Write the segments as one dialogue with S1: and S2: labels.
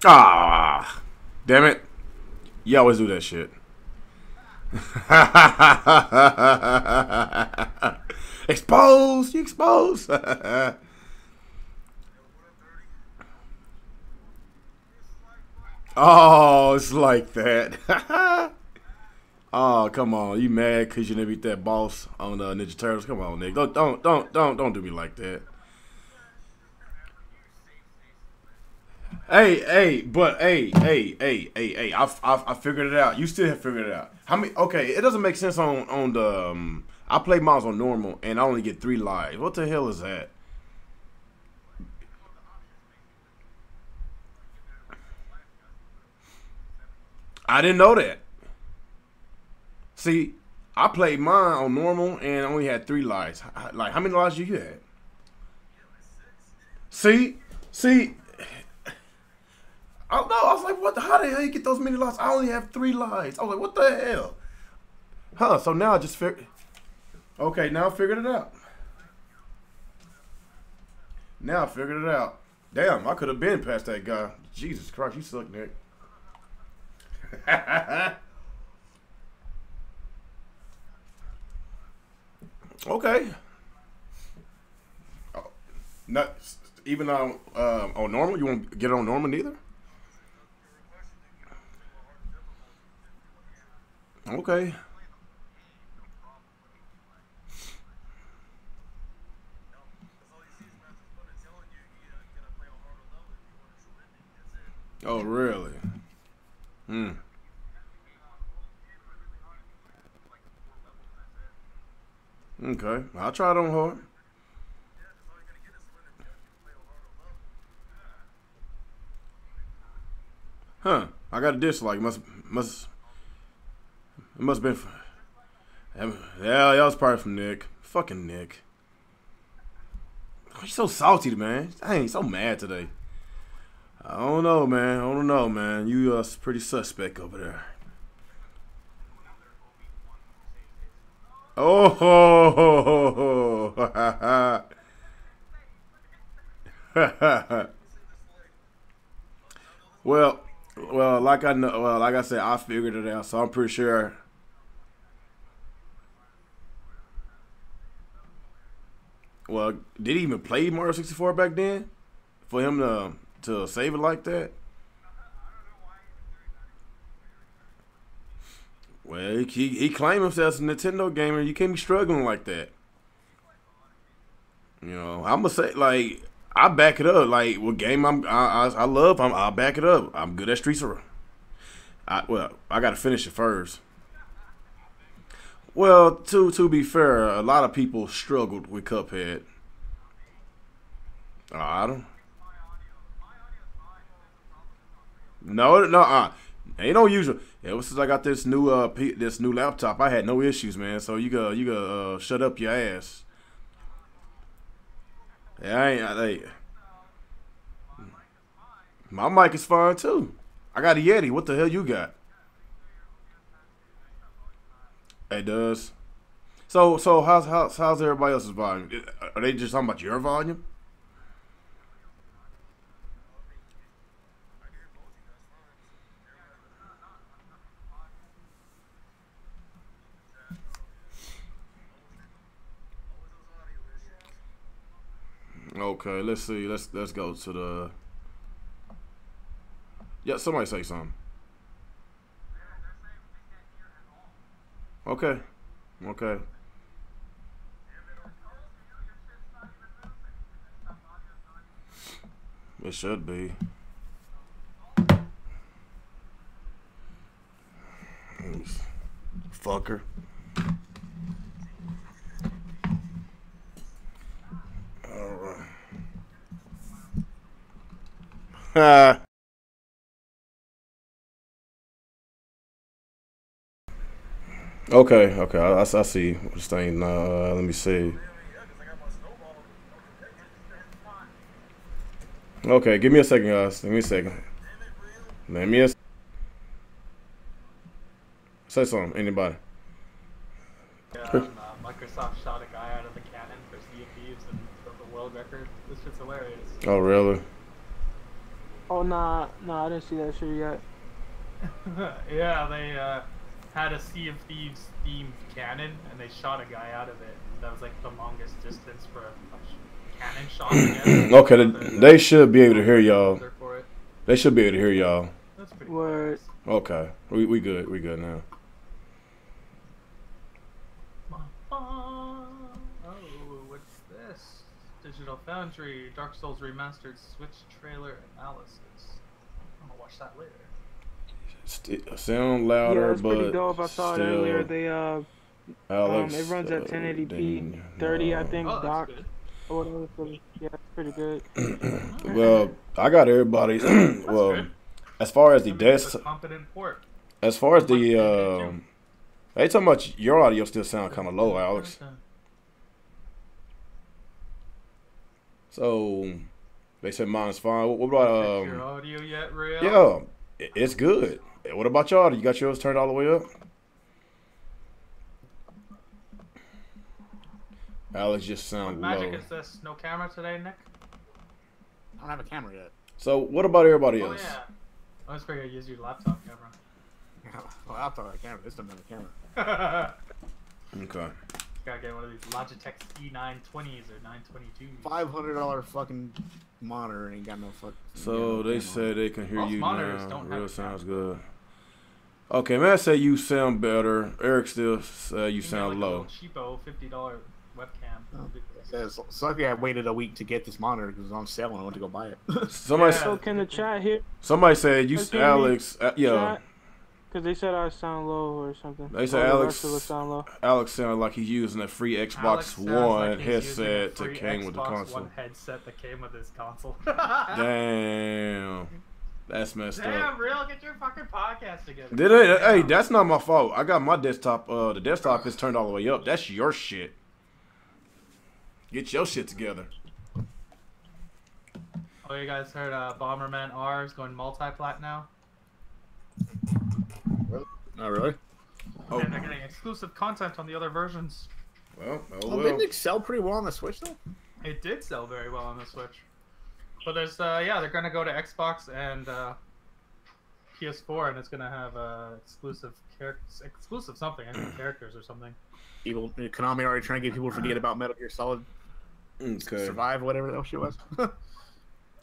S1: Ah, damn it. You always do that shit. Exposed. You exposed. Oh, it's like that. Oh, come on. You mad because you never beat that boss on Ninja Turtles? Come on, Nick. Don't do me like that. Hey. I figured it out. You still have figured it out. How many? Okay, it doesn't make sense on the. I play Miles on normal and I only get 3 lives. What the hell is that? I didn't know that. See, I played mine on normal and only had 3 lives. Like, how many lives you had? See. I don't know. I was like, what? How the hell you get those many lives? I only have 3 lives. I was like, what the hell? Huh? So now I just figured. Okay, now I figured it out. Now I figured it out. Damn, I could have been past that guy. Jesus Christ, you suck, Nick. Okay. Oh, not even on normal. You won't get it on normal neither. Okay. Oh, really? Hmm. Okay. I'll try it on hard. Huh. I got a dislike. It must have been. Yeah, that was probably from Nick. Fucking Nick. He's so salty, man. I ain't so mad today. I don't know, man. I don't know, man. You pretty suspect over there. Oh, ho, ho, ho, ho. well, like I know, like I said, I figured it out, so I'm pretty sure. Well, did he even play Mario 64 back then? For him to save it like that? Well, he claimed himself as a Nintendo gamer. You can't be struggling like that. You know, I'm gonna say like I back it up. Like what game I love, I'll back it up. I'm good at Streets of. I gotta finish it first. Well, to be fair, a lot of people struggled with Cuphead. I don't. No. Ain't no usual. Ever since I got this new this new laptop, I had no issues, man. So you got shut up your ass. Yeah, my mic is fine too. I got a Yeti. What the hell you got? It does. So how's everybody else's volume? Are they just talking about your volume? Okay, let's see. Let's go to the. Yeah, somebody say something. Okay, okay. It should be. Fucker. All right. Okay. I see what's saying. Let me see. Okay, give me a second, guys. Give me a second. Let me say something. Anybody?
S2: Microsoft shot a guy out of the cannon for Sea of Thieves and broke a world record. This shit's hilarious.
S1: Oh, really?
S3: Oh nah, I didn't see that shit yet.
S2: Yeah, they had a Sea of Thieves themed cannon, and they shot a guy out of it. That was like the longest distance for a cannon shot. I guess.
S1: Okay, they should be able to hear y'all.
S2: For it.
S1: They should be able to hear y'all.
S2: That's pretty
S3: Word.
S2: badass.
S1: Okay, we good. We good now.
S2: Oh, what's this? Digital Foundry, Dark Souls Remastered Switch trailer analysis. I'm gonna watch that later.
S1: Sound louder,
S3: Yeah, it's pretty
S1: but
S3: dope. I saw it
S1: still,
S3: earlier. They
S1: Alex,
S3: it runs at 1080p, 30 I think.
S2: Oh, that's
S3: Doc.
S2: good.
S3: Or whatever. So, yeah, it's pretty good.
S1: Well, I got everybody. Well,
S2: good.
S1: as far as the
S2: I mean, it's
S1: desk,
S2: a competent port.
S1: as far as the hey, talking about your audio still sound kind of low, Alex. So they said mine's fine. What about
S2: your audio yet, Real?
S1: Yeah, it's good. What about y'all? You got yours turned all the way up? Alex just sound
S2: What magic
S1: low.
S2: is this? No camera today, Nick?
S4: I don't have a camera yet.
S1: So what about everybody
S2: Oh
S1: else?
S2: yeah. I was figuring I'd use your laptop camera.
S4: Well, I'll throw a camera. This doesn't have a camera.
S1: Okay.
S2: Gotta get one of these Logitech C920s or 922s.
S4: $500 fucking monitor and ain't got no fuck.
S1: So they said they can hear
S2: Most
S1: you
S2: monitors
S1: now.
S2: don't
S1: Real
S2: have
S1: sounds good. Okay, man, say you sound better. Eric still say you
S2: You
S1: sound
S2: get, like,
S1: low.
S2: a little cheapo $50 webcam.
S4: It's lucky I waited a week to get this monitor because it was on sale and I went to go buy it.
S1: Somebody,
S2: Yeah.
S3: So can the chat hear?
S1: somebody said you,
S3: Can you hear me?
S1: Alex. Yeah,
S3: Because they said I sound low or something.
S1: They said
S3: Or the
S1: Alex-
S3: rest of us sound low.
S1: Alex sounded like he's using a free
S2: Alex
S1: Xbox
S2: sounds
S1: One
S2: like he's using a
S1: headset that
S2: free
S1: came with the
S2: Xbox
S1: console.
S2: One headset that came with his console.
S1: Damn, that's messed up.
S2: Damn, real, get your fucking podcast together.
S1: Did it? Hey, that's not my fault. I got my desktop. The desktop is turned all the way up. That's your shit. Get your shit together.
S2: Oh, you guys heard Bomberman R is going multi-plat now?
S4: Oh, really?
S1: Oh.
S2: And they're getting exclusive content on the other versions.
S1: Well,
S4: Well, didn't it sell pretty well on the Switch, though?
S2: It did sell very well on the Switch. But there's, yeah, they're going to go to Xbox and PS4, and it's going to have exclusive something, I think characters or something.
S4: Konami already trying to get people to forget about Metal Gear Solid
S1: Okay.
S4: Survive, whatever that shit was.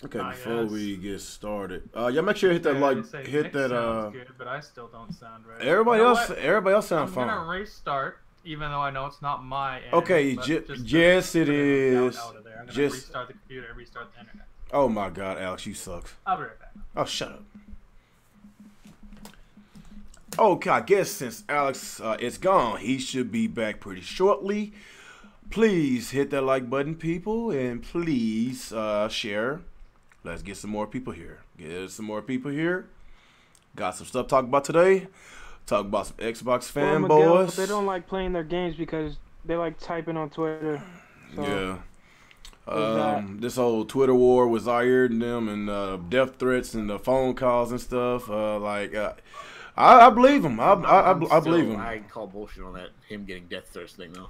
S1: Okay,
S2: Ah,
S1: before
S2: yes.
S1: we get started, y'all make sure you hit that
S2: Yeah,
S1: like,
S2: they say
S1: hit
S2: Nick
S1: that.
S2: sounds good, but I still don't sound right.
S1: Everybody
S2: You know
S1: else,
S2: what?
S1: everybody else sound
S2: I'm
S1: fine.
S2: gonna restart, even though I know it's not my end.
S1: Okay,
S2: but just to
S1: yes, it
S2: get
S1: is.
S2: out of there. I'm gonna
S1: Just-
S2: restart the computer and restart the internet.
S1: Oh my God, Alex, you suck.
S2: I'll be right back.
S1: Oh, shut up. Okay, I guess since Alex is gone, he should be back pretty shortly. Please hit that like button, people, and please share. Let's get some more people here. Get some more people here. Got some stuff to talk about today. Talk about some Xbox
S3: Well, Miguel,
S1: fanboys.
S3: they don't like playing their games because they like typing on Twitter. So,
S1: Yeah.
S3: that.
S1: This whole Twitter war with Zaire and them, and death threats and the phone calls and stuff. I believe him. I believe him.
S4: I call bullshit on that him getting death threats thing though.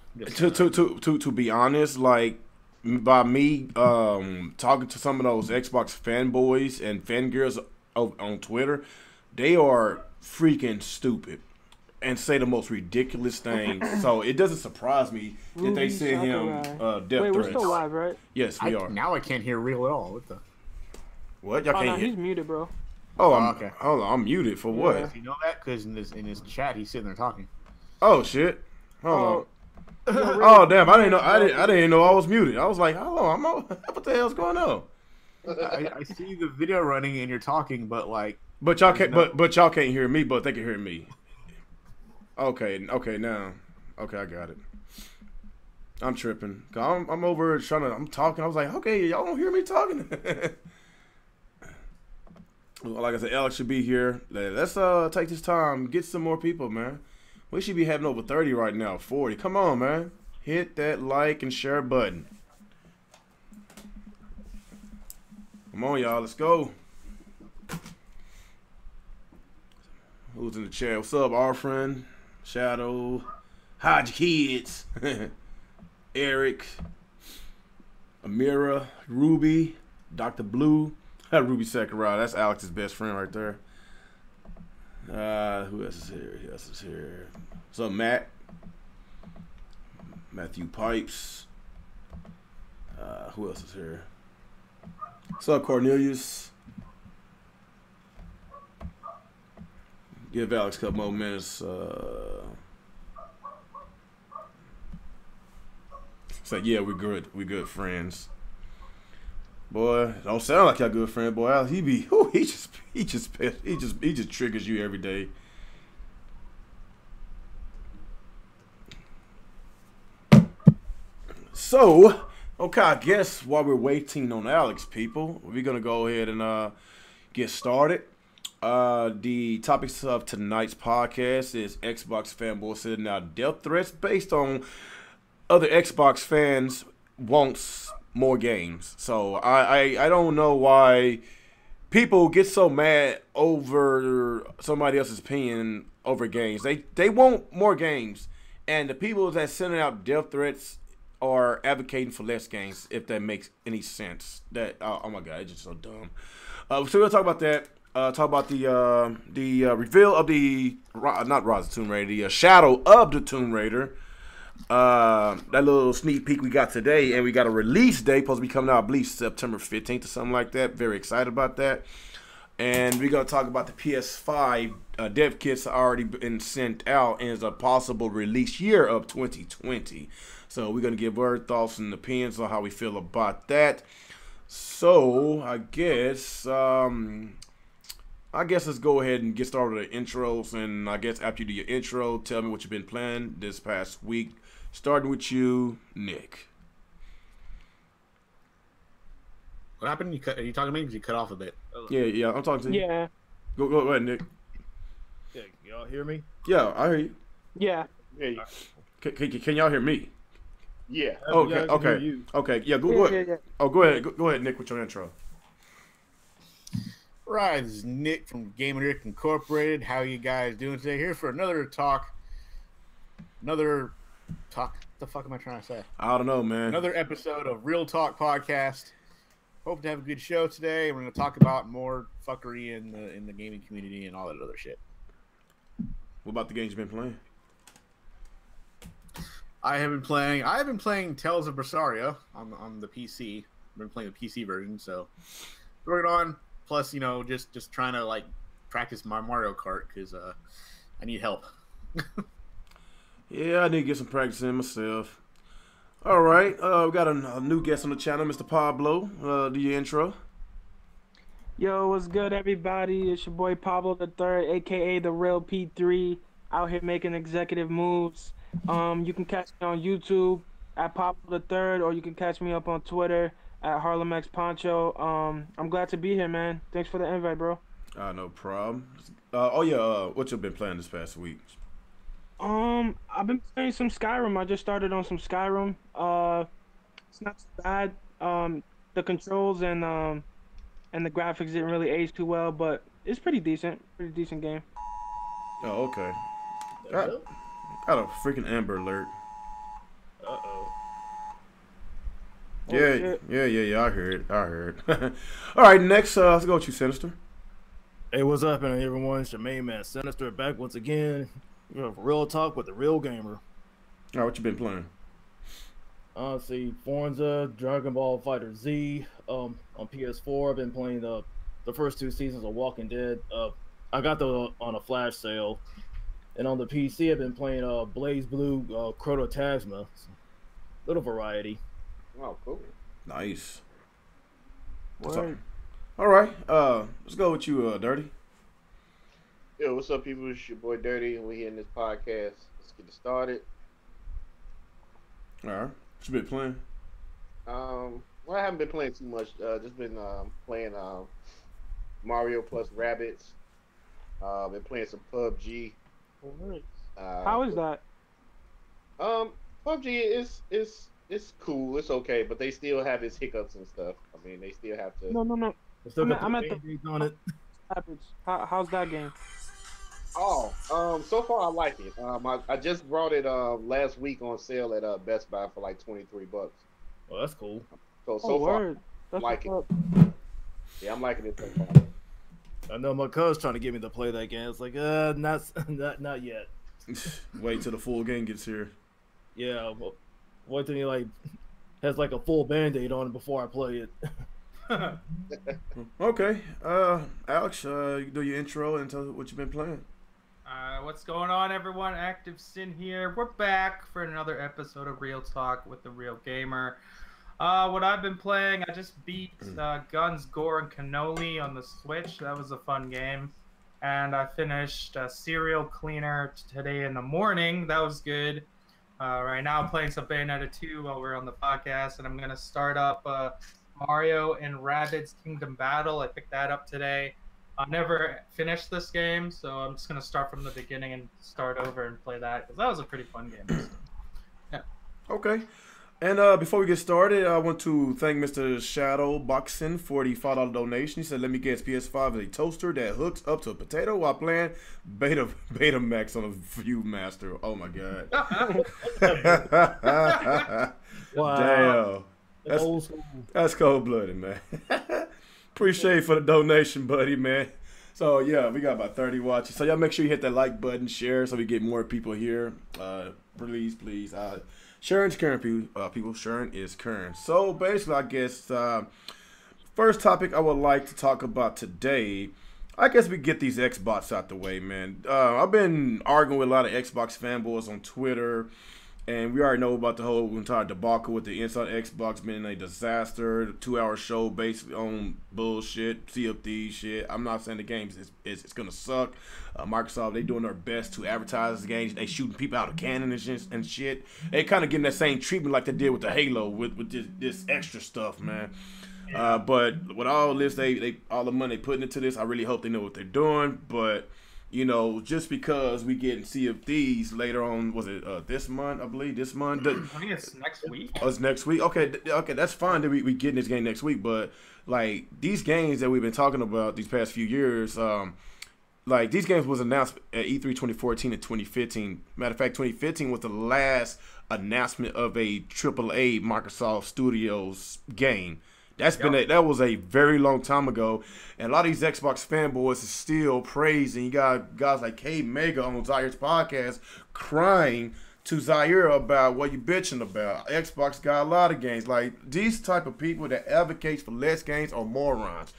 S1: To be honest, like by me talking to some of those Xbox fanboys and fangirls on Twitter, they are freaking stupid and say the most ridiculous things. So it doesn't surprise me that they send him death
S3: Wait, we're
S1: threats.
S3: still live, right?
S1: Yes, we are.
S4: Now I can't hear real at all. What the?
S1: What? Y'all
S3: Oh, no,
S1: can't
S3: he's
S1: hear?
S3: muted, bro.
S1: Oh,
S4: okay.
S1: Hold on, I'm muted for what?
S3: Yeah.
S4: You know that because in his chat he's sitting there talking.
S1: Oh shit. Hold on.
S3: Yeah,
S1: Oh damn! I didn't know. I didn't know I was muted. I was like, "Hold on, what the hell's going on?"
S4: I see the video running and you're talking, but like.
S1: But y'all can't. But y'all can't hear me. But they can hear me. Okay. Now. Okay, I got it. I'm tripping. I'm over trying to. I'm talking. I was like, okay, y'all don't hear me talking. Like I said, Alex should be here. Let's take this time, get some more people, man. We should be having over 30 right now, 40. Come on, man. Hit that like and share button. Come on, y'all. Let's go. Who's in the chat? What's up, our friend? Shadow. Hide your kids. Eric. Amira. Ruby. Dr. Blue. Ruby Sakurai. That's Alex's best friend right there. Who else is here? Who else is here? What's up, Matt? Matthew Pipes. Who else is here? What's up, Cornelius? Give Alex a couple more minutes. It's like, yeah, we're good. We're good friends. Boy, don't sound like y'all good friend, boy. Alex, he just triggers you every day. So, okay, I guess while we're waiting on Alex, people, we're gonna go ahead and get started. The topics of tonight's podcast is Xbox fanboys sending out death threats based on other Xbox fans wants more games. So I don't know why people get so mad over somebody else's opinion over games. They want more games, and the people that sending out death threats are advocating for less games. If that makes any sense. That oh my god, it's just so dumb. So we're gonna talk about that. Talk about the reveal of the not Rise of Tomb Raider, the Shadow of the Tomb Raider. That little sneak peek we got today, and we got a release date supposed to be coming out, I believe September 15th or something like that. Very excited about that. And we're gonna talk about the PS5 dev kits already been sent out, and is a possible release year of 2020. So we're gonna give our thoughts and opinions on how we feel about that. So I guess let's go ahead and get started with the intros. And I guess after you do your intro, tell me what you've been playing this past week. Starting with you, Nick.
S4: What happened? Are you talking to me? Because you cut off a bit.
S1: Yeah, I'm talking to you.
S3: Yeah.
S1: Go ahead, Nick.
S5: Yeah, y'all hear me?
S1: Yeah, I hear you.
S3: Yeah.
S5: Yeah.
S1: Can y'all hear me?
S5: Yeah.
S1: Okay. Yeah, go ahead.
S3: Yeah.
S1: Oh, go ahead, Nick, with your intro.
S4: Right, this is Nick from Gaming Rick Incorporated. How you guys doing today? Here for another talk. The fuck am I trying to say?
S1: I don't know, man.
S4: Another episode of Real Talk Podcast. Hope to have a good show today. We're going to talk about more fuckery in the gaming community and all that other shit.
S1: What about the games you've been playing?
S4: I have been playing Tales of Berseria on the PC. I've been playing the PC version, so working on. Plus, just trying to like practice my Mario Kart because I need help.
S1: Yeah, I need to get some practice in myself. All right, we got a new guest on the channel, Mr. Pablo. Do your intro.
S3: Yo, what's good, everybody? It's your boy Pablo the Third, aka the Real P3, out here making executive moves. You can catch me on YouTube at Pablo the Third, or you can catch me up on Twitter at Harlem X Poncho. I'm glad to be here, man. Thanks for the invite, bro.
S1: No problem. What you been playing this past week?
S3: I've been playing some Skyrim. I just started on some Skyrim. It's not too bad. The controls and the graphics didn't really age too well, but it's pretty decent. Pretty decent game.
S1: Oh, okay. Got a freaking Amber Alert.
S5: Uh-oh.
S1: Yeah. I heard. All right, next, let's go with you, Sinister.
S5: Hey, what's up, everyone? It's your main man, Sinister, back once again. We have Real Talk with the Real Gamer.
S1: All right, what you been playing?
S5: See, Forza, Dragon Ball Fighter Z. On PS4, I've been playing the first 2 seasons of Walking Dead. I got those on a flash sale. And on the PC, I've been playing Blaze Blue, Chronotasma. Little variety.
S4: Oh, cool.
S1: Nice.
S3: Word.
S1: All right, let's go with you, Dirty.
S6: Yo, what's up, people? It's your boy Dirty, and we're here in this podcast. Let's get it started.
S1: All right, what you been playing?
S6: Well, I haven't been playing too much. Just been playing Mario plus Rabbids. Been playing some PUBG.
S3: How is that?
S6: PUBG is cool. It's okay, but they still have its hiccups and stuff. I mean, they still have to.
S3: No.
S5: Still got
S3: I'm at
S5: the band-aids on it.
S3: How's that game?
S6: Oh, so far I like it. I just brought it last week on sale at Best Buy for like $23.
S5: Well, that's cool.
S6: So far,
S3: Word. That's
S6: like
S3: what's
S6: it.
S3: up.
S6: Yeah, I'm liking it so far.
S5: I know my cousin's trying to get me to play that game. It's like, not yet.
S1: Wait till the full game gets here.
S5: Yeah, well, wait till he like has like a full band-aid on it before I play it.
S1: Okay, Alex, you do your intro and tell us what you've been playing.
S2: What's going on, everyone? ActivesIN here. We're back for another episode of Real Talk with the Real Gamer. What I've been playing, I just beat Guns, Gore, and Cannoli on the Switch. That was a fun game. And I finished Serial Cleaner today in the morning. That was good. Right now I'm playing some Bayonetta 2 while we're on the podcast, and I'm going to start up Mario and Rabbids Kingdom Battle. I picked that up today. I've never finished this game, so I'm just going to start from the beginning and start over and play that, because that was a pretty fun game. Yeah.
S1: Okay. And before we get started, I want to thank Mr. Shadow Boxing for the $5 donation. He said, let me guess, PS5 is a toaster that hooks up to a potato while playing Betamax on a Viewmaster. Oh, my God.
S5: Wow.
S1: Damn. That's cold-blooded, man. Appreciate you for the donation, buddy, man. So, yeah, we got about 30 watches. So, y'all make sure you hit that like button, share, so we get more people here. Please. Sharon's current, people. Sharon is current. So, basically, I guess, first topic I would like to talk about today, I guess we get these Xbox out the way, man. I've been arguing with a lot of Xbox fanboys on Twitter, and we already know about the whole entire debacle with the Inside Xbox being a disaster, 2-hour show based on bullshit, Sea of Thieves shit. I'm not saying the games it's gonna suck. Microsoft, they doing their best to advertise the games. They shooting people out of cannon and shit. They kind of getting that same treatment like they did with the Halo with this extra stuff, man. But with all this, they all the money they putting into this, I really hope they know what they're doing. But you know, just because we getting Sea of Thieves later on, was it this month? I believe this month.
S2: I think it's next week.
S1: Oh, it's next week. Okay, that's fine that we getting this game next week. But like these games that we've been talking about these past few years, like these games was announced at E3 2014 and 2015. Matter of fact, 2015 was the last announcement of a AAA Microsoft Studios game. That was a very long time ago, and a lot of these Xbox fanboys is still praising. You got guys like K Mega on Zaire's podcast crying to Zaire about what you bitching about. Xbox got a lot of games. Like these type of people that advocates for less games are morons.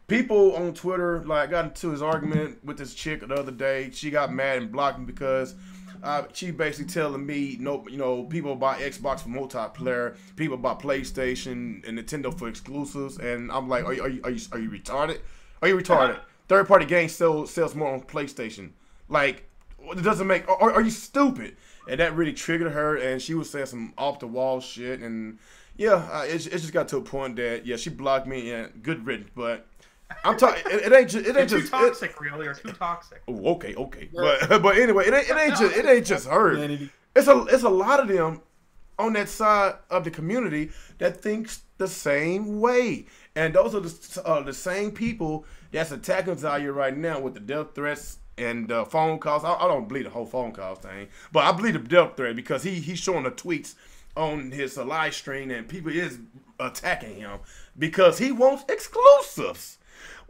S1: People on Twitter, like, got into his argument with this chick the other day. She got mad and blocked me because she basically telling me, no, you know, people buy Xbox for multiplayer, people buy PlayStation and Nintendo for exclusives, and I'm like, are you retarded? Are you retarded? Third-party games sells more on PlayStation. Like, it doesn't make. Are you stupid? And that really triggered her, and she was saying some off-the-wall shit, and yeah, it just got to a point that she blocked me, and good riddance, but. I'm talking. It ain't just
S2: too toxic, really, or too toxic.
S1: Oh, okay. But anyway, it ain't just her. It's a lot of them on that side of the community that thinks the same way, and those are the same people that's attacking Zaire right now with the death threats and phone calls. I don't believe the whole phone call thing, but I believe the death threat because he's showing the tweets on his live stream, and people is attacking him because he wants exclusives.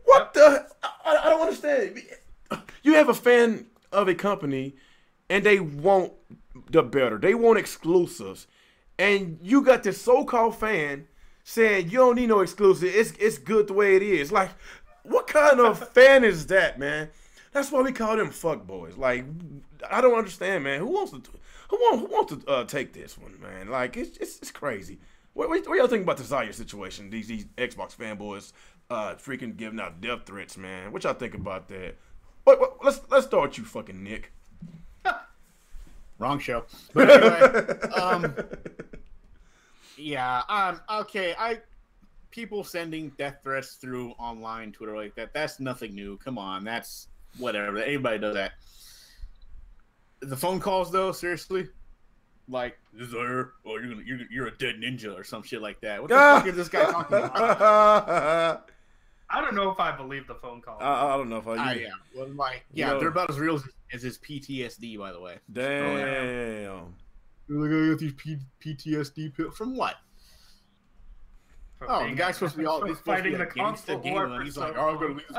S1: What the? I don't understand. You have a fan of a company, and they want the better. They want exclusives, and you got this so-called fan saying you don't need no exclusive. It's good the way it is. Like, what kind of fan is that, man? That's why we call them fuckboys. Like, I don't understand, man. Who wants to take this one, man? Like, it's crazy. What y'all think about the Zaire situation? These Xbox fanboys. Freaking giving out death threats, man. What y'all think about that? Let's start with you, fucking Nick.
S4: Wrong show. But anyway, okay. People sending death threats through online Twitter like that—that's nothing new. Come on, that's whatever. Anybody does that. The phone calls, though, seriously. Like, you're a dead ninja or some shit like that. What the fuck is this guy talking about?
S2: I don't know if I believe the phone call.
S1: I don't know if I.
S4: They're about as real as his PTSD, by the way.
S1: Damn.
S4: Like, I got these PTSD pills from what?
S2: for
S4: Oh, the
S2: being
S4: guy's supposed to be all
S2: for
S4: he's supposed to
S2: fighting
S4: be
S2: the
S4: a gangster
S2: console
S4: gamer,
S2: war
S4: and
S2: for
S4: he's
S2: so
S4: like, "Oh, I'm gonna
S2: long.
S4: leave this.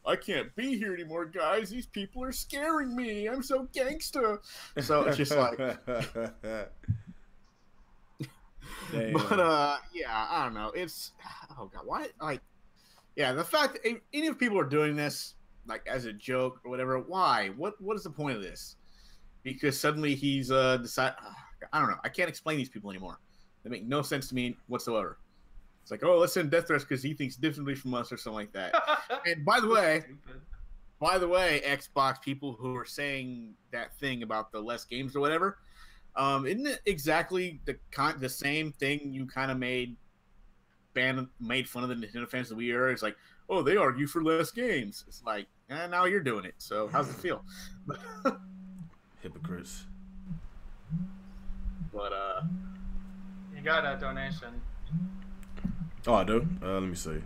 S4: I can't be here anymore, guys. These people are scaring me. I'm so gangster." So it's just like,
S1: Damn.
S4: but yeah, I don't know. It's oh god, why? Like, yeah, the fact that any of people are doing this like as a joke or whatever, why? What is the point of this? Because suddenly he's decide. I don't know. I can't explain these people anymore. They make no sense to me whatsoever. It's like, oh, let's send death threats because he thinks differently from us or something like that. And by the way, Xbox people who are saying that thing about the less games or whatever, isn't it exactly the same thing you kind of made fun of the Nintendo fans of the Wii era? It's like, oh, they argue for less games. It's like, now you're doing it. So how's it feel?
S1: Hypocrites.
S4: But
S2: You got a donation.
S1: Oh, I do. Let me see.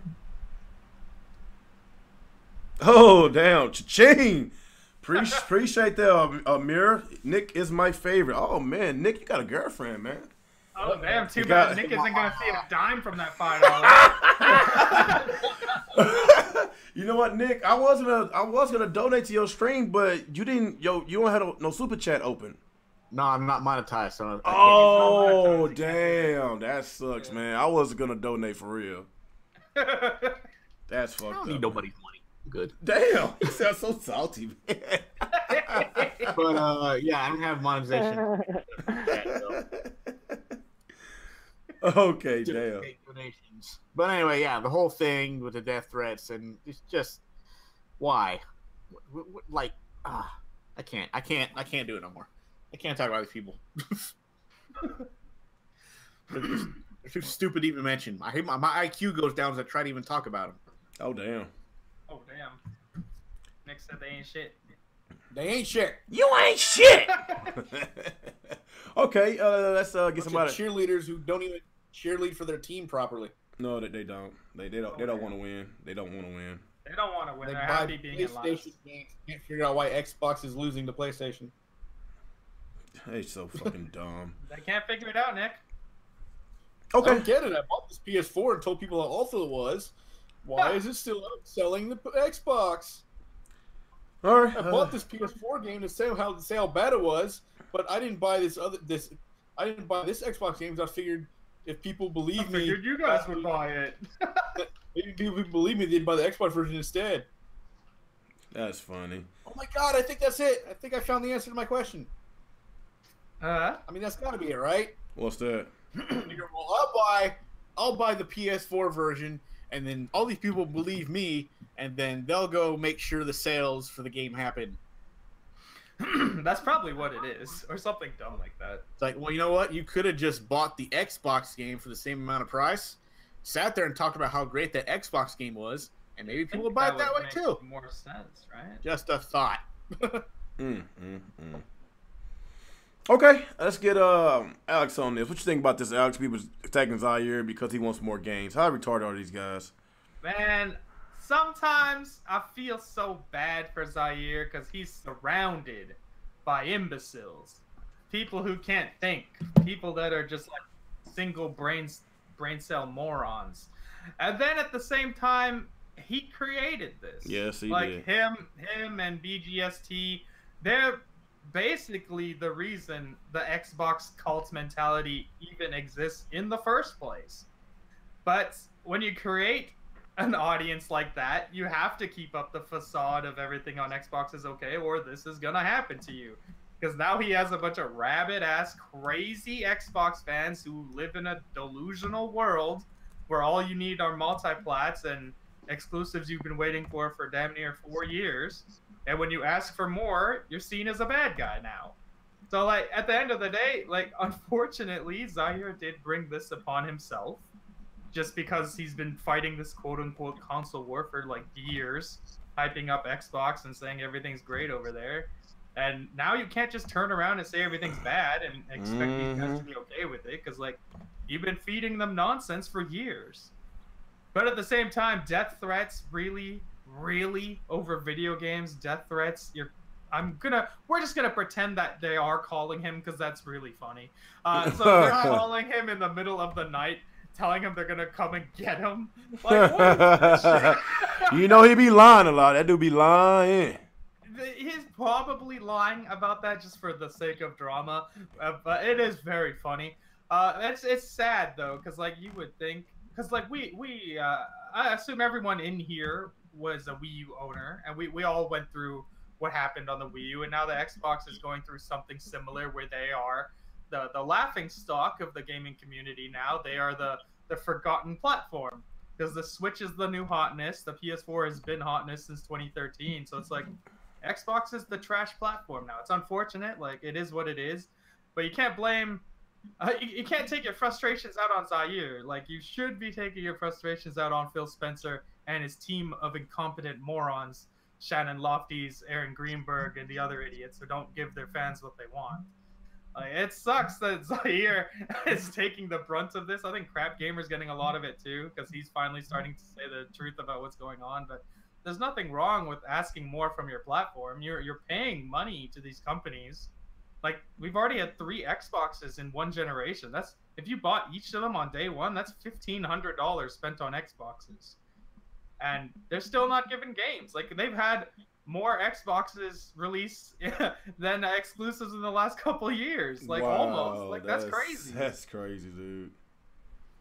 S1: Oh, damn, cha-ching! Appreciate that, Amir. Nick is my favorite. Oh man, Nick, you got a girlfriend, man.
S2: Oh damn! Too
S1: got-
S2: bad Nick isn't gonna see a dime from that $5.
S1: You know what, Nick? I was gonna donate to your stream, but you didn't. You don't have no super chat open.
S4: no, I'm not monetized, so I can't.
S1: Oh damn, that sucks, man. I wasn't gonna donate for real. That's fucked
S4: I don't
S1: up.
S4: need nobody's money. I'm good.
S1: Damn, you sound so salty, man.
S4: But yeah, I don't have monetization.
S1: Okay, damn.
S4: Donations. But anyway, yeah, the whole thing with the death threats and it's just why, like, I can't do it no more. I can't talk about these people. They're too stupid to even mention. I hate my IQ goes down as I try to even talk about them.
S1: Oh damn.
S2: Oh damn! Nick said they ain't shit.
S4: They ain't shit.
S1: You ain't shit. Okay, let's get somebody.
S4: Cheerleaders who don't even cheerlead for their team properly.
S1: No, they don't. They don't want to win. They don't want to win.
S2: They don't want to win.
S4: They
S2: They're
S4: buy
S2: happy being in last.
S4: PlayStation games. Can't figure out why Xbox is losing to PlayStation.
S1: They so fucking dumb.
S2: They can't figure it out, Nick.
S4: I
S1: Okay.
S4: don't get it. I bought this PS4 and told people how awful it was. Why is it still outselling the Xbox?
S1: All right.
S4: I bought this PS4 game to say how bad it was, but I didn't buy this Xbox game because I figured if people believe me,
S2: Figured you guys would buy it.
S4: maybe people believe me, they'd buy the Xbox version instead.
S1: That's funny.
S4: Oh my god, I think that's it. I think I found the answer to my question.
S2: Uh,
S4: I mean, that's got to be it, right?
S1: What's that?
S4: Well, I'll buy the PS4 version, and then all these people believe me, and then they'll go make sure the sales for the game happen.
S2: that's probably what it is, or something dumb like that.
S4: It's like, well, you know what? You could have just bought the Xbox game for the same amount of price, sat there and talked about how great that Xbox game was, and maybe people would buy it that way
S2: would
S4: too.
S2: make more sense, right?
S4: Just a thought.
S1: Okay, let's get Alex on this. What you think about this? Alex people attacking Zaire because he wants more games. How retarded are these guys?
S2: Man, sometimes I feel so bad for Zaire because he's surrounded by imbeciles, people who can't think, people that are just like single brain cell morons. And then at the same time, he created this.
S1: Yes, he
S2: like
S1: did.
S2: him and BGST, they're basically the reason the Xbox cult mentality even exists in the first place. But when you create an audience like that, you have to keep up the facade of everything on Xbox is okay, or this is gonna happen to you. Because now he has a bunch of rabid-ass, crazy Xbox fans who live in a delusional world where all you need are multiplats and exclusives you've been waiting for damn near 4 years. And when you ask for more, you're seen as a bad guy now. So, like, at the end of the day, like, unfortunately, Zaire did bring this upon himself. Just because he's been fighting this quote-unquote console war for, like, years. Hyping up Xbox and saying everything's great over there. And now you can't just turn around and say everything's bad and expect these guys to be okay with it. Because, like, you've been feeding them nonsense for years. But at the same time, death threats really over video games, death threats, we're just gonna pretend that they are calling him because that's really funny. So they're calling him in the middle of the night telling him they're gonna come and get him. Like, what is this shit?
S1: You know he be lying a lot. That dude be lying.
S2: He's probably lying about that just for the sake of drama, but it is very funny. It's sad though, because like you would think, because like I assume everyone in here was a Wii U owner, and we all went through what happened on the Wii U, and now the Xbox is going through something similar where they are the laughing stock of the gaming community now. They are the forgotten platform, because the Switch is the new hotness. The PS4 has been hotness since 2013, so it's like Xbox is the trash platform now. It's unfortunate, like it is what it is, but you can't blame you can't take your frustrations out on Zaire. Like, you should be taking your frustrations out on Phil Spencer and his team of incompetent morons, Shannon Lofties, Aaron Greenberg, and the other idiots who don't give their fans what they want. Like, it sucks that Zaire is taking the brunt of this. I think Crap Gamer's getting a lot of it too, because he's finally starting to say the truth about what's going on. But there's nothing wrong with asking more from your platform. You're paying money to these companies. Like, we've already had 3 Xboxes in one generation. That's, if you bought each of them on day one, that's $1,500 spent on Xboxes. And they're still not giving games. Like, they've had more Xboxes release than exclusives in the last couple of years. Like,
S1: wow,
S2: almost. Like, that's crazy.
S1: That's crazy, dude.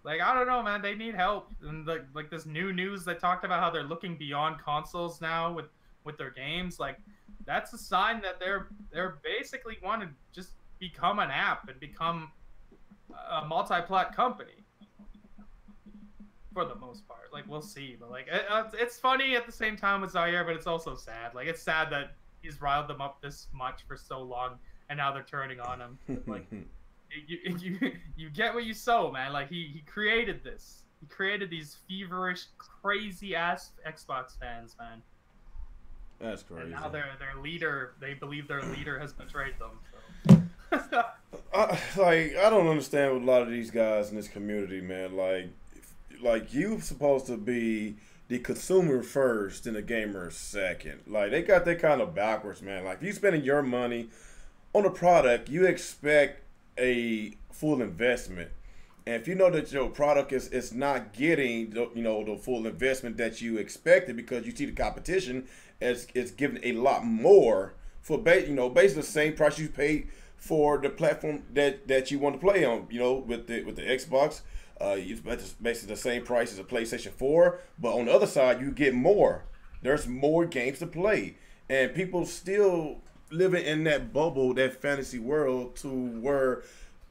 S2: Like, I don't know, man. They need help. And like this new news that talked about how they're looking beyond consoles now with their games. Like, that's a sign that they're basically want to just become an app and become a multi-plat company. For the most part, like, we'll see. But like, it's funny at the same time with Zaire, but it's also sad. Like, it's sad that he's riled them up this much for so long, and now they're turning on him. Like, you get what you sow, man. Like, he created this. He created these feverish, crazy ass Xbox fans, man.
S1: That's crazy.
S2: And now their leader, they believe their leader has betrayed them. So.
S1: I don't understand with a lot of these guys in this community, man. Like you're supposed to be the consumer first and the gamer second. Like, they got that kind of backwards, man. Like, if you spending your money on a product, you expect a full investment. And if you know that your product is not getting the full investment that you expected, because you see the competition is giving a lot more for basically the same price you paid for the platform that you want to play on. With the Xbox, it's basically the same price as a PlayStation 4, but on the other side you get more. There's more games to play, and people still living in that bubble, that fantasy world, to where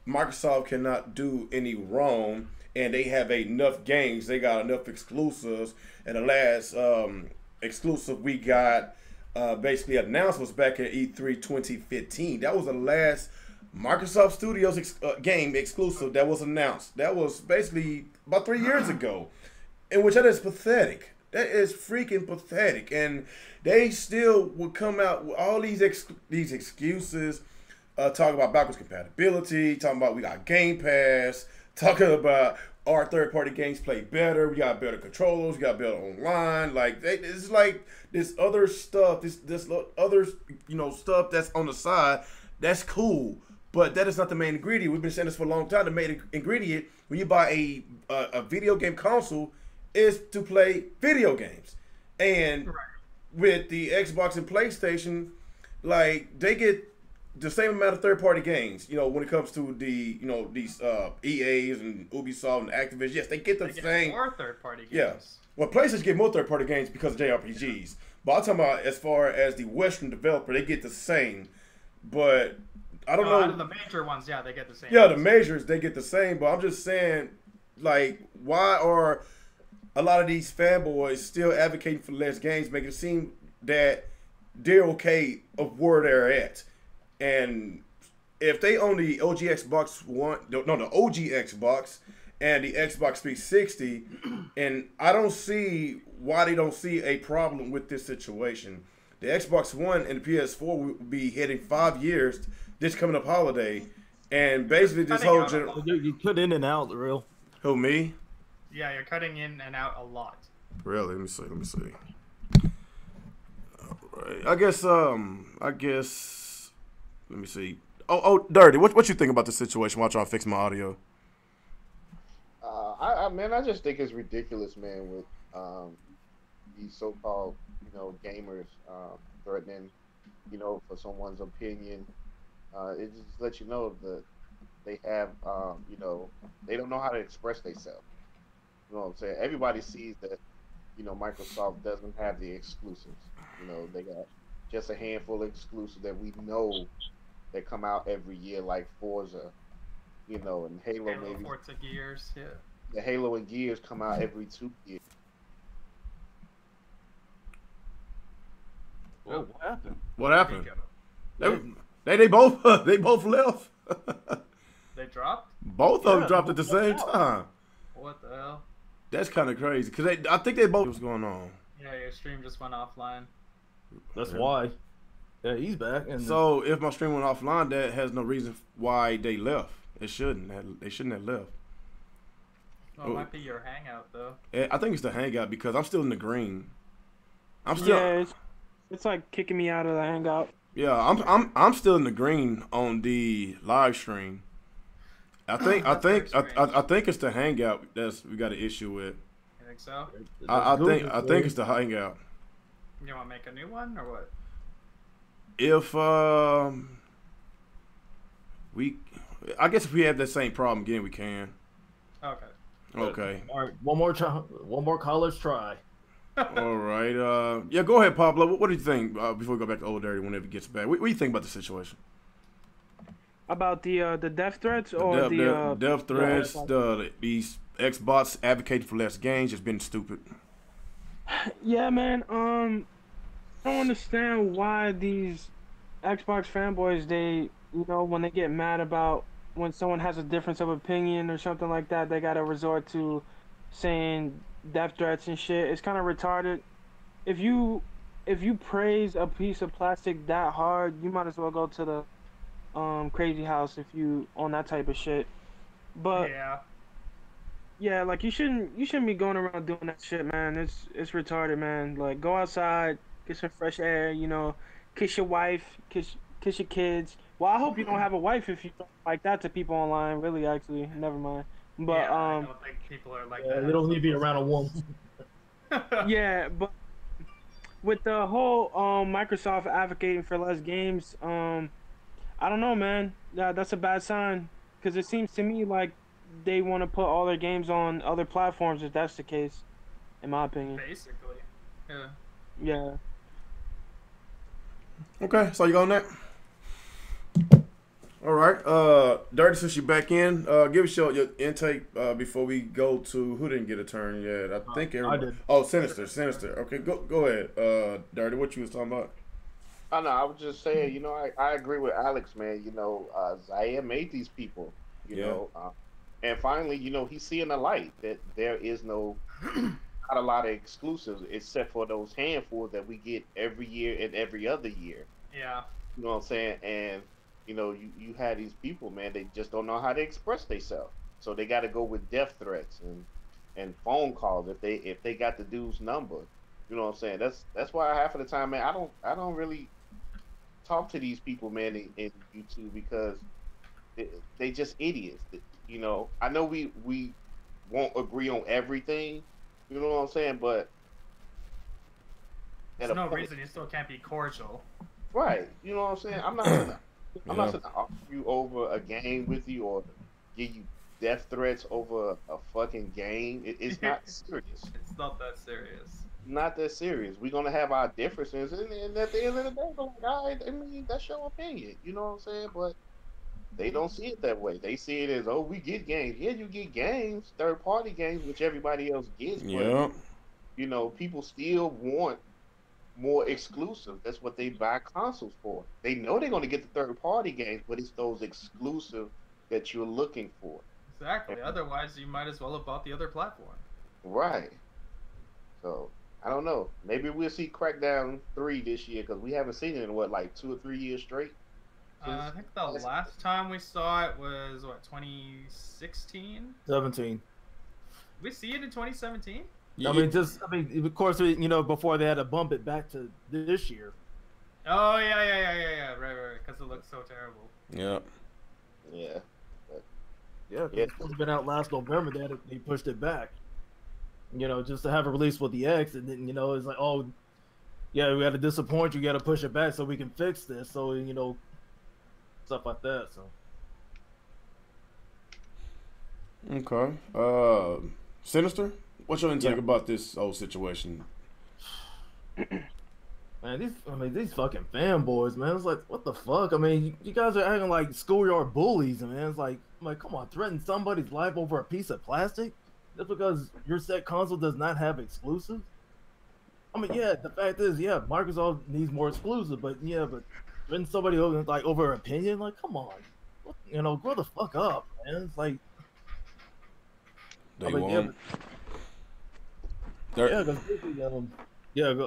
S1: Microsoft cannot do any wrong, and they have enough games. They got enough exclusives, and the last exclusive we got basically announced was back at E3 2015. That was the last Microsoft Studios game exclusive that was announced. That was basically about 3 years ago, in which that is pathetic. That is freaking pathetic, and they still would come out with all these excuses, talking about backwards compatibility, talking about we got Game Pass, talking about our third-party games play better, we got better controllers, we got better online. Like, it's like this other stuff, this other stuff that's on the side. That's cool, but that is not the main ingredient. We've been saying this for a long time. The main ingredient when you buy a video game console is to play video games. And with the Xbox and PlayStation, like, they get the same amount of third-party games. When it comes to the these EAs and Ubisoft and Activision, yes, they get the same.
S2: More third-party games.
S1: Yeah. Well, PlayStation get more third-party games because of JRPGs. But I'm talking about as far as the Western developer, they get the same. But I don't know.
S2: Out of the major ones, yeah, they get the same.
S1: Yeah, the majors, they get the same. But I'm just saying, like, why are a lot of these fanboys still advocating for less games, making it seem that they're okay of where they're at? And if they own the OG Xbox One, the OG Xbox and the Xbox 360, and I don't see why they don't see a problem with this situation. The Xbox One and the PS4 will be hitting 5 years this coming up holiday, and basically this whole
S5: you cut in and out, real.
S1: Who, me?
S2: Yeah, you're cutting in and out a lot.
S1: Really? Let me see. All right. I guess. Let me see. Oh, Dirty. What you think about the situation? While I try to fix my audio.
S6: I I just think it's ridiculous, man, with these so-called, gamers threatening, for someone's opinion. It just lets you know that they have, they don't know how to express themselves. You know what I'm saying? Everybody sees that, Microsoft doesn't have the exclusives. They got just a handful of exclusives that we know that come out every year, like Forza, and Halo,
S2: Halo,
S6: maybe.
S2: Forza, Gears, yeah.
S6: The Halo and Gears come out every 2 years.
S5: Whoa, what happened?
S1: What happened?
S2: There
S1: They both they both left.
S2: They dropped?
S1: Both of them
S5: Yeah,
S1: dropped at the
S5: both
S1: same
S5: left out.
S1: time.
S2: What the hell?
S1: That's kind of crazy because I think they both was going on.
S2: Yeah, your stream just went offline.
S5: That's
S1: Yeah.
S5: why. Yeah, he's back. And
S1: So if my stream went offline, that has no reason why they left. It shouldn't. They shouldn't have left.
S2: Well, it might be your hangout though.
S1: I think it's the hangout because I'm still in the green. I'm still.
S3: Yeah, it's like kicking me out of the hangout.
S1: Yeah, I'm still in the green on the live stream. I think
S2: That's very
S1: I think it's the hangout that's we got an issue with.
S2: You think so?
S1: I think it's the hangout.
S2: You want to make a new one or what?
S1: If I guess if we have that same problem again, we can.
S2: Okay.
S1: Okay.
S5: All right, one more college try.
S1: All right. Yeah, go ahead, Pablo. What do you think before we go back to Old Dirty whenever it gets back? What do you think about the situation?
S3: About the death threats or
S1: Death threats, these Xbox advocating for less games has been stupid.
S3: Yeah, man. I don't understand why these Xbox fanboys, they, when they get mad about when someone has a difference of opinion or something like that, they gotta resort to saying death threats and shit. It's kind of retarded. If you praise a piece of plastic that hard, you might as well go to the crazy house if you on that type of shit. But yeah, like you shouldn't be going around doing that shit, man. It's retarded, man. Like go outside, get some fresh air, kiss your wife, kiss your kids. Well, I hope you don't have a wife if you talk like that to people online. Really, actually, never mind. But
S2: yeah, I don't think people are like that.
S5: You don't need to be around a woman.
S3: yeah, but with the whole Microsoft advocating for less games, I don't know, man. That's a bad sign because it seems to me like they want to put all their games on other platforms if that's the case, in my opinion.
S2: Basically, yeah.
S3: Yeah.
S1: Okay, so you go on that. All right, Dirty, since you're back in, give us your intake before we go to who didn't get a turn yet. I think everybody.
S5: I did.
S1: Oh, Sinister. Okay, go ahead. Dirty, what you was talking about?
S6: I know. I was just saying, I agree with Alex, man. Zaire made these people, and finally, he's seeing the light that there is not a lot of exclusives except for those handfuls that we get every year and every other year.
S2: Yeah.
S6: You know what I'm saying? And you had these people, man. They just don't know how to express themselves, so they got to go with death threats and phone calls if they got the dude's number. You know what I'm saying? That's why half of the time, man, I don't really talk to these people, man, in YouTube because they just idiots. I know we won't agree on everything. You know what I'm saying? But
S2: There's no reason you still can't be cordial.
S6: right. You know what I'm saying? I'm not gonna argue over a game with you or give you death threats over a fucking game. It's not serious.
S2: It's not that serious.
S6: Not that serious. We're gonna have our differences, and at the end of the day, they're like, all right, I mean, that's your opinion. You know what I'm saying? But they don't see it that way. They see it as, oh, we get games. Yeah, you get games, third-party games, which everybody else gets.
S1: Yeah.
S6: But people still want more exclusive. That's what they buy consoles for. They know they're gonna get the third-party games, but it's those exclusive that you're looking for.
S2: Exactly. Otherwise, you might as well have bought the other platform.
S6: Right. So I don't know. Maybe we'll see Crackdown 3 this year because we haven't seen it in like 2 or 3 years straight.
S2: I think the last time we saw it was 2016.
S5: 17.
S2: We see it in 2017.
S5: I mean, of course, before they had to bump it back to this year.
S2: Oh yeah. Right. Because it looks so terrible.
S1: Yeah.
S6: Yeah.
S5: Yeah, 'cause
S6: Yeah.
S5: it's supposed to been out last November. They pushed it back. You know, just to have it released with the X, and then it's like, oh, yeah, we got to disappoint you. Got to push it back so we can fix this. So stuff like that. So
S1: Okay. Sinister, what's your intake
S5: Yeah.
S1: about this whole situation?
S5: man, these fucking fanboys, man. It's like, what the fuck? I mean, you guys are acting like schoolyard bullies, man. It's like, come on, threaten somebody's life over a piece of plastic just because your set console does not have exclusives. I mean, yeah, the fact is, yeah, Microsoft needs more exclusive, but threaten somebody over opinion, like, come on, grow the fuck up, man. It's like,
S1: They
S5: I mean,
S1: won't.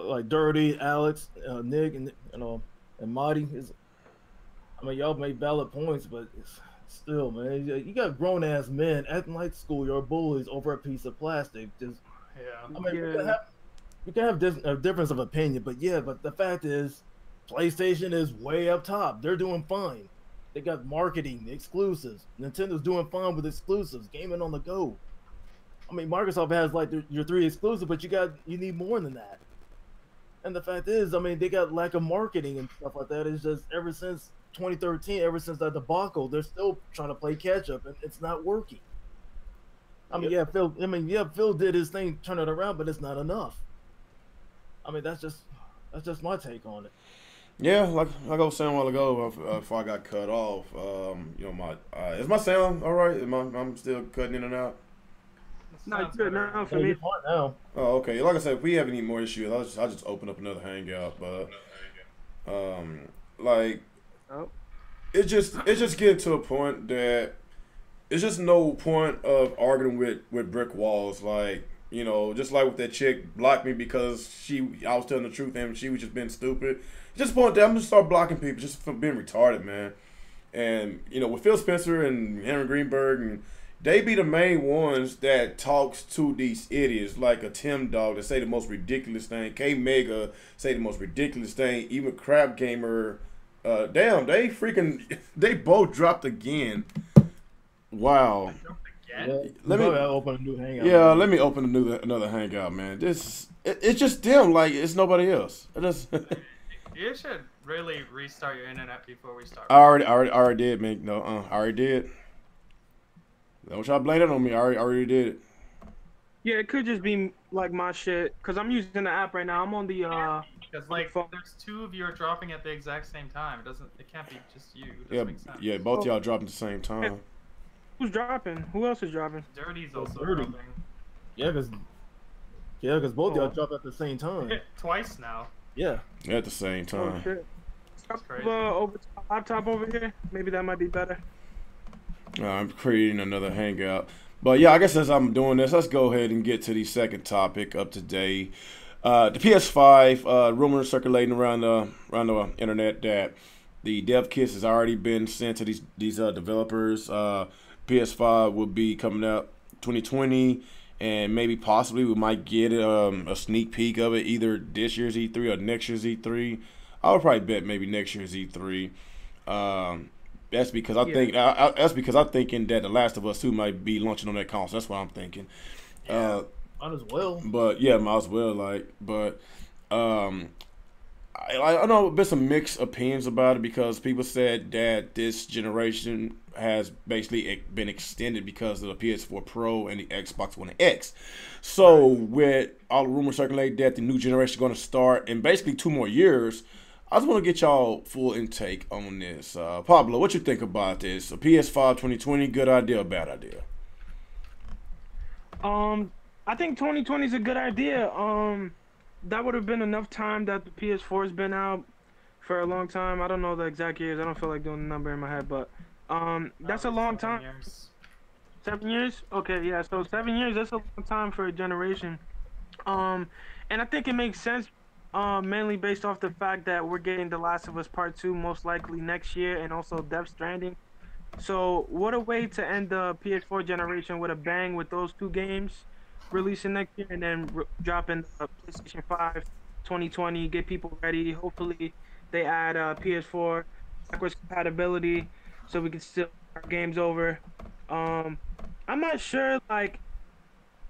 S5: like Dirty, Alex, Nick, and and Marty is. I mean, y'all make valid points, but still, man, you got grown ass men acting like schoolyard bullies over a piece of plastic. Just,
S2: Yeah.
S5: I mean, we can have a difference of opinion, but the fact is, PlayStation is way up top. They're doing fine. They got marketing, exclusives. Nintendo's doing fine with exclusives, gaming on the go. I mean, Microsoft has like your 3 exclusive, but you need more than that. And the fact is, I mean, they got lack of marketing and stuff like that. It's just ever since 2013, ever since that debacle, they're still trying to play catch up, and it's not working. I mean, Phil did his thing, turn it around, but it's not enough. I mean, that's just my take on it.
S1: Yeah, like I was saying a while ago, before I got cut off, is my sound all right? I'm still cutting in and out.
S3: Not
S2: Sounds
S3: good
S2: better.
S3: now for me.
S5: Now.
S1: Oh, okay. Like I said, if we have any more issues, I'll just open up another hangout. But like,
S3: Oh.
S1: it's just getting to a point that it's just no point of arguing with brick walls. Like, just like with that chick blocked me because I was telling the truth and she was just being stupid. Just point that I'm gonna start blocking people just for being retarded, man. And with Phil Spencer and Henry Greenberg, and they be the main ones that talks to these idiots, like a Tim Dog that say the most ridiculous thing, K Mega say the most ridiculous thing, even Crap Gamer. They both dropped again. Wow.
S2: Again?
S1: Let me
S5: open a new hangout.
S1: Yeah, let me open another hangout, man. It's just them, like it's nobody else.
S2: You should really restart your internet before we start.
S1: I already did, man. No, I already did. Don't try to blame it on me. I already did it.
S3: Yeah, it could just be like my shit, cause I'm using the app right now. I'm on the
S2: Because there's 2 of you are dropping at the exact same time. It can't be just you. It doesn't make sense.
S1: Yeah, both y'all dropping at the same time.
S3: Who's dropping? Who else is dropping?
S2: Dirty's also
S5: Dirty.
S2: dropping.
S5: Yeah, because both y'all dropped at the same time.
S2: Twice now.
S5: Yeah.
S1: At the same
S3: Oh
S1: time.
S3: shit.
S2: crazy.
S3: Over to my laptop over here. Maybe that might be better.
S1: I'm creating another hangout. But yeah, I guess as I'm doing this, let's go ahead and get to the second topic of today. The PS5 rumors circulating around the internet that the dev kits has already been sent to these developers. PS5 will be coming out 2020, and maybe possibly we might get a sneak peek of it either this year's E3 or next year's E3. I would probably bet maybe next year's E3. That's because I think I'm thinking that The Last of Us 2 might be launching on that console. That's what I'm thinking.
S5: Might as well.
S1: But yeah, might as well. I know there's been some mixed opinions about it because people said that this generation has basically been extended because of the PS4 Pro and the Xbox One X. So with all the rumors circulating that the new generation is going to start in basically 2 more years, I just want to get y'all full intake on this. Pablo, what you think about this? A PS5 2020, good idea or bad idea?
S3: I think 2020 is a good idea. That would have been enough time that the PS4 has been out for a long time. I don't know the exact years. I don't feel like doing the number in my head, but that's a long time. 7 years? Okay, yeah. So 7 years, that's a long time for a generation. And I think it makes sense, mainly based off the fact that we're getting The Last of Us Part 2 most likely next year, and also Death Stranding. So what a way to end the PS4 generation with a bang with those 2 games releasing next year, and then dropping the PlayStation 5 2020, get people ready. Hopefully they add PS4 backwards compatibility so we can still our games over. I'm not sure. Like,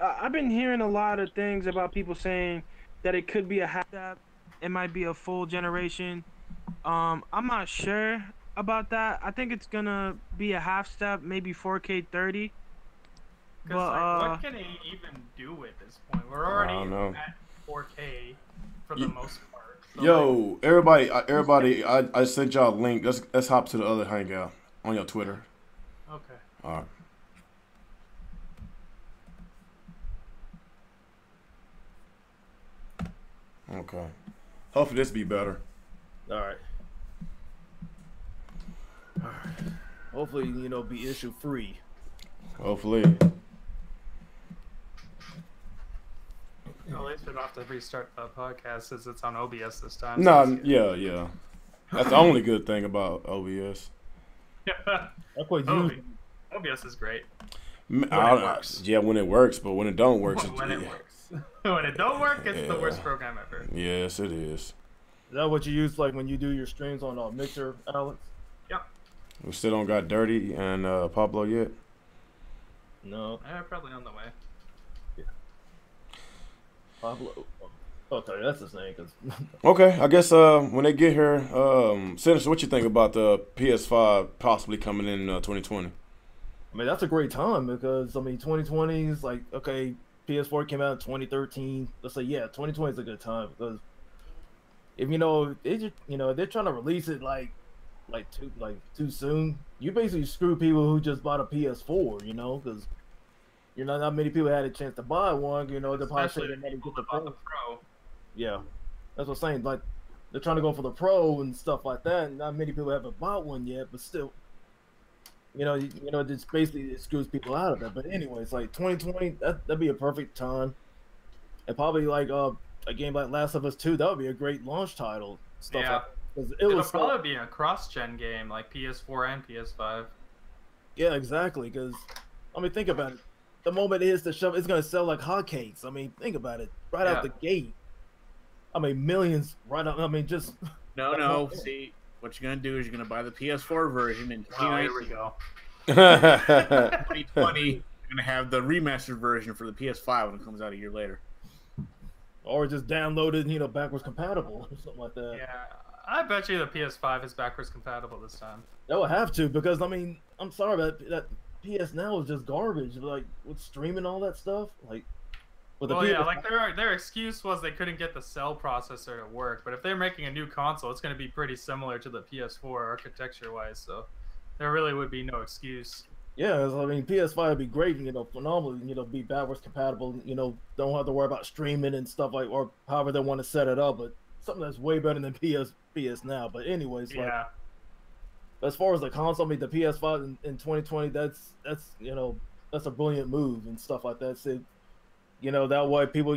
S3: I've been hearing a lot of things about people saying that it could be a half step. It might be a full generation. I'm not sure about that. I think it's gonna be a half step, maybe 4K 30.
S2: Because
S3: But
S2: like, what can he even do at this point? We're
S1: I
S2: already
S1: don't know.
S2: at 4K for the most part. So, like,
S1: Yo, everybody, I sent y'all a link. Let's hop to the other hangout on your Twitter.
S2: okay.
S1: All right. Okay. Hopefully this be better.
S5: All right. All right. Hopefully, be issue free.
S1: Hopefully.
S2: At least we don't have to restart the podcast since it's on OBS this time.
S1: Nah,
S2: so
S1: yeah. That's the only good thing about OBS.
S5: I quite use
S2: OBS is great.
S5: works.
S1: Yeah, when it works, but when it don't work,
S2: When it works. When it don't work, it's the worst program ever.
S1: Yes, it is.
S5: Is that what you use like when you do your streams on Mixer, Alex?
S2: Yep.
S1: We still don't got Dirty and Pablo yet.
S5: No.
S2: They're probably on the way.
S5: Pablo. Okay, that's his name. Cause
S1: Okay, I guess when they get here, Sinister, what you think about the PS5 possibly coming in 2020?
S5: I mean, that's a great time because 2020 is like, okay, PS4 came out in 2013. Let's say, yeah, 2020 is a good time because if they're trying to release it too soon, you basically screw people who just bought a PS4, because not many people had a chance to buy one. They're probably
S2: Especially
S5: saying they get the
S2: the
S5: Pro.
S2: Pro.
S5: Yeah, that's what I'm saying. Like, they're trying to go for the Pro and stuff like that. And not many people haven't bought one yet, but still, just basically it screws people out of it. But anyways, like 2020, that'd be a perfect time. And probably like a game like Last of Us 2, that would be a great launch title. Stuff
S2: Yeah.
S5: like,
S2: It'll probably be a cross-gen game like PS4 and PS5.
S5: Yeah, exactly. Because think about it. The moment it hits the shelf, it's gonna sell like hotcakes. Think about it. Right out the gate. Millions. Right out. Just
S4: No. See, what you're gonna do is you're gonna buy the PS4 version in
S2: Here we go.
S4: 2020. You're gonna have the remastered version for the PS5 when it comes out a year later.
S5: Or just download it, backwards compatible or something like that.
S2: Yeah, I bet you the PS5 is backwards compatible this time.
S5: That would have to because I'm sorry, but that PS Now is just garbage. Like with streaming all that stuff, like. With the
S2: Well, like their excuse was they couldn't get the cell processor to work, but if they're making a new console, it's going to be pretty similar to the PS4 architecture-wise, so there really would be no excuse.
S5: Yeah, PS5 would be great, phenomenal, be backwards compatible, don't have to worry about streaming and stuff like, or however they want to set it up, but something that's way better than PS Now. But anyways,
S2: Yeah.
S5: As far as the console, the PS5 in 2020, that's a brilliant move and stuff like that. So, that way people,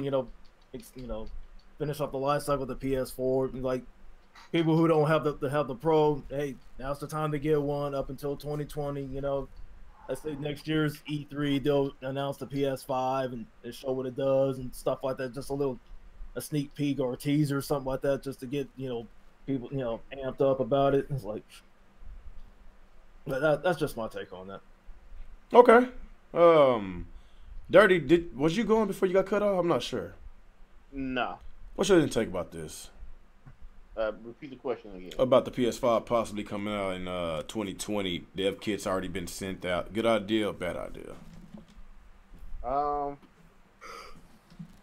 S5: finish off the life cycle of the PS4. And like people who don't have the Pro, hey, now's the time to get one up until 2020. Let's say next year's E3, they'll announce the PS5 and show what it does and stuff like that. Just a sneak peek or a teaser or something like that, just to get people amped up about it. It's like, but that's just my take on that.
S1: Okay. Dirty, was you going before you got cut off? I'm not sure.
S6: No.
S1: What's your take about this?
S6: Repeat the question again.
S1: About the PS5 possibly coming out in 2020. Dev kit's already been sent out. Good idea or bad idea?
S6: Well,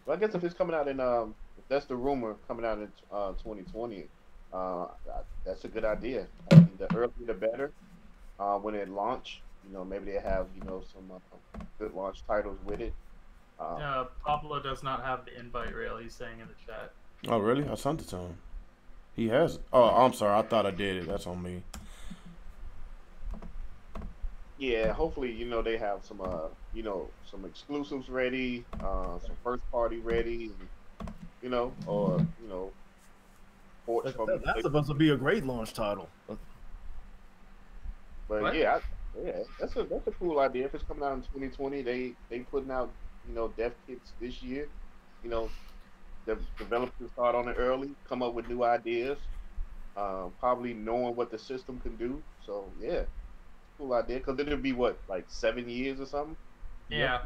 S6: I guess if it's coming out in, if that's the rumor coming out in 2020, that's a good idea. I think the earlier the better. When it launch, maybe they have some good launch titles with it.
S2: Pablo does not have the invite rail. He's saying in the chat.
S1: Oh, really? I sent it to him. He has. Oh, I'm sorry. I thought I did it. That's on me.
S6: Yeah, hopefully, they have some, some exclusives ready, some first party ready, or, ports from.
S5: That's supposed to be a great launch title.
S6: But
S2: What?
S6: yeah, that's a cool idea. If it's coming out in 2020, they putting out, dev kits this year. The developers start on it early, come up with new ideas, probably knowing what the system can do. So yeah, Cool idea, because then it'll be what, like 7 years or something.
S2: Yeah.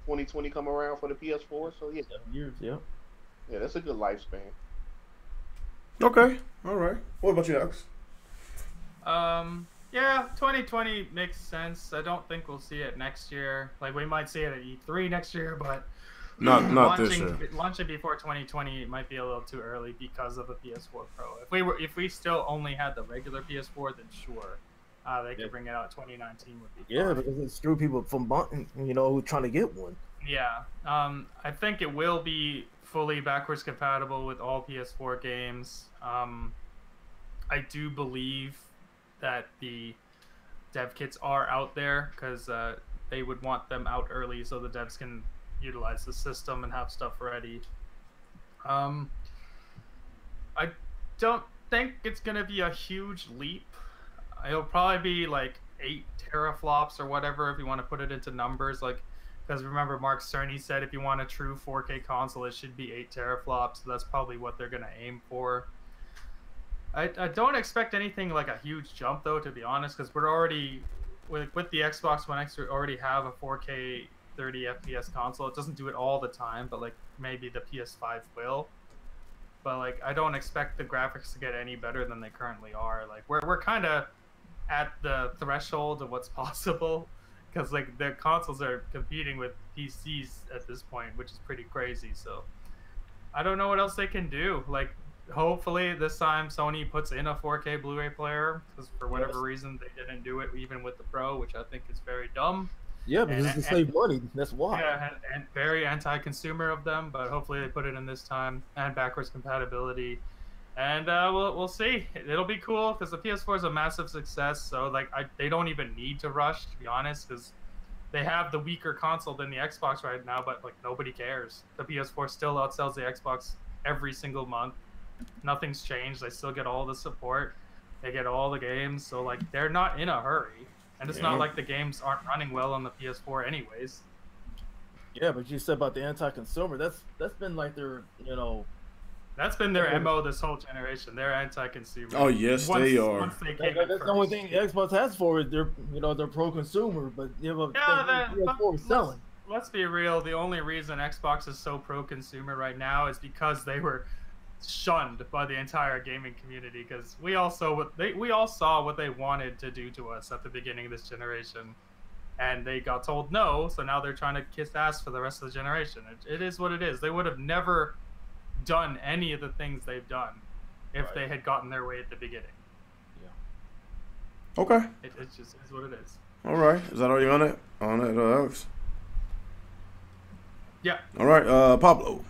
S6: 2020 come around for the PS4, so yeah,
S5: 7 years, yeah.
S6: yeah, that's a good lifespan.
S1: Okay. All right. What about you, Alex?
S2: Yeah, 2020 makes sense. I don't think we'll see it next year. Like, we might see it at E3 next year, but
S1: Not this year.
S2: Launching before 2020 might be a little too early because of the PS4 Pro. If we still only had the regular PS4, then sure, they could bring it out 2019 would be
S5: Yeah,
S2: fine.
S5: because it's through people from buying, who trying to get one.
S2: Yeah, I think it will be fully backwards compatible with all PS4 games. I do believe that the dev kits are out there because they would want them out early so the devs can utilize the system and have stuff ready. I don't think it's gonna be a huge leap. It'll probably be like 8 teraflops or whatever if you want to put it into numbers. Like, because remember Mark Cerny said if you want a true 4K console, it should be 8 teraflops. So that's probably what they're gonna aim for. I don't expect anything like a huge jump though, to be honest, because we're already with the Xbox One X, we already have a 4K 30 FPS console. It doesn't do it all the time, but like maybe the PS5 will. But like I don't expect the graphics to get any better than they currently are. Like we're kind of at the threshold of what's possible, because like the consoles are competing with PCs at this point, which is pretty crazy. So I don't know what else they can do. Like, hopefully this time Sony puts in a 4K Blu-ray player, because for whatever reason they didn't do it even with the Pro, which I think is very dumb.
S5: Yeah, because it's to save money. That's why.
S2: Yeah, and very anti-consumer of them, but hopefully they put it in this time, and backwards compatibility. And we'll see. It'll be cool because the PS4 is a massive success. So like they don't even need to rush, to be honest, because they have the weaker console than the Xbox right now. But like nobody cares. The PS4 still outsells the Xbox every single month. Nothing's changed. They still get all the support. They get all the games. So like they're not in a hurry, and it's not like the games aren't running well on the PS4 anyways.
S5: Yeah, but you said about the anti-consumer. That's been like their
S2: That's been their MO this whole generation. They're anti-consumer.
S1: Oh yes, they are.
S2: Once they came
S5: that's the only thing Xbox has for it. They're they're pro-consumer, but PS4 is selling.
S2: Let's be real. The only reason Xbox is so pro-consumer right now is because they were shunned by the entire gaming community. Because we all saw what they wanted to do to us at the beginning of this generation, and they got told no. So now they're trying to kiss ass for the rest of the generation. It is what it is. They would have never done any of the things they've done if they had gotten their way at the beginning.
S1: Yeah. Okay.
S2: It just is what it is.
S1: All right. Is that all you on it? Alex?
S2: Yeah.
S1: All right. Pablo,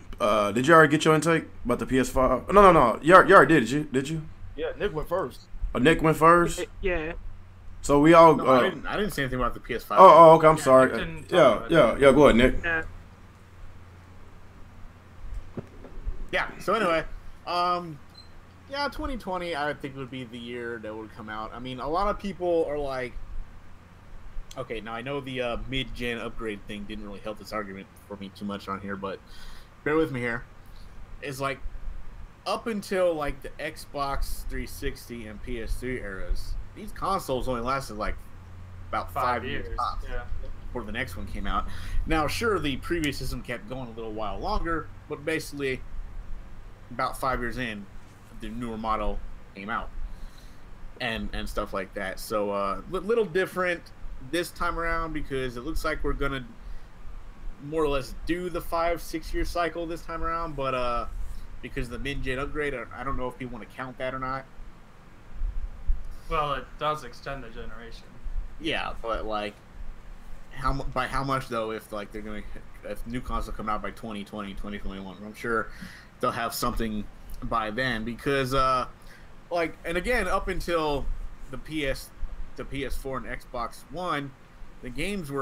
S1: did you already get your intake about the PS5? No. You already did. Did you?
S5: Yeah, Nick went first.
S1: Nick went first?
S3: Yeah.
S1: So we all...
S4: No, I didn't say anything about the PS5.
S1: Oh, okay. I'm sorry.
S2: Yeah.
S1: Yeah. Go ahead, Nick.
S3: Yeah.
S4: Yeah, so anyway, 2020 I think would be the year that would come out. I mean, a lot of people are like, okay, now I know the mid-gen upgrade thing didn't really help this argument for me too much on here, but bear with me here. It's like, up until like the Xbox 360 and PS3 eras, these consoles only lasted like about 5 years tops before the next one came out. Now, sure, the previous system kept going a little while longer, but basically about 5 years in, the newer model came out, and stuff like that. So little different this time around, because it looks like we're gonna more or less do the 5-6 year cycle this time around. But because the mid-gen upgrade, I don't know if people want to count that or not.
S2: Well, it does extend the generation.
S4: Yeah, but like by how much though? If like if new console come out by 2020, 2021, I'm sure they'll have something by then, because like, and again, up until the PS4 and Xbox One, the consoles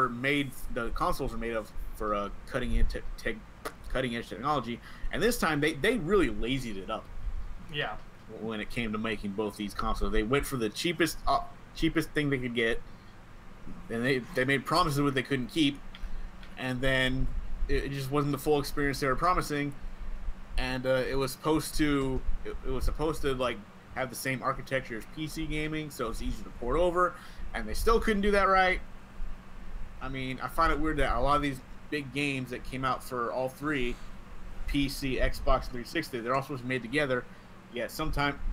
S4: were made for cutting edge technology, and this time they really lazied it up.
S2: Yeah.
S4: When it came to making both these consoles, they went for the cheapest thing they could get, and they made promises that they couldn't keep, and then it just wasn't the full experience they were promising. And it was supposed to like have the same architecture as PC gaming, so it's easy to port over, and they still couldn't do that right. I mean, I find it weird that a lot of these big games that came out for all three, PC, Xbox 360, they're all supposed to be made together. Yet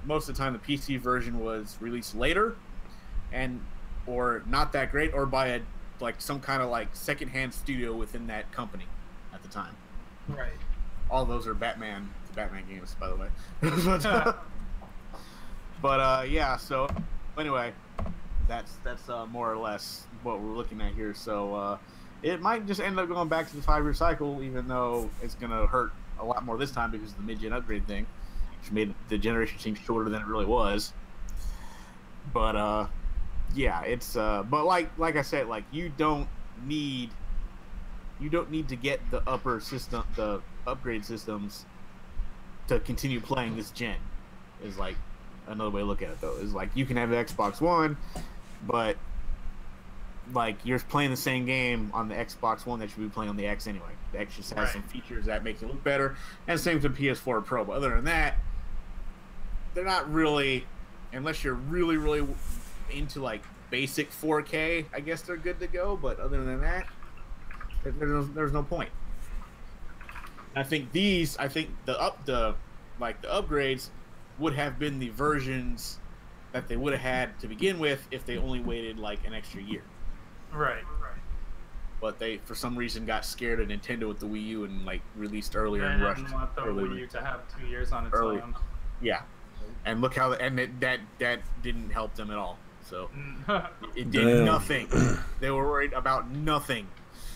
S4: most of the time, the PC version was released later, or not that great, or by some kind of secondhand studio within that company at the time.
S2: Right.
S4: All those are Batman games, by the way. but yeah. So anyway, that's more or less what we're looking at here. So it might just end up going back to the 5-year cycle, even though it's gonna hurt a lot more this time because of the mid-gen upgrade thing, which made the generation seem shorter than it really was. But yeah, it's but like I said, you don't need to get the upgrade systems to continue playing this gen. Is another way to look at it, though. Is you can have the Xbox One, but you're playing the same game on the Xbox One that you would be playing on the X anyway. The X just has some features that make it look better, and same with the PS4 Pro. But other than that, they're not really, unless you're really, really into basic 4K, I guess they're good to go. But other than that, there's no point. I think the upgrades would have been the versions that they would have had to begin with if they only waited an extra year.
S2: Right.
S4: But they, for some reason, got scared of Nintendo with the Wii U and released earlier
S2: They
S4: and rushed.
S2: didn't want the Wii U to have 2 years on its own.
S4: Yeah, and look how that didn't help them at all. So it did nothing. They were worried about nothing.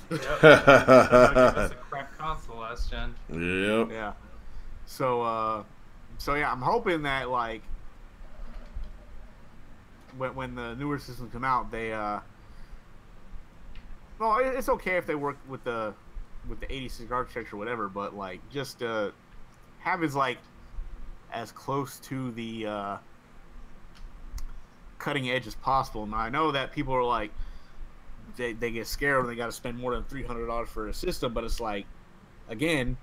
S2: Yep. Give us a crap console last gen.
S1: Yep.
S4: Yeah. So yeah, I'm hoping that when the newer systems come out, they well, it's okay if they work with the 86 architecture or whatever, but just have it as close to the cutting edge as possible. Now I know that people are they get scared when they got to spend more than $300 for a system, but it's again,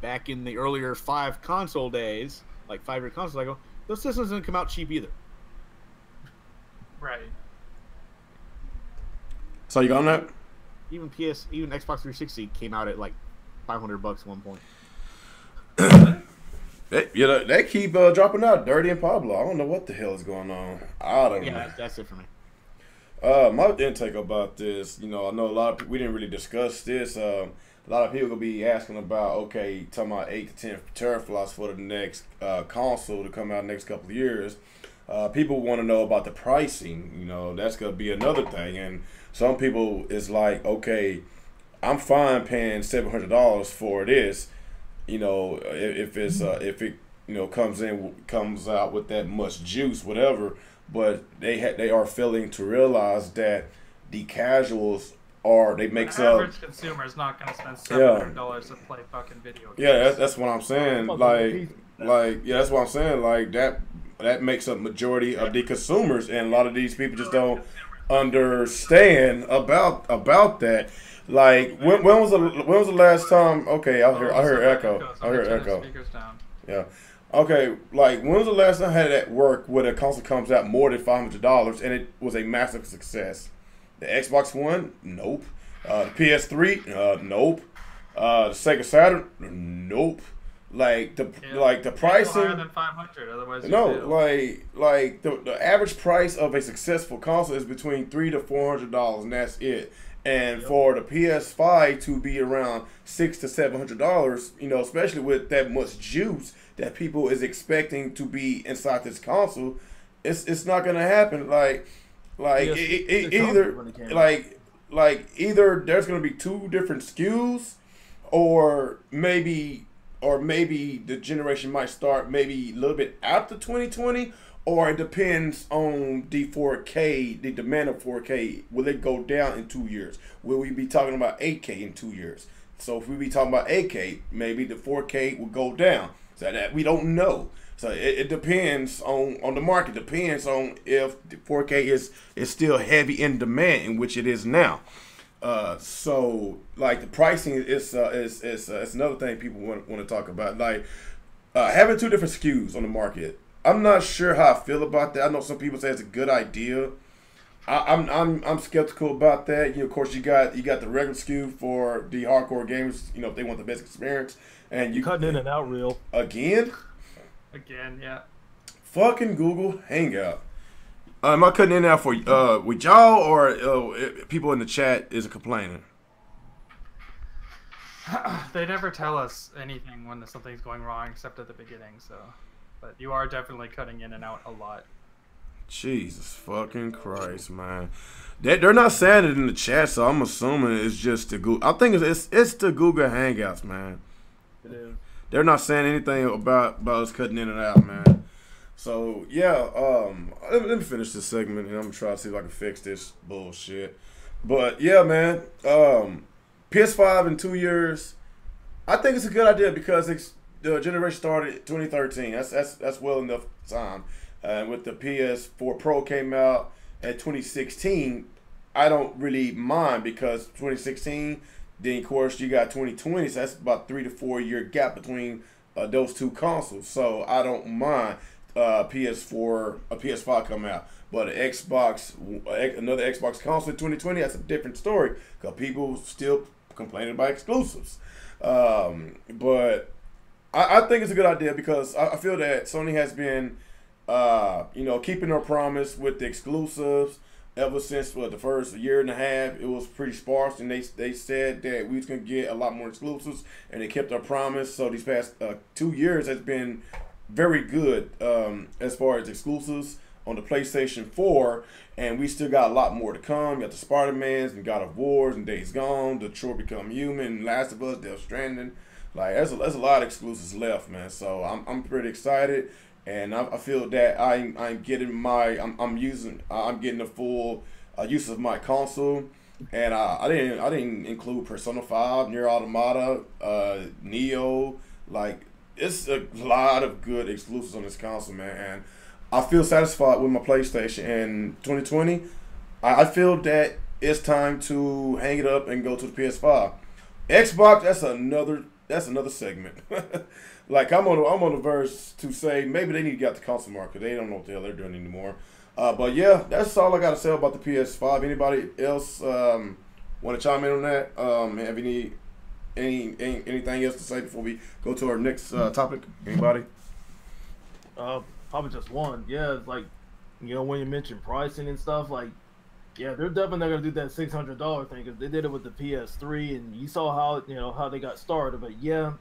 S4: back in the earlier 5 console days, 5-year console, those systems didn't come out cheap either.
S2: Right.
S1: So you got on that?
S4: Even Xbox 360 came out at $500 at one point.
S1: They keep dropping out Dirty and Pablo. I don't know what the hell is going on. I don't know.
S4: Yeah, that's it for me.
S1: My intake about this, I know a lot of people, we didn't really discuss this. A lot of people gonna be asking about, talking about 8 to 10 teraflops for the next console to come out next couple of years. People want to know about the pricing. That's gonna be another thing. And some people is I'm fine paying $700 for this. If it comes out with that much juice, whatever. But they are failing to realize that the casuals makes
S2: up. Average consumer is not going to spend $700 to play fucking video games.
S1: Yeah, that's what I'm saying. That's what I'm saying. That makes up majority of the consumers, and a lot of these people just don't understand about that. When was the last time? Okay, I heard echo. I heard echo. Yeah. Okay, when was the last time I had it at work where the console comes out more than $500 and it was a massive success? The Xbox One? Nope. The PS3? Nope. The Sega Saturn? Nope. The pricing.
S2: Higher than 500, otherwise.
S1: The average price of a successful console is between $300 to $400, and that's it. And for the PS5 to be around $600 to $700, especially with that much juice that people is expecting to be inside this console, it's not gonna happen. Either there's gonna be 2 different SKUs, or maybe the generation might start maybe a little bit after 2020, or it depends on the 4K, the demand of 4K. Will it go down in 2 years? Will we be talking about 8K in 2 years? So if we be talking about 8K, maybe the 4K will go down. So that we don't know. So it depends on the market. Depends on if the 4K is still heavy in demand, in which it is now. So the pricing is another thing people want to talk about. Having 2 different SKUs on the market I'm not sure how I feel about that. I know some people say it's a good idea. I'm skeptical about that. You know, of course, you got the regular SKU for the hardcore gamers. You know, if they want the best experience, and you
S5: Cutting in and out real.
S1: again.
S2: Again, yeah.
S1: Fucking Google Hangout. Am I cutting in and out for with y'all or people in the chat is complaining?
S2: They never tell us anything when something's going wrong except at the beginning. So, but you are definitely cutting in and out a lot.
S1: Jesus fucking Christ, man. They're not saying it in the chat, so I'm assuming it's just the Google. I think it's the Google Hangouts, man.
S5: It is.
S1: They're not saying anything about us cutting in and out, man. So yeah, let me finish this segment, and I'm gonna try to see if I can fix this bullshit. But yeah, man, PS5 in 2 years, I think it's a good idea because the generation started 2013. That's well enough time. With the PS4 Pro came out at 2016, I don't really mind because 2016, then of course you got 2020, so that's about 3 to 4 year gap between those two consoles. So I don't mind PS5 come out, but another Xbox console in 2020, that's a different story because people still complaining about exclusives. But I think it's a good idea because I feel that Sony has been keeping their promise with the exclusives ever since the first year and a half. It was pretty sparse, and they said that we was gonna get a lot more exclusives, and they kept their promise. So these past 2 years has been very good as far as exclusives on the PlayStation 4, and we still got a lot more to come. You got the Spider-Mans and God of Wars and Days Gone, Detroit Become Human, Last of Us, Death Stranding. Like there's a lot of exclusives left, man. So I'm pretty excited. And I feel that I'm getting the full use of my console, and I didn't include Persona 5, Nier Automata, Neo. Like it's a lot of good exclusives on this console, man. And I feel satisfied with my PlayStation. In 2020, I feel that it's time to hang it up and go to the PS5. Xbox, that's another segment. Like I'm on the verge to say maybe they need to get the console market. They don't know what the hell they're doing anymore. But yeah, that's all I got to say about the PS5. Anybody else want to chime in on that? Have anything else to say before we go to our next topic? Anybody?
S5: Probably just one. Yeah, it's like when you mentioned pricing and stuff, like they're definitely not gonna do that $600 thing because they did it with the PS3, and you saw how they got started. But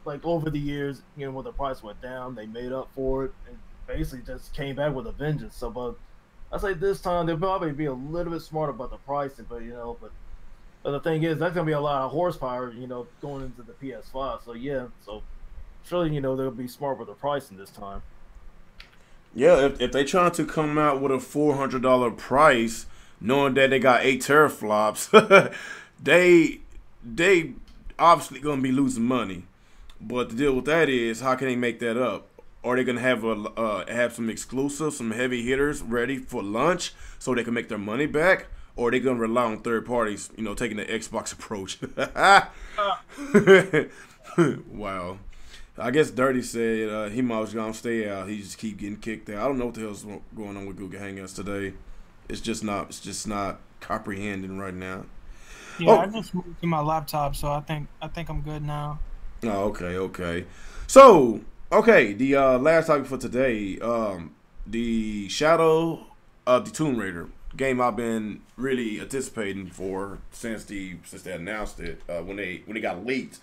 S5: like over the years, when the price went down, they made up for it and basically just came back with a vengeance. So, but I say this time they'll probably be a little bit smart about the pricing, but but the thing is that's gonna be a lot of horsepower, going into the PS5. So surely they'll be smart with the pricing this time.
S1: Yeah, if they trying to come out with a $400 price, knowing that they got 8 teraflops, they obviously gonna be losing money. But the deal with that is, how can they make that up? Are they gonna have some exclusives, some heavy hitters ready for lunch so they can make their money back? Or are they gonna rely on third parties, taking the Xbox approach? Wow. I guess Dirty said he might was gonna stay out. He just keep getting kicked out. I don't know what the hell's going on with Google Hangouts today. It's just not comprehending right now.
S3: Yeah, I just moved to my laptop, so I think I'm good now.
S1: Oh, okay. So, the last topic for today, the Shadow of the Tomb Raider game I've been really anticipating for since they announced it when it got leaked.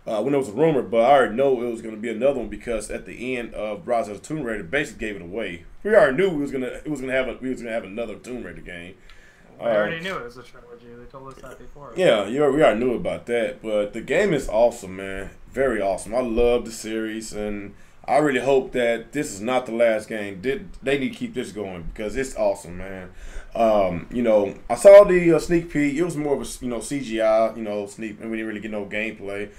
S1: When it was a rumor, but I already know it was going to be another one because at the end of Rise of the Tomb Raider, basically gave it away. We already knew we was gonna have another Tomb Raider game.
S2: I already knew it was a trilogy. They told us that before.
S1: Yeah, we already knew about that. But the game is awesome, man. Very awesome. I love the series, and I really hope that this is not the last game. They need to keep this going because it's awesome, man. I saw the sneak peek. It was more of a CGI, sneak, and we didn't really get no gameplay.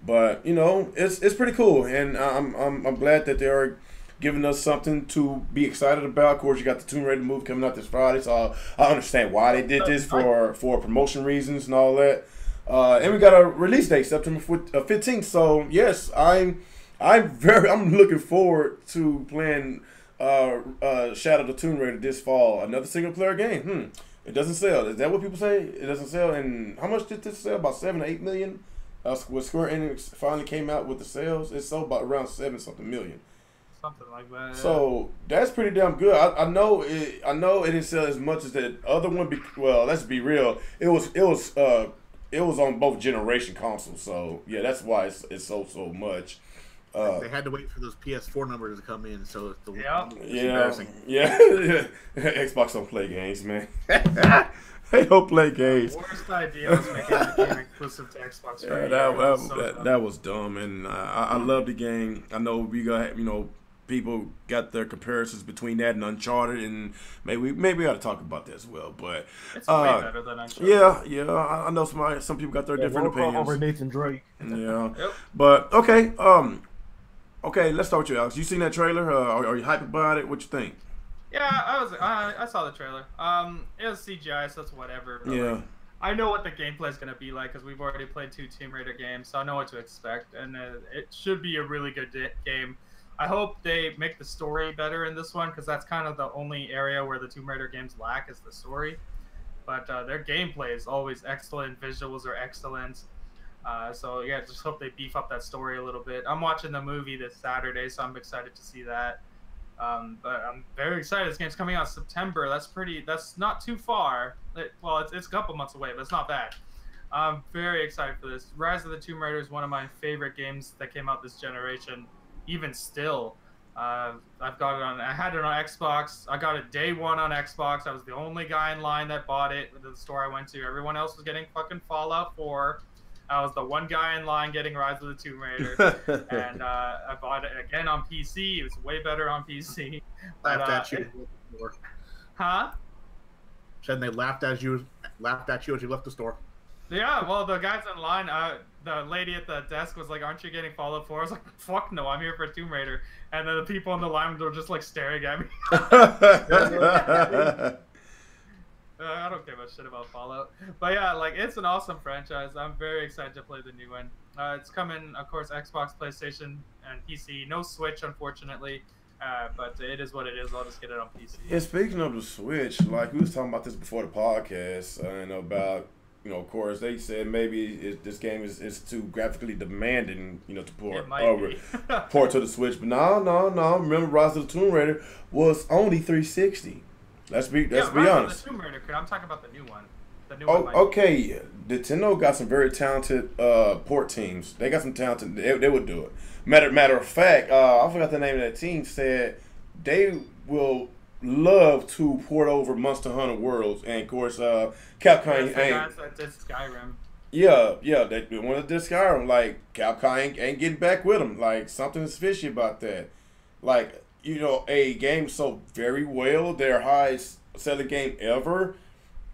S1: But it's pretty cool, and I'm glad that they are giving us something to be excited about. Of course, you got the Tomb Raider movie coming out this Friday, so I understand why they did this for promotion reasons and all that. And we got a release date, September 15th. So yes, I'm looking forward to playing Shadow the Tomb Raider this fall. Another single player game. It doesn't sell. Is that what people say? It doesn't sell. And how much did this sell? About 7 to 8 million. When Square Enix finally came out with the sales, it sold about around 7-something million.
S2: Something like that. Yeah.
S1: So that's pretty damn good. I know it didn't sell as much as that other one. Well, let's be real. It was on both generation consoles. So yeah, that's why it's sold so much.
S4: They had to wait for those PS4 numbers to come in, so it's embarrassing.
S1: Yeah. Xbox don't play games, man. They don't play games.
S2: The worst idea was making the game exclusive to Xbox.
S1: Yeah, that was dumb, and I love the game. I know we got people got their comparisons between that and Uncharted, and maybe we ought to talk about that as well. But
S2: it's way better than Uncharted.
S1: Yeah. I know some people got their different opinions.
S5: Over Nathan Drake.
S1: Yeah.
S2: Yep.
S1: But okay, let's start with you, Alex. You seen that trailer? Are you hyped about it? What you think?
S2: Yeah, I saw the trailer. It was CGI, so it's whatever. But
S1: Yeah.
S2: like, I know what the gameplay is going to be like because we've already played 2 Tomb Raider games, so I know what to expect, and it should be a really good game. I hope they make the story better in this one because that's kind of the only area where the Tomb Raider games lack is the story. But their gameplay is always excellent. Visuals are excellent. So yeah, just hope they beef up that story a little bit. I'm watching the movie this Saturday, so I'm excited to see that. But I'm very excited. This game's coming out in September. That's not too far. It's a couple months away, but it's not bad. I'm very excited for this. Rise of the Tomb Raider is one of my favorite games that came out this generation. Even still, I had it on Xbox. I got it day one on Xbox. I was the only guy in line that bought it at the store I went to. Everyone else was getting fucking Fallout 4. I was the one guy in line getting Rise of the Tomb Raider. And I bought it again on PC. It was way better on PC.
S4: Laughed at you.
S2: Huh?
S4: Said they laughed at you as you left the store.
S2: Yeah, well, the guys in line, the lady at the desk was like, "Aren't you getting Fallout 4?" I was like, "Fuck no, I'm here for Tomb Raider." And then the people in the line were just like staring at me. I don't give a shit about Fallout. But yeah, like, it's an awesome franchise. I'm very excited to play the new one. It's coming, of course, Xbox, PlayStation, and PC. No Switch, unfortunately. But it is what it is. I'll just get it on PC.
S1: And speaking of the Switch, like we was talking about this before the podcast, and about, of course, they said maybe this game is too graphically demanding, to port to the Switch. But no. Remember, Rise of the Tomb Raider was only 360. Let's be honest.
S2: The Tomb Raider, I'm talking about the new one. The new one.
S1: Okay. Nintendo got some very talented port teams. They got some talented. They would do it. Matter of fact, I forgot the name of that team. Said they will love to port over Monster Hunter Worlds, and of course, Capcom ain't.
S2: Guys that did Skyrim.
S1: Yeah, they wanted to do Skyrim. Like, Capcom ain't getting back with them. Like, something is fishy about that. Like, a game sold very well, their highest selling game ever.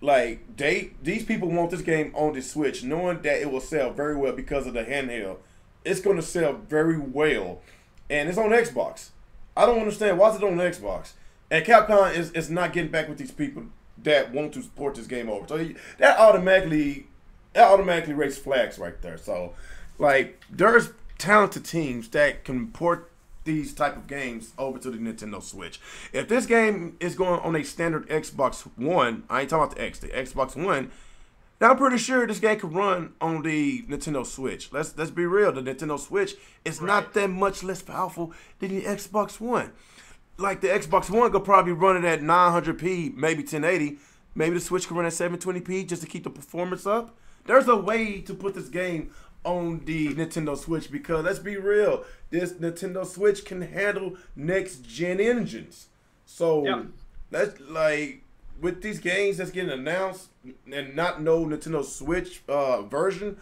S1: Like, these people want this game on the Switch, knowing that it will sell very well because of the handheld. It's going to sell very well, and it's on Xbox. I don't understand why is it on Xbox. And Capcom is not getting back with these people that want to support this game over. So that automatically raises flags right there. So, like, there's talented teams that can port these type of games over to the Nintendo Switch. If this game is going on a standard Xbox One, I ain't talking about the Xbox One, now I'm pretty sure this game can run on the Nintendo Switch. Let's be real. The Nintendo Switch is not that much less powerful than the Xbox One. Like, the Xbox One could probably run it at 900p, maybe 1080. Maybe the Switch could run at 720p just to keep the performance up. There's a way to put this game on the Nintendo Switch because, let's be real, this Nintendo Switch can handle next-gen engines. So, that's like, with these games that's getting announced and not no Nintendo Switch version,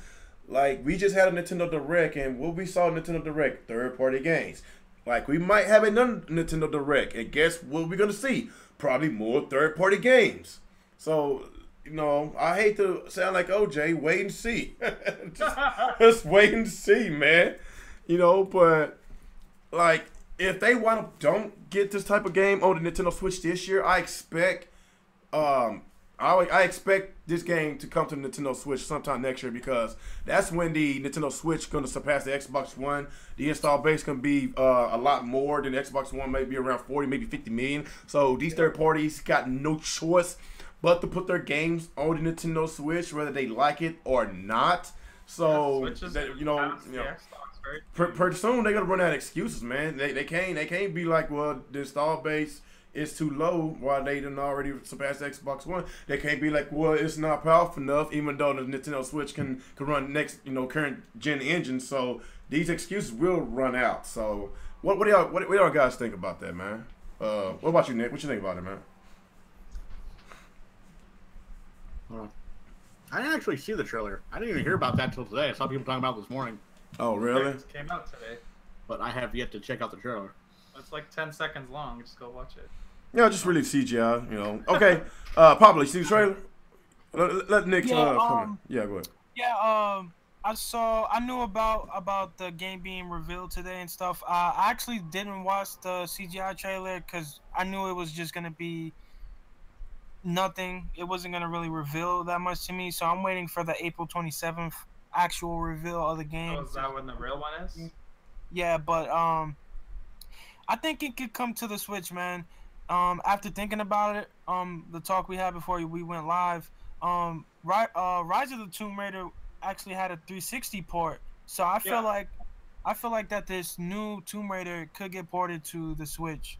S1: like, we just had a Nintendo Direct, and what we saw in Nintendo Direct, third-party games. Like, we might have another Nintendo Direct, and guess what we're going to see? Probably more third-party games. So, I hate to sound like OJ, wait and see. just wait and see, man. But, like, if they don't get this type of game on the Nintendo Switch this year, I expect I expect this game to come to the Nintendo Switch sometime next year because that's when the Nintendo Switch going to surpass the Xbox One. The install base can be a lot more than the Xbox One, maybe around 40, maybe 50 million. So these third parties got no choice but to put their games on the Nintendo Switch, whether they like it or not. So pretty soon they're gonna run out of excuses, man. They can't be like, well, the install base is too low while they done already surpassed the Xbox One. They can't be like, well, it's not powerful enough, even though the Nintendo Switch can run next current gen engines. So these excuses will run out. So what do y'all guys think about that, man? What about you, Nick? What you think about it, man?
S4: I didn't actually see the trailer. I didn't even hear about that till today. I saw people talking about it this morning.
S1: Oh, really?
S2: It came out today.
S4: But I have yet to check out the trailer.
S2: It's like 10 seconds long. Just go watch it.
S1: Yeah, just really CGI, Okay, Pablo, you see the trailer? Let Nick come in. Yeah, go ahead.
S3: Yeah, I knew about the game being revealed today and stuff. I actually didn't watch the CGI trailer because I knew it was just gonna be nothing. It wasn't gonna really reveal that much to me, so I'm waiting for the April 27th actual reveal of the game.
S2: Oh, is that when the real one is?
S3: Yeah, but I think it could come to the Switch, man. After thinking about it, the talk we had before we went live, Rise of the Tomb Raider actually had a 360 port, so I feel like that this new Tomb Raider could get ported to the Switch.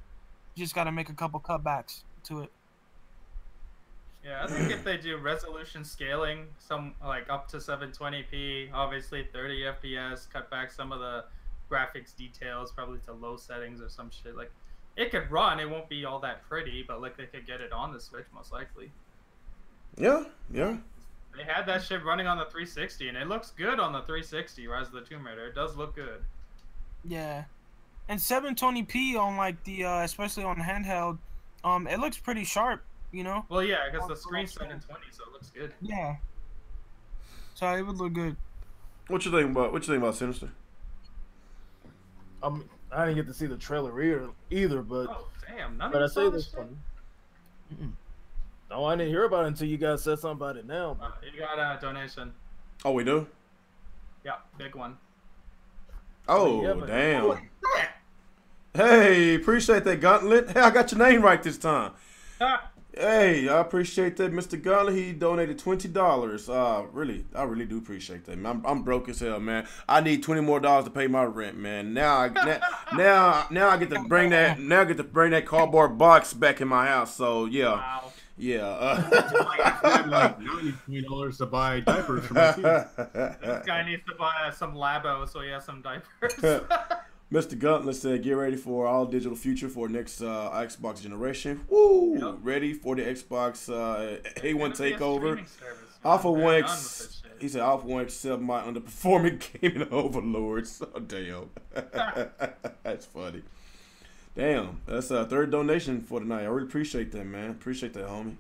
S3: You just got to make a couple cutbacks to it.
S2: Yeah, I think if they do resolution scaling, some like up to 720p, obviously 30 FPS, cut back some of the graphics details, probably to low settings or some shit. Like, it could run. It won't be all that pretty, but like they could get it on the Switch most likely.
S1: Yeah.
S2: They had that shit running on the 360, and it looks good on the 360. Rise of the Tomb Raider. It does look good.
S3: Yeah, and 720p on like the especially on handheld, it looks pretty sharp.
S2: Well, yeah, because the screen's 720, so it looks good.
S3: Yeah. So it would look good.
S1: What you think about Sinister?
S5: I didn't get to see the trailer either, but
S2: Oh damn! None
S5: but I
S2: of
S5: say
S2: you
S5: this
S2: saw
S5: one. No, I didn't hear about it until you guys said something about it now.
S2: You got a donation.
S1: Oh, we do?
S2: Yeah, big one.
S1: Oh,
S5: yeah, but-
S1: damn. Hey, appreciate that, Gauntlet. Hey, I got your name right this time. Hey, I appreciate that, Mr. Gauntlet. He donated $20. I really do appreciate that, man. I'm broke as hell, man. I need $20 more to pay my rent, man. Now I get to bring that. Now I get to bring that cardboard box back in my house. So yeah.
S2: Wow.
S1: Yeah.
S4: Like $90 to buy diapers for my kids.
S2: This guy needs to buy some Labo so he has some diapers.
S1: Mr. Gauntlet said, get ready for all digital future for next Xbox generation. Woo!
S2: Yep.
S1: Ready for the Xbox A1
S2: Gonna be a
S1: takeover.
S2: streaming service, man.
S1: Alpha
S2: They're
S1: 1
S2: done
S1: X.
S2: with this shit.
S1: He said Alpha 1 accept my underperforming gaming overlords. Oh, damn. That's funny. Damn. That's a third donation for tonight. I really appreciate that, man. Appreciate that, homie.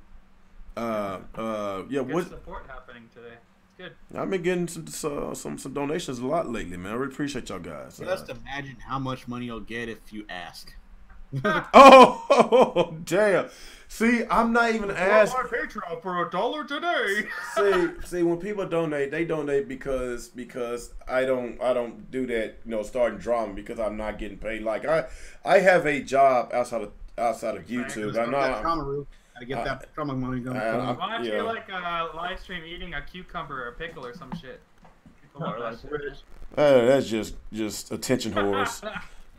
S1: Yeah.
S2: Good support happening today. Good.
S1: I've been getting some donations a lot lately, man. I really appreciate y'all guys.
S4: Just imagine how much money you'll get if you ask.
S1: Oh, damn. See, I'm not even asking.
S2: My Patreon for $1 today.
S1: See, when people donate, they donate because I don't do that, starting drama because I'm not getting paid. Like I have a job outside of YouTube. I'm not.
S4: I get that trauma money going.
S2: Why don't you live stream eating a cucumber or a pickle or some shit? People want that shit.
S1: That's just attention whores.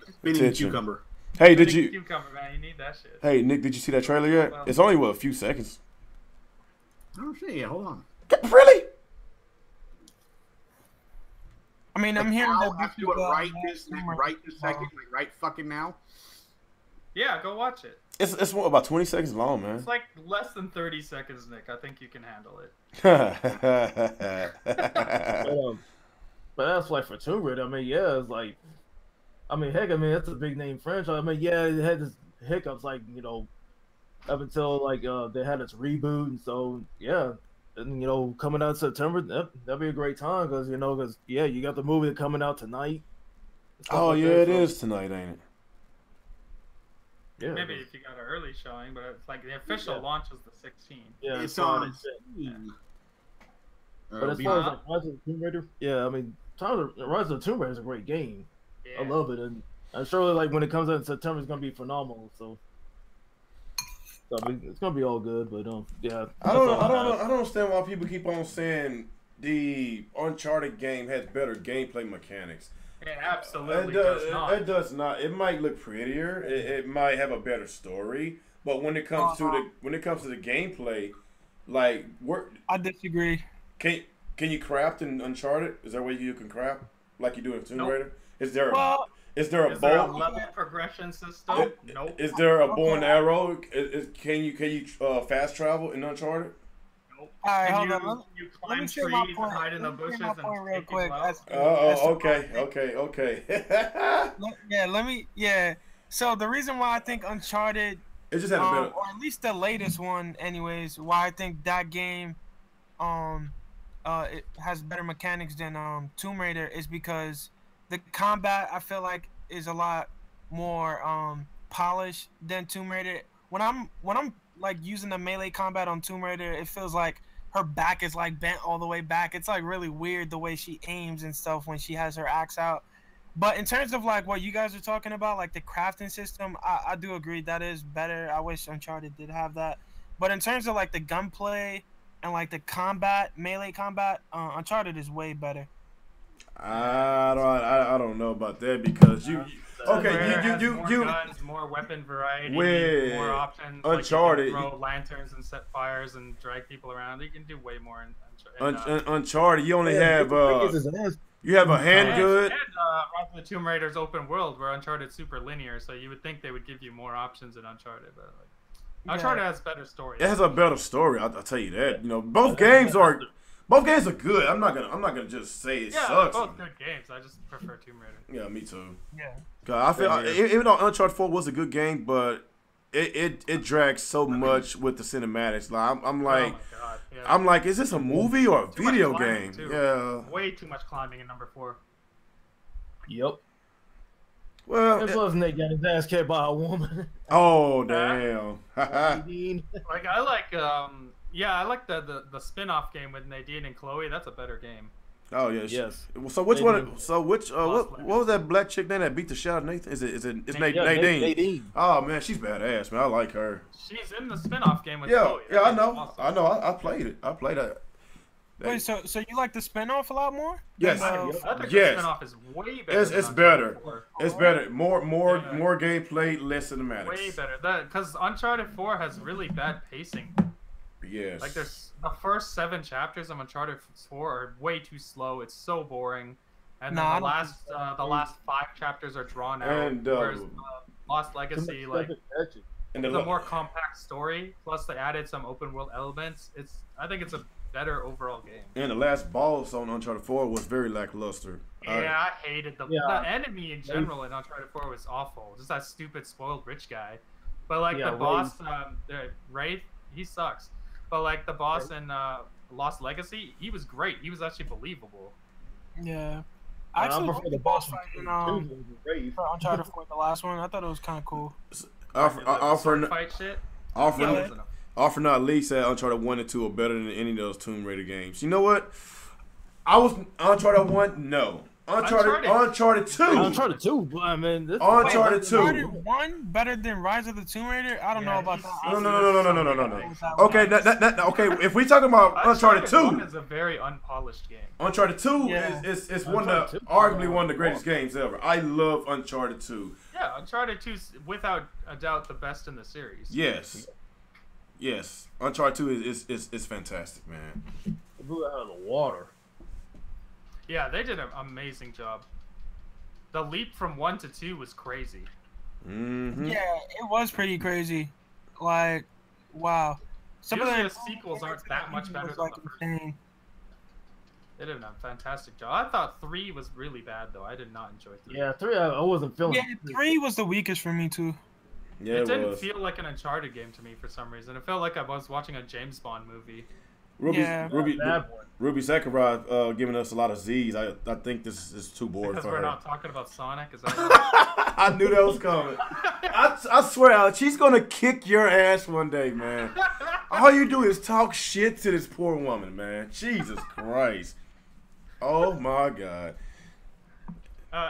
S4: Spinning cucumber.
S1: Hey,
S2: Cucumber, man, you need that shit.
S1: Hey, Nick, did you see that trailer yet? It's only a few seconds.
S4: I don't see it. Hold on.
S1: Really?
S3: I mean, I'm hearing
S4: I'll
S3: that
S4: have to do it right this second, like right fucking now.
S2: Yeah, go watch it.
S1: It's about 20 seconds long, man.
S2: It's like less than 30 seconds, Nick. I think you can handle it.
S5: But that's like for Tomb Raider. I mean, yeah, it's like, that's a big name franchise. I mean, yeah, it had this hiccups, like, up until like they had its reboot, and so yeah, and coming out in September, that'd be a great time because you got the movie coming out tonight.
S1: Oh yeah, it is tonight, ain't it?
S5: Yeah.
S2: Maybe if you got an early showing, but it's like the official launch is the 16th.
S5: Yeah,
S4: It's
S5: that's what
S4: on.
S5: they said. But
S4: It'll
S5: as
S4: be
S5: far as
S2: on-
S5: like Rise of the Tomb Raider, yeah, I mean, Rise of the Tomb Raider is a great game.
S2: Yeah.
S5: I love it, and I'm sure like when it comes out in September, it's gonna be phenomenal. So I mean, it's gonna be all good. But yeah,
S1: I
S5: that's
S1: don't
S5: all have.
S1: I don't understand why people keep on saying the Uncharted game has better gameplay mechanics.
S2: It absolutely does not.
S1: It does not. It might look prettier. It might have a better story. But when it comes to the gameplay, like
S3: I disagree.
S1: can you craft in Uncharted? Is there a way you can craft like you do in Tomb
S2: Nope.
S1: Raider? Is there
S3: Well,
S1: is there a
S2: Is there a
S1: bow?
S2: level progression system? Nope.
S1: Is there a bow and arrow? Can you fast travel in Uncharted?
S2: Nope.
S3: All right,
S2: Can
S3: hold on.
S2: you
S3: Let
S2: climb
S3: me say
S2: trees
S3: my
S2: and
S3: point.
S2: hide in the
S3: Let me say
S2: bushes
S3: my
S2: and
S3: point real
S2: take
S3: quick.
S2: people out?
S1: Okay.
S3: So the reason why I think Uncharted,
S1: It just had a better.
S3: or at least the latest one, anyways, why I think that game, it has better mechanics than Tomb Raider is because the combat I feel like is a lot more polished than Tomb Raider. When I'm like using the melee combat on Tomb Raider, it feels like her back is like bent all the way back. It's like really weird the way she aims and stuff when she has her axe out. But in terms of like what you guys are talking about, like the crafting system, I do agree that is better. I wish Uncharted did have that. But in terms of like the gunplay and like the combat, melee combat, Uncharted is way better.
S1: I don't know about that because you
S2: Tomb Raider has more
S1: you
S2: guns, more weapon variety,
S1: With
S2: more options.
S1: Uncharted,
S2: like you can throw lanterns and set fires and drag people around. You can do way more in
S1: Uncharted. You only have you have a handgun.
S2: And Rise of the Tomb Raider's open world, where Uncharted's super linear, so you would think they would give you more options in Uncharted, but like, Uncharted has better story.
S1: It has a better story. I'll tell you that. You know, both games are good. I'm not gonna just say it sucks.
S2: Both good games. I just prefer Tomb Raider.
S1: Yeah, me too.
S3: Yeah.
S1: Cause I feel even though Uncharted 4 was a good game, but it drags so much with the cinematics. Like I'm like.
S2: Oh my God. Yeah.
S1: I'm like, is this a movie or a
S2: Too much
S1: video
S2: climbing,
S1: game?
S2: too.
S1: Yeah.
S2: Way too much climbing in number 4.
S5: Yep.
S1: Well,
S5: It wasn't they got his ass kicked by a woman.
S1: oh damn.
S5: Nadine.
S2: Like I like I like the spin-off game with Nadine and Chloe. That's a better game.
S1: Oh yeah.
S5: Yes.
S1: So which
S5: Nadine.
S1: one? So which? What was that black chick name that beat the shit out of Nathan? It's
S2: Nadine.
S1: Nadine.
S5: Nadine.
S1: Oh man, she's badass, man. I like her.
S2: She's in the spin-off game with
S1: Yeah,
S2: Chloe.
S1: yeah, I
S2: That
S1: know.
S2: game's awesome.
S1: I know. I played it. I played that.
S3: Wait, so you like the spinoff a lot more?
S1: Yes.
S3: Than,
S2: I think
S1: Yes.
S2: the spin-off is way better.
S1: It's
S2: than
S1: better.
S2: Uncharted 4.
S1: It's better. More
S2: Yeah.
S1: gameplay, less cinematics.
S2: Way better. Because Uncharted 4 has really bad pacing.
S1: Yes.
S2: Like there's the first 7 chapters of Uncharted 4 are way too slow. It's so boring. And then
S3: Nah, I
S2: the last 5 chapters are drawn out.
S1: And,
S2: whereas Lost Legacy, like
S1: and
S2: it's a more compact story. Plus they added some open world elements. I think it's a better overall game.
S1: and the last boss on Uncharted 4 was very lackluster.
S2: Yeah, I hated the enemy in general in Uncharted 4 was awful. Just that stupid spoiled rich guy. But like
S5: Yeah,
S2: the boss, Wraith, he sucks. But like the boss in Lost Legacy, he was great. He was actually believable.
S3: Yeah. I actually
S5: prefer
S3: like
S5: the boss
S3: fight in
S5: Rave.
S3: for Uncharted 4, the last one. I thought it was kind of cool.
S2: Sword fight shit.
S1: Offer not least that Uncharted 1 and 2 are better than any of those Tomb Raider games. You know what? I was Uncharted 1, no. Uncharted 2.
S5: Uncharted 2, but I mean, this
S1: Uncharted 2.
S3: Uncharted 1 better than Rise of the Tomb Raider? I don't know about that.
S1: No. Okay, okay. If we talking about Uncharted 2,
S2: 1 is a very unpolished game.
S1: Uncharted 2
S3: Yeah.
S1: is arguably one of the greatest games ever. I love Uncharted 2.
S2: Yeah, Uncharted 2 is without a doubt the best in the series.
S1: Yes. Uncharted 2 is fantastic, man.
S5: It blew it out of the water.
S2: Yeah, they did an amazing job. The leap from 1 to 2 was crazy.
S1: Mm-hmm.
S3: Yeah, it was pretty crazy. Like, wow.
S2: Usually the sequels aren't that much better than
S3: like
S2: the first.
S3: insane.
S2: They did a fantastic job. I thought 3 was really bad though. I did not enjoy 3.
S5: Yeah, 3 I wasn't feeling.
S3: Yeah, 3 was the weakest for me too.
S1: Yeah,
S2: It didn't feel like an Uncharted game to me for some reason. It felt like I was watching a James Bond movie.
S3: Yeah.
S1: Ruby Sakurai giving us a lot of Z's. I think this is too boring
S2: Because
S1: for
S2: we're
S1: her.
S2: not talking about Sonic. Is that
S1: I knew that was coming. I swear, Alex, she's gonna kick your ass one day, man. All you do is talk shit to this poor woman, man. Jesus Christ. Oh my God.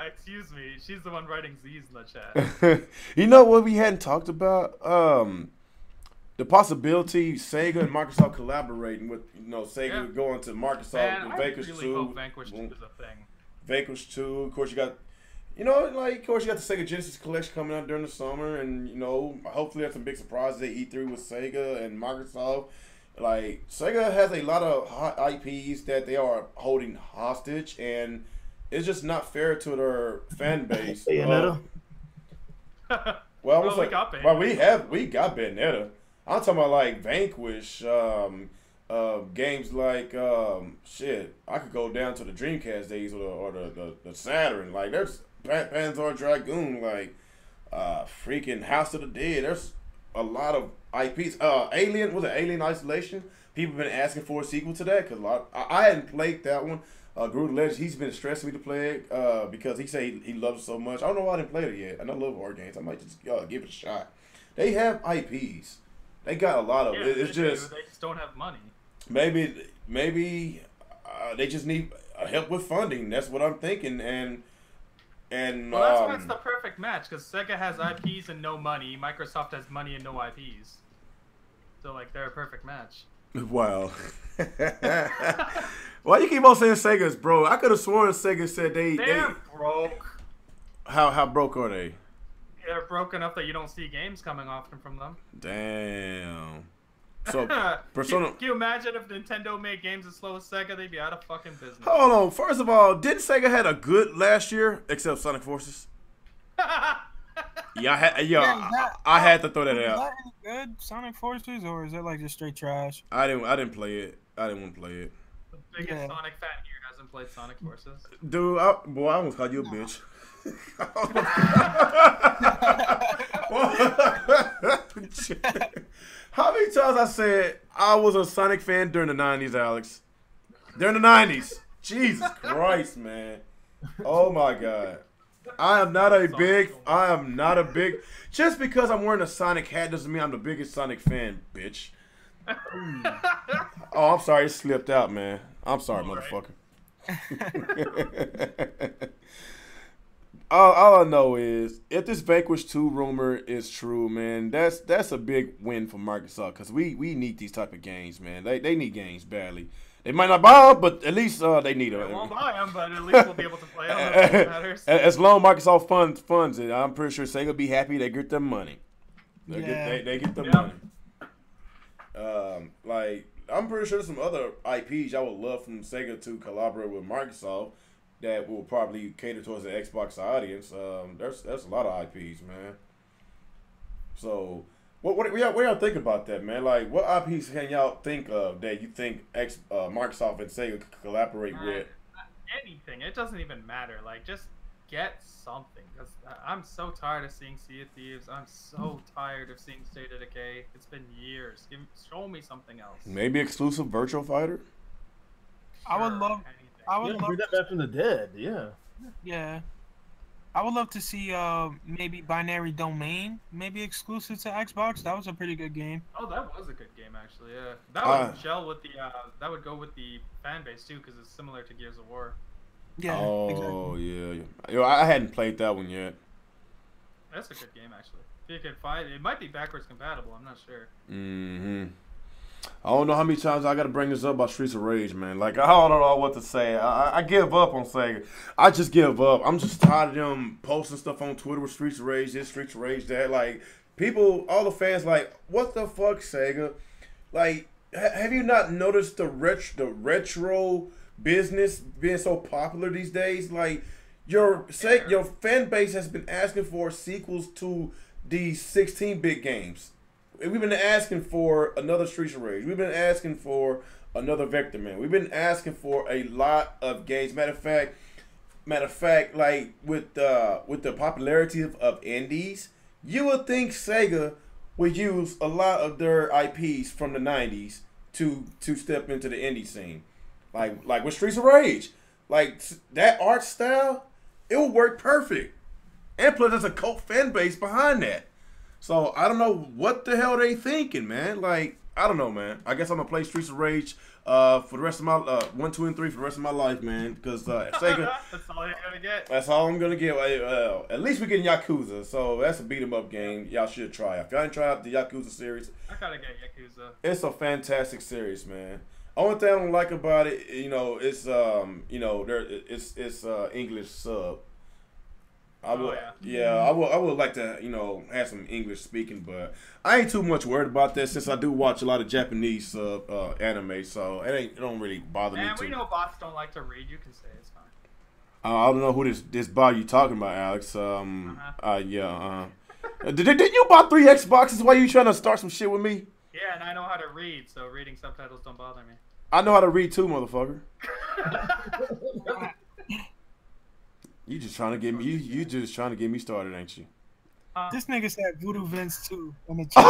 S2: Excuse me. She's the one writing Z's in the chat.
S1: You know what we hadn't talked about? The possibility Sega and Microsoft collaborating with, Sega going to Microsoft
S2: Man,
S1: and
S2: I
S1: Vanquish
S2: really
S1: 2.
S2: hope Vanquish 2 is a thing.
S1: Vanquish 2. Of course, you got, of course, you got the Sega Genesis collection coming out during the summer, and hopefully that's some big surprises at E3 with Sega and Microsoft. Like, Sega has a lot of hot IPs that they are holding hostage, and it's just not fair to their fan base.
S5: Bayonetta?
S1: Well,
S2: we got Bayonetta.
S1: Well, we got Bayonetta. I'm talking about like Vanquish, games like shit. I could go down to the Dreamcast days or the Saturn. Like there's Panzer Dragoon, like freaking House of the Dead. There's a lot of IPs. Alien, was it Alien Isolation? People have been asking for a sequel to that because I hadn't played that one. Groot Legends, he's been stressing me to play it because he said he loves it so much. I don't know why I didn't play it yet. And I love horror games. I might just give it a shot. They have IPs. They got a lot of it. It's
S2: they
S1: just
S2: don't have money.
S1: maybe they just need help with funding. That's what I'm thinking. And
S2: Well, that's why it's the perfect match because Sega has IPs and no money. Microsoft has money and no IPs. So like they're a perfect match.
S1: wow. Why you keep on saying Sega's broke? I could have sworn Sega said
S2: They're broke.
S1: How broke are they?
S2: They're broke enough that you don't see games coming often from them.
S1: Damn. So
S2: Can
S1: Persona.
S2: you imagine if Nintendo made games as slow as Sega? They'd be out of fucking business.
S1: Hold on. First of all, didn't Sega had a good last year except Sonic Forces? Yeah, I had to throw that
S3: Is
S1: out.
S3: that any good, Sonic Forces, or is that like just straight trash?
S1: I didn't play it. I didn't want to play it.
S2: The biggest
S3: Yeah.
S2: Sonic fan here hasn't played Sonic Forces.
S1: Dude, I almost called you a bitch. How many times I said I was a Sonic fan during the 90s, Alex? During the 90s. Jesus Christ, man. Oh my God. I am not a big. Just because I'm wearing a Sonic hat doesn't mean I'm the biggest Sonic fan, bitch. Oh, I'm sorry. It slipped out, man. I'm sorry, motherfucker. All I know is if this Vanquish 2 rumor is true, man, that's a big win for Microsoft because we need these type of games, man. They need games badly. They might not buy them, but at least they need them.
S2: We won't buy them, but at least we'll be able to play them. That's what matters.
S1: As long as Microsoft funds it, I'm pretty sure Sega be happy they get their money. They get the money. Like I'm pretty sure there's some other IPs I would love from Sega to collaborate with Microsoft that will probably cater towards the Xbox audience. There's a lot of IPs, man. So, what y'all think about that, man? Like, what IPs can y'all think of that you think Microsoft and Sega could collaborate with?
S2: Anything. It doesn't even matter. Like, just get something. Because I'm so tired of seeing Sea of Thieves. I'm so tired of seeing State of Decay. It's been years. Show me something else.
S1: Maybe exclusive Virtual Fighter?
S3: I would love.
S2: Anything.
S3: I would love.
S5: Bring that back from the dead. Yeah.
S3: Yeah. I would love to see maybe Binary Domain, maybe exclusive to Xbox. That was a pretty good game.
S2: Oh, that was a good game actually. Yeah, that would gel with the that would go with the fan base too because it's similar to Gears of War.
S3: Yeah.
S1: Oh,
S3: exactly.
S1: yeah. Yo, I hadn't played that one yet.
S2: That's a good game actually. If you could find it, might be backwards compatible. I'm not sure.
S1: Mm-hmm. I don't know how many times I got to bring this up about Streets of Rage, man. Like, I don't know what to say. I give up on Sega. I just give up. I'm just tired of them posting stuff on Twitter with Streets of Rage this, Streets of Rage that. Like, people, all the fans, like, what the fuck, Sega? Like, have you not noticed the retro business being so popular these days? Like, your fan base has been asking for sequels to these 16-bit games. We've been asking for another Streets of Rage. We've been asking for another Vector Man. We've been asking for a lot of games. Matter of fact, like with the popularity of indies, you would think Sega would use a lot of their IPs from the 90s to step into the indie scene, like with Streets of Rage, like that art style, it will work perfect. And plus, there's a cult fan base behind that. So I don't know what the hell they thinking, man. Like I don't know, man. I guess I'm gonna play Streets of Rage for the rest of my 1, 2, and 3 for the rest of my life, man. Because Sega.
S2: That's all you're gonna get.
S1: That's all I'm gonna get. At least we're getting Yakuza, so that's a beat 'em up game. Y'all should try. If y'all ain't tried out the Yakuza series,
S2: I gotta get Yakuza.
S1: it's a fantastic series, man. Only thing I don't like about it, it's it's English sub. I would like to, have some English speaking, but I ain't too much worried about that since I do watch a lot of Japanese anime, so it don't really bother me too.
S2: We know bots don't like to read. You can say it's fine.
S1: I don't know who this bot you talking about, Alex. Did you buy 3 Xboxes while you trying to start some shit with me?
S2: Yeah, and I know how to read, so reading subtitles don't bother me.
S1: I know how to read too, motherfucker. You just trying to get me. You just trying to get me started, ain't you?
S7: This nigga said Voodoo Vince too on the chat.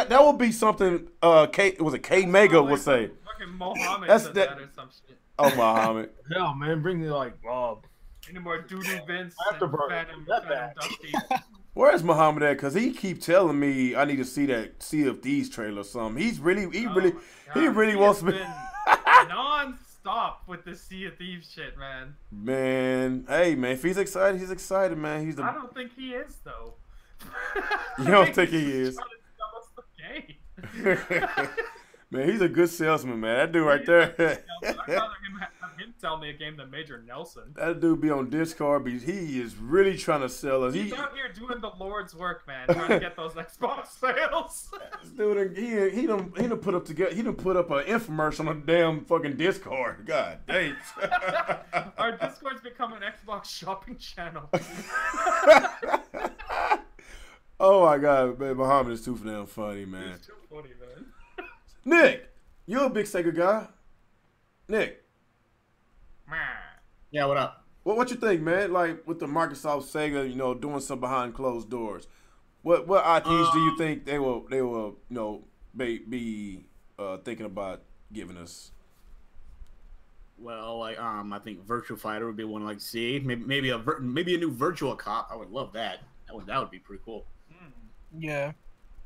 S1: That would be something. K Mega would say.
S2: Fucking Mohammed
S1: That's
S2: said
S1: that
S2: or some shit.
S1: Oh, Muhammad.
S5: Hell, man, bring me like
S2: Any more Doodoo Vince
S5: Afterburn.
S2: and
S5: That
S2: Phantom
S5: bad.
S2: Dusty.
S1: Where's Muhammad at? Cause he keep telling me I need to see that Sea of Thieves trailer or something. He really wants me.
S2: Non-stop with the Sea of Thieves shit, man.
S1: Man, hey man, if he's excited, he's excited, man.
S2: I don't think he is though.
S1: You don't think he is?
S2: Trying to sell us the game.
S1: Man, he's a good salesman, man. That dude right there.
S2: I'd rather have him sell me a game than Major Nelson.
S1: That dude be on Discord, but he is really trying to sell us.
S2: He's out here doing the Lord's work, man, trying to get those Xbox sales.
S1: Dude, he done put up together. He done put up an infomercial on the damn fucking Discord. God dang.
S2: Our Discord's become an Xbox shopping channel.
S1: Oh my God, man, Muhammad is too damn funny, man.
S2: It's too funny, man.
S1: Nick, you're a big Sega guy. Nick,
S4: Yeah, what up?
S1: what you think, man? Like with the Microsoft Sega, doing some behind closed doors. What IPs do you think they will be thinking about giving us?
S4: Well, I think Virtua Fighter would be one I'd like to see. Maybe a new Virtua Cop. I would love that. That would be pretty cool.
S7: Yeah.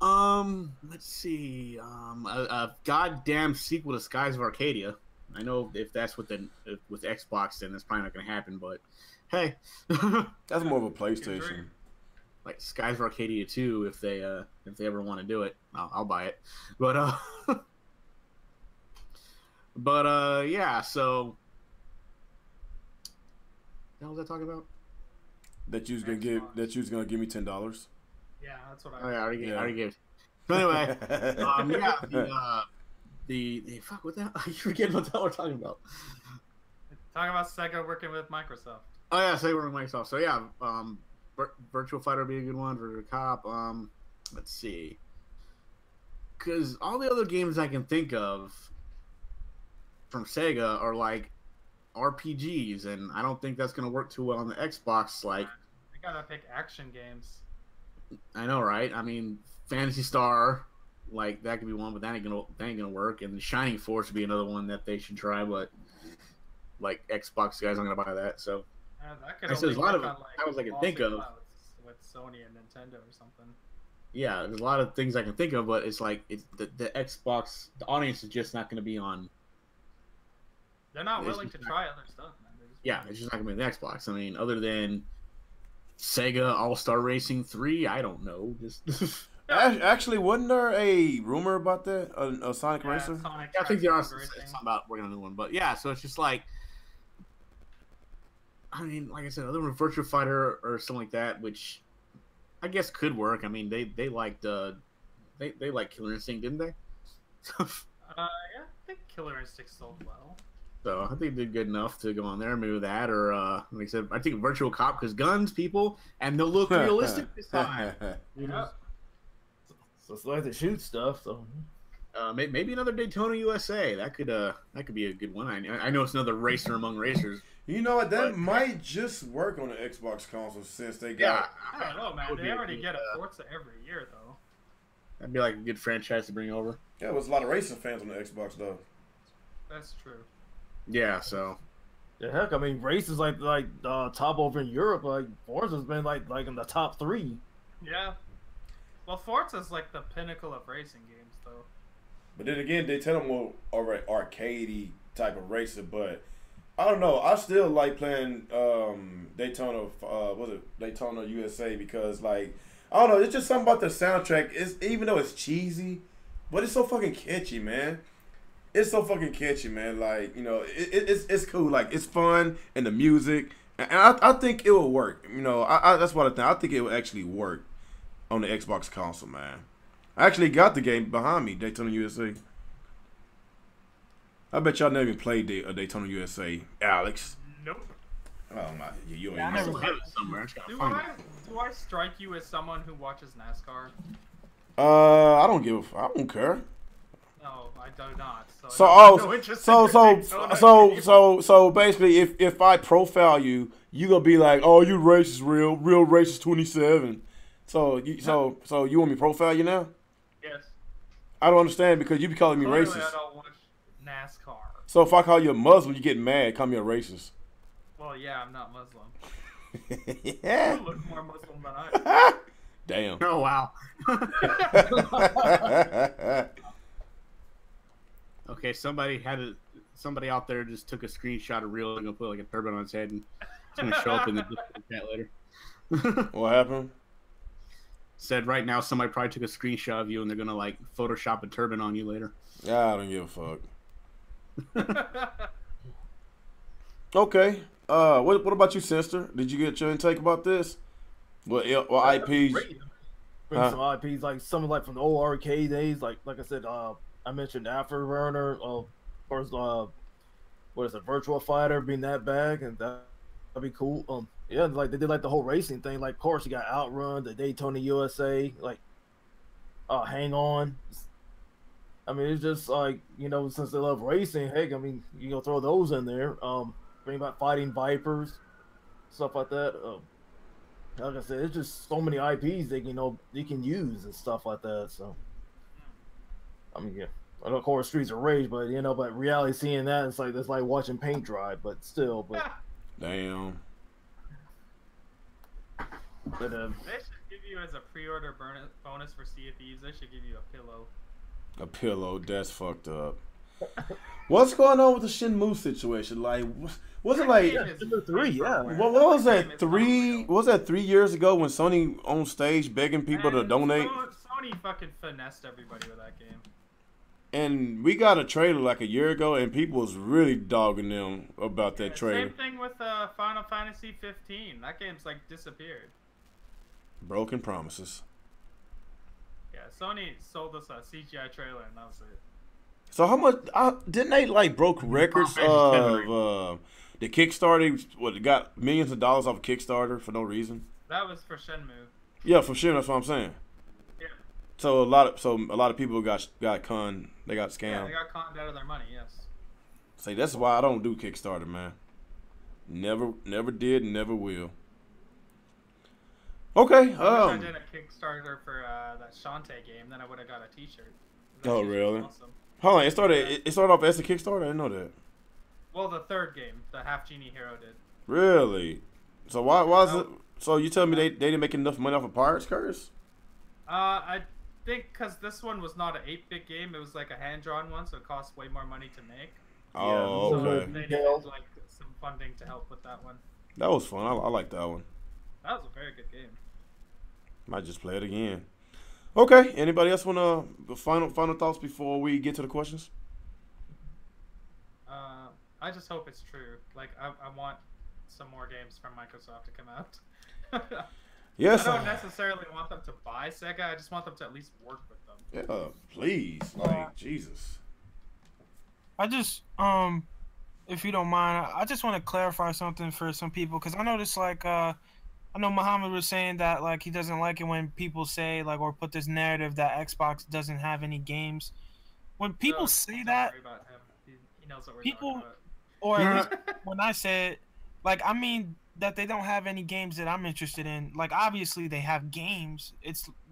S4: Let's see. A goddamn sequel to Skies of Arcadia. I know if that's with Xbox, then that's probably not gonna happen. But hey,
S1: That's more of a PlayStation.
S4: like Skies of Arcadia 2, if they ever want to do it, I'll buy it. But yeah. So, what was I talking about?
S1: That you was gonna give me $10.
S2: Yeah, that's what
S4: Oh, yeah, I already
S1: Yeah.
S4: gave it. So anyway, the fuck, what the hell? I forget what the hell we're talking about.
S2: Talking about Sega working with Microsoft.
S4: Oh yeah, say we're Microsoft. So yeah, Virtual Fighter would be a good one. Virtual Cop. Let's see, because all the other games I can think of from Sega are like RPGs, and I don't think that's gonna work too well on the Xbox. Like,
S2: I gotta pick action games.
S4: I know, right? I mean, Phantasy Star, like that could be one, but that ain't gonna work. And Shining Force would be another one that they should try, but like Xbox guys aren't gonna buy that. So
S2: That could
S4: I said there's a
S2: only
S4: lot of
S2: work on, like,
S4: titles I can
S2: small
S4: think of.
S2: clouds with Sony and Nintendo or something.
S4: Yeah, there's a lot of things I can think of, but it's like the Xbox. The audience is just not gonna be on.
S2: They're not
S4: It's
S2: willing to
S4: just
S2: try other stuff, man. They're just
S4: Yeah, it's just not gonna be on the Xbox. I mean, other than Sega All-Star Racing 3, I don't know. Just
S1: Actually, wasn't there a rumor about that? A Sonic
S2: Yeah,
S1: Racer?
S2: Sonic
S4: I think there are
S2: Tracks
S4: something
S2: Racing.
S4: about working on a new one, but yeah. So it's just like, I mean, like I said, other than Virtua Fighter or something like that, which I guess could work. I mean, they liked they liked Killer Instinct, didn't they?
S2: Yeah, I think Killer Instinct sold well.
S4: So I think they did good enough to go on there, maybe with that, or like I said, I think Virtual Cop, because guns, people, and they'll look realistic this time. You know,
S5: So it's like to shoot stuff. So
S4: maybe another Daytona USA. That could be a good one. I know it's another racer among racers.
S1: You know what? That
S4: But-
S1: might just work on the Xbox console since they
S4: Yeah,
S1: got.
S2: I don't know, man.
S4: would
S2: They
S4: be a
S2: already
S4: good,
S2: get a Forza every year, though.
S4: That'd be like a good franchise to bring over.
S1: Yeah, there was a lot of racing fans on the Xbox though.
S2: That's true.
S4: Yeah, so.
S5: Yeah, heck, I mean, race is like top over in Europe. Like Forza's been like in the top 3.
S2: Yeah. Well, Forza's like the pinnacle of racing games, though.
S1: But then again, they tell them more arcadey type of racing, but I don't know. I still like playing Daytona. Was it Daytona USA? Because like I don't know. It's just something about the soundtrack. It's even though it's cheesy, but it's so fucking catchy, man. It's so fucking catchy, man. Like it's cool. Like it's fun and the music, and I think it will work. That's what I think. I think it will actually work on the Xbox console, man. I actually got the game behind me, Daytona USA. I bet y'all never even played Daytona USA, Alex.
S2: Nope.
S1: Oh my, you ain't.
S7: Yeah, I
S1: know.
S7: never
S4: have it somewhere. I just gotta
S2: Do
S4: find
S2: I strike you as someone who watches NASCAR?
S1: I don't I don't care.
S2: No, I do not.
S1: So basically, if I profile you, you gonna be like, oh, you racist, real racist 27. So you want me to profile you now?
S2: Yes.
S1: I don't understand because you be calling me
S2: Clearly,
S1: racist.
S2: I don't watch NASCAR.
S1: So if I call you a Muslim, you get mad, call me a racist.
S2: Well, yeah, I'm not Muslim.
S1: Yeah.
S2: You look more Muslim than I do.
S1: Damn.
S4: Oh wow. Okay, somebody out there just took a screenshot of real and gonna put like a turban on his head and it's gonna show up in the Discord chat later.
S1: What happened?
S4: Said right now somebody probably took a screenshot of you and they're gonna like Photoshop a turban on you later.
S1: Yeah, I don't give a fuck. Okay. What about you, sister? Did you get your intake about this? What IPs?
S5: Bring some IPs like something like from the old arcade days. Like I said, I mentioned Afterburner. Of course, what is it? Virtual Fighter being that bag, and that'd be cool. Yeah, like they did like the whole racing thing. Like, of course, you got Outrun, the Daytona USA, like, Hang On. I mean, it's just like, since they love racing, heck, I mean, you go throw those in there. Bring back Fighting Vipers, stuff like that. Like I said, it's just so many IPs that you can use and stuff like that. So, I mean, yeah. And of course, Streets of Rage, but but reality seeing that, it's like watching paint dry. But still,
S1: Damn.
S5: But
S2: they should give you as a pre-order bonus for Sea of Thieves. They should give you a pillow.
S1: A pillow? That's fucked up. What's going on with the Shenmue situation? Like, was it like
S5: 3? Yeah.
S1: What was that 3? What was that 3 years ago when Sony on stage begging people to donate?
S2: Sony fucking finessed everybody with that game.
S1: And we got a trailer like a year ago, and people was really dogging them about that trailer.
S2: Same thing with Final Fantasy 15. That game's like disappeared.
S1: Broken promises.
S2: Yeah, Sony sold us a CGI trailer, and that was it.
S1: So how much didn't they like broke records of the Kickstarter? What got millions of dollars off of Kickstarter for no reason?
S2: That was for Shenmue.
S1: Yeah, for sure. That's what I'm saying.
S2: Yeah.
S1: So a lot of people got conned. They got scammed.
S2: Yeah, they got conned out of their money. Yes.
S1: See, that's why I don't do Kickstarter, man. Never did, never will. Okay.
S2: I wish I did a Kickstarter for that Shantae game, then I would have got a T-shirt.
S1: Oh, really?
S2: Awesome.
S1: Hold on, it started off as a Kickstarter. I didn't know that.
S2: Well, the third game, the Half Genie Hero did.
S1: Really? So why is it? So you tell me they didn't make enough money off of Pirates Curse?
S2: I think because this one was not an 8-bit game, it was like a hand-drawn one, so it cost way more money to make.
S1: Oh,
S2: So
S1: okay.
S2: they needed like some funding to help with that one.
S1: That was fun. I like that one.
S2: That was a very good game.
S1: Might just play it again. Okay. Anybody else want final thoughts before we get to the questions?
S2: I just hope it's true. Like, I want some more games from Microsoft to come out.
S1: Yes.
S2: I don't necessarily want them to buy Sega. I just want them to at least work with them.
S1: Yeah, please. Like, Jesus.
S7: I just, if you don't mind, I just want to clarify something for some people, because I noticed, like, I know Muhammad was saying that, like, he doesn't like it when people say, like, or put this narrative that Xbox doesn't have any games. When people say that,
S2: Don't worry about him. He knows what we're
S7: people,
S2: talking about.
S7: or at least when I say it, like, I mean, that they don't have any games that I'm interested in. Like obviously they have games.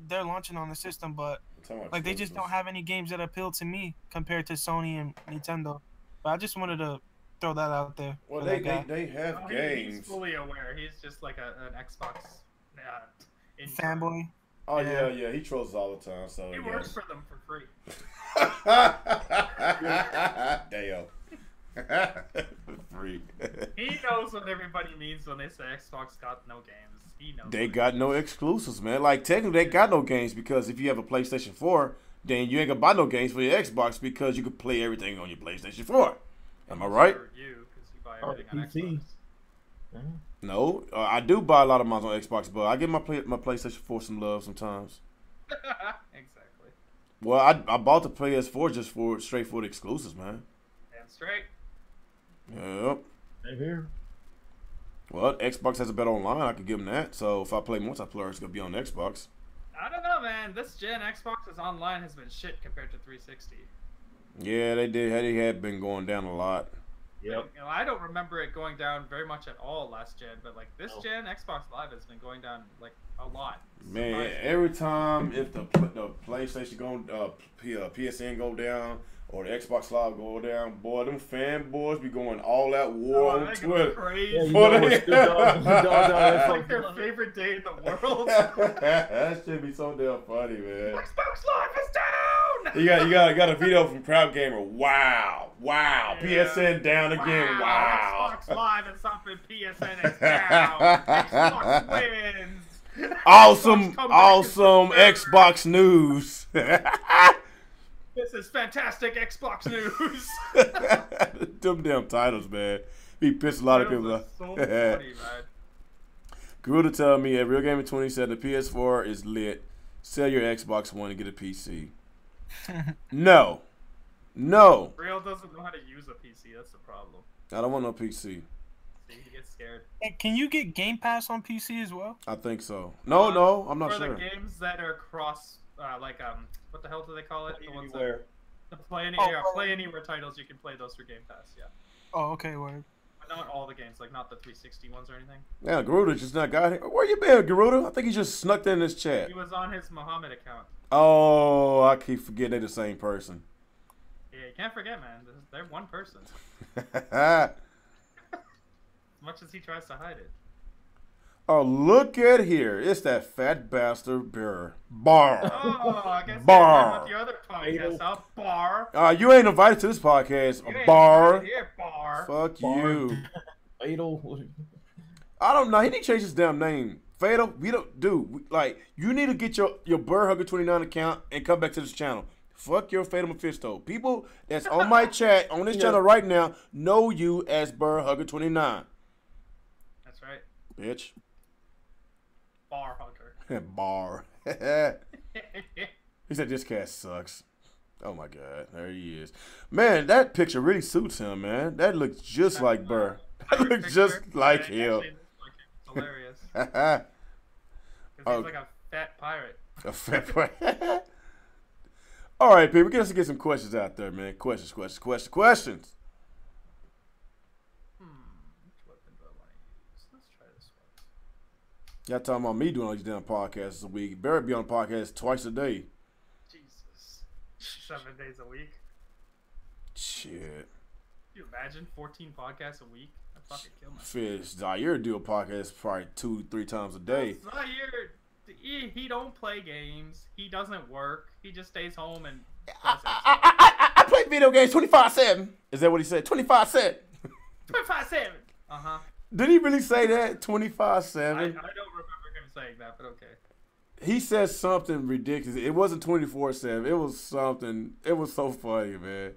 S7: They're launching on the system, but like they just don't have any games that appeal to me compared to Sony and Nintendo. But I just wanted to throw that out there.
S1: Well,
S7: for
S1: they
S7: that guy.
S1: have
S2: Oh,
S1: games.
S2: He's fully aware. He's just like an Xbox intern.
S7: Fanboy.
S1: Oh yeah, he trolls us all the time. So
S2: He works for them for free.
S1: Damn. Free.
S2: He knows what everybody means when they say Xbox got no games. He knows.
S1: They got no exclusives, man. Like technically, they got no games because if you have a PlayStation 4, then you ain't gonna buy no games for your Xbox because you can play everything on your PlayStation 4. Am I right?
S2: You, because you buy everything on
S5: PC.
S2: Xbox.
S1: No, I do buy a lot of mine on Xbox, but I give my PlayStation 4 some love sometimes.
S2: Exactly.
S1: Well, I bought the PS4 just for straight for the exclusives, man.
S2: Damn straight.
S1: Yep.
S5: Same here.
S1: Well, Xbox has a better online. I could give them that. So if I play multiplayer, it's gonna be on Xbox.
S2: I don't know, man. This gen Xbox's online has been shit compared to 360.
S1: Yeah, they did. They had been going down a lot.
S5: Yep.
S2: You know, I don't remember it going down very much at all last gen, but like this gen Xbox Live has been going down like a lot.
S1: Man, every time if the PlayStation PSN go down or the Xbox Live go down, boy, them fanboys be going all out war on Twitter.
S2: Crazy.
S5: Yeah, you
S1: Boy,
S5: know
S1: they-
S5: it's
S2: It's like their favorite day in the world.
S1: That should be so damn funny, man.
S2: Xbox Live is down.
S1: You got a video from Proud Gamer. Wow.
S2: Yeah.
S1: PSN down again. Wow.
S2: Xbox Live is up and PSN is down. Xbox wins.
S1: Awesome
S2: Xbox comes back in
S1: Xbox news.
S2: This is fantastic Xbox news.
S1: Them damn titles, man. He pissed a lot of people off.
S2: So funny, man.
S1: Garuda tell me at Real Gaming 20 said the PS4 is lit. Sell your Xbox One and get a PC. No.
S2: Real doesn't know how to use a PC. That's the problem.
S1: I don't want no PC.
S2: See, he gets scared.
S7: Hey, can you get Game Pass on PC as well?
S1: I think so. No, I'm not
S2: For
S1: sure.
S2: the games that are cross, what the hell do they call it? The ones that,
S5: Anywhere.
S2: the play anywhere titles, you can play those through Game Pass. Yeah,
S7: Oh, okay, word.
S2: but not all the games, like not the 360 ones or anything.
S1: Yeah, Garuda just not got here. Where you been, Garuda? I think he just snuck in this chat.
S2: He was on his Muhammad account.
S1: Oh, I keep forgetting they're the same person.
S2: Yeah, you can't forget, man. They're one person. As much as he tries to hide it.
S1: Oh, look at here. It's that fat bastard Bar.
S2: Oh, I guess
S1: Bar.
S2: with the other podcast, huh? Bar.
S1: You ain't invited to this podcast.
S2: You ain't
S1: Bar.
S2: invited here, Bar.
S1: Fuck
S5: Bar.
S1: you.
S5: Fatal.
S1: I don't know. He need to change his damn name. Fatal, we don't do like you need to get your Burr Hugger 29 account and come back to this channel. Fuck your Fatal Mephisto. People that's on my chat on this channel right now know you as Burr Hugger 29.
S2: That's right.
S1: Bitch.
S2: Bar Hugger.
S1: Bar. He said this cat sucks. Oh my god, there he is. Man, that picture really suits him, man. That looks just like Burr. That looks just like him.
S2: It's hilarious.
S1: Oh.
S2: Because he's like a fat pirate.
S1: A fat boy. All right, people, let's get some questions out there, man. Questions.
S2: Which weapon do I want to use? Let's try this one.
S1: Y'all talking about me doing all these damn podcasts a week. Barry be on podcast twice a day.
S2: Jesus. 7 days a week.
S1: Shit.
S2: Can you imagine 14 podcasts a week? I'd fucking kill myself.
S1: Fish, Zaire do a podcast probably 2-3 times a day.
S2: Zaire, he don't play games. He doesn't work. He just stays home and does it.
S1: I play video games 25/7. Is that what he said? 25/7.
S2: 25/7. Uh-huh.
S1: Did he really say that? 25/7.
S2: I don't remember him saying that, but okay.
S1: He said something ridiculous. It wasn't 24/7. It was something. It was so funny, man.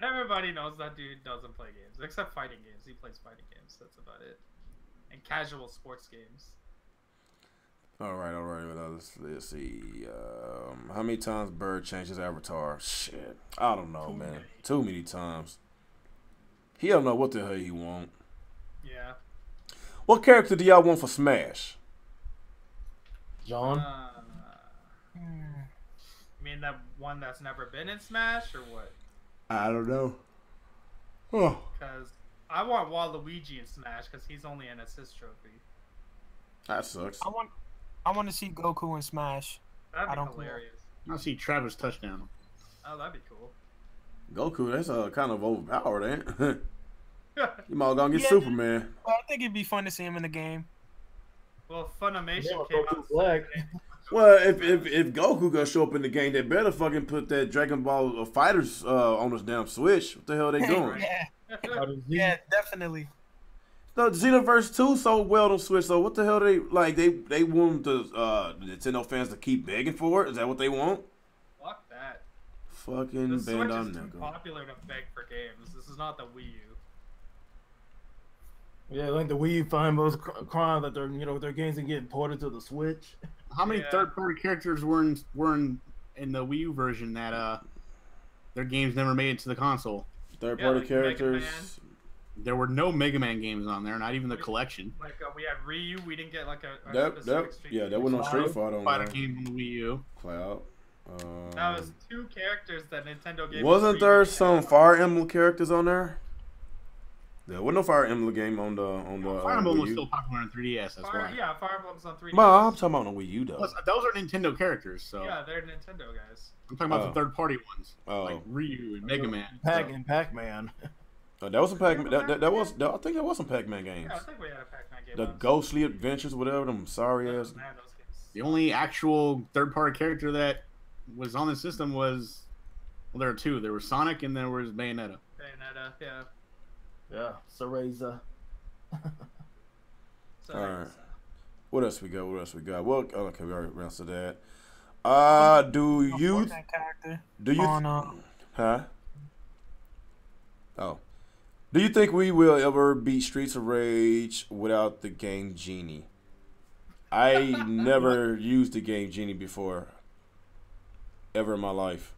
S2: Everybody knows that dude doesn't play games, except fighting games. He plays fighting games. That's about it. And casual sports games.
S1: All right. Let's see. How many times Bird changed his avatar? Shit, I don't know, man. Too many times. He don't know what the hell he want.
S2: Yeah.
S1: What character do y'all want for Smash?
S5: John.
S2: You mean that one that's never been in Smash, or what?
S1: I don't know. Oh.
S2: Because I want Waluigi in Smash because he's only an assist trophy.
S1: That sucks.
S7: I want to see Goku in Smash.
S2: That'd
S7: I
S2: be
S7: don't care.
S2: hilarious.
S4: I see Travis touchdown.
S2: Oh, that'd be cool.
S1: Goku, that's kind of overpowered, ain't it? You might gonna get
S7: Yeah.
S1: Superman.
S7: Well, I think it'd be fun to see him in the game.
S2: Well, Funimation
S5: Yeah,
S2: came
S5: Goku
S2: out.
S5: Black.
S1: Well, if Goku gonna show up in the game, they better fucking put that Dragon Ball Fighters on this damn Switch. What the hell they doing?
S7: Yeah, definitely.
S1: The Xenoverse 2 so well on Switch, so what the hell they want the Nintendo fans to keep begging for it? Is that what they want?
S2: Fuck that.
S1: Fucking
S2: The Switch
S1: Bandai
S2: is too
S1: Namco.
S2: popular to beg for games. This is not the Wii U.
S5: Yeah, like the Wii Fanboys crying that their games are getting ported to the Switch.
S4: How many
S2: Yeah.
S4: third-party characters were in the Wii U version that their games never made it to the console?
S1: Third
S2: Yeah,
S1: party
S2: like
S1: characters.
S2: Mega Man.
S4: There were no Mega Man games on there, not even the collection.
S2: Like we had Ryu, we didn't get like a
S1: That
S2: specific Street
S1: yeah,
S2: Fighter.
S1: that wasn't on Street Fighter on
S4: Fighter
S1: there.
S4: game on the Wii U.
S1: Cloud.
S2: That was 2 characters that Nintendo gave.
S1: Wasn't
S2: us
S1: there
S2: free.
S1: some Fire Emblem characters on there? There wasn't no Fire Emblem game on the
S4: Fire Emblem
S1: Wii
S4: was
S1: U.
S4: still popular on 3DS. That's why.
S2: Yeah, Fire Emblem's on 3DS.
S1: Well, I'm talking about on the Wii U though.
S4: Plus, those are Nintendo characters, so
S2: Yeah, they're Nintendo guys.
S4: I'm talking about
S1: Oh.
S4: the third-party ones,
S1: Oh.
S4: like Ryu and Mega Man.
S5: Pac-Man.
S1: That was some Pac-Man. I think there was some Pac-Man games.
S2: Yeah, I think we had a Pac-Man game.
S1: The
S2: on.
S1: Ghostly Adventures, whatever. Them sorry ass.
S2: Man, those games.
S4: The only actual third-party character that was on the system was, well, there were 2. There was Sonic and there was Bayonetta.
S2: Bayonetta, yeah.
S5: Yeah, Cereza.
S2: So,
S1: All right. What else we got? Well, okay, we already answered that. Do you
S7: Fortnite character
S1: on huh? Oh. Do you think we will ever beat Streets of Rage without the game Genie? I never used the game Genie before. Ever in my life.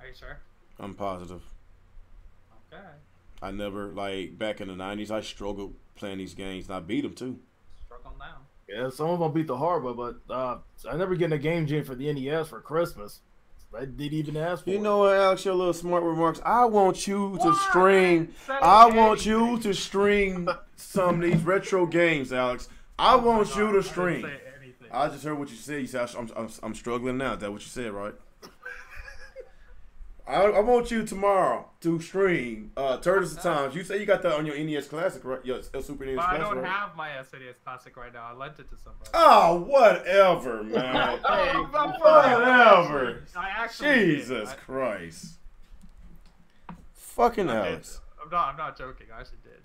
S2: Are you sure?
S1: I'm positive.
S2: Okay.
S1: I never, like, back in the 90s, I struggled playing these games, and I beat them, too.
S2: Struggle now.
S5: Yeah, some of them beat the hardware, but I never get a game Genie for the NES for Christmas. I didn't even ask for
S1: You
S5: it.
S1: know what, Alex, your little smart remarks. I want you to
S2: What?
S1: stream.
S2: Said
S1: I
S2: anything.
S1: want you to stream some of these retro games, Alex. I want you to stream.
S2: I didn't say anything.
S1: I just heard what you said. You said I'm struggling now. Is that what you said, right? I want you tomorrow to stream Turtles of Times. You say you got that on your NES Classic, right? Your Super NES
S2: But I
S1: Classic,
S2: don't
S1: right?
S2: have my SNES Classic right now. I lent it to somebody.
S1: Oh, whatever, man. Whatever.
S2: I actually
S1: Jesus
S2: did.
S1: Christ. Fucking
S2: I did.
S1: Alex.
S2: I'm not joking. I actually did.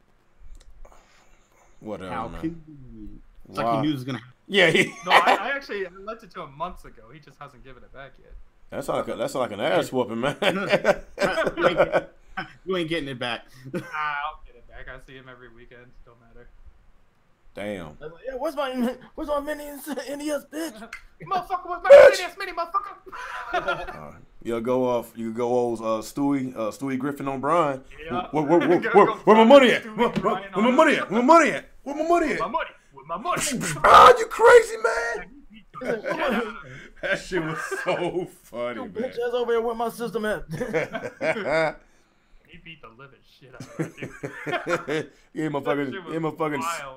S1: Whatever,
S4: How
S1: man.
S4: can it's like
S1: Wow.
S4: he knew it was gonna happen.
S1: Yeah,
S2: No, I actually lent it to him months ago. He just hasn't given it back yet.
S1: that's like an ass whooping, man.
S4: You ain't getting it back.
S2: I'll get it back. I see him every weekend. Don't matter.
S1: Damn.
S5: I was like, yeah, where's my mini NES, bitch?
S2: Motherfucker, what's my NES Mini, motherfucker?
S1: You go old Stewie Griffin on Brian.
S2: Yeah.
S1: Where my money at? Where my money at? Where my money at? Where my money at?
S2: My money. With my money.
S1: Ah, you crazy, man! That shit was so funny,
S5: Yo,
S1: man.
S5: bitch ass over here where my system at?
S2: He beat the living shit out of that dude.
S1: Yeah,
S2: That shit was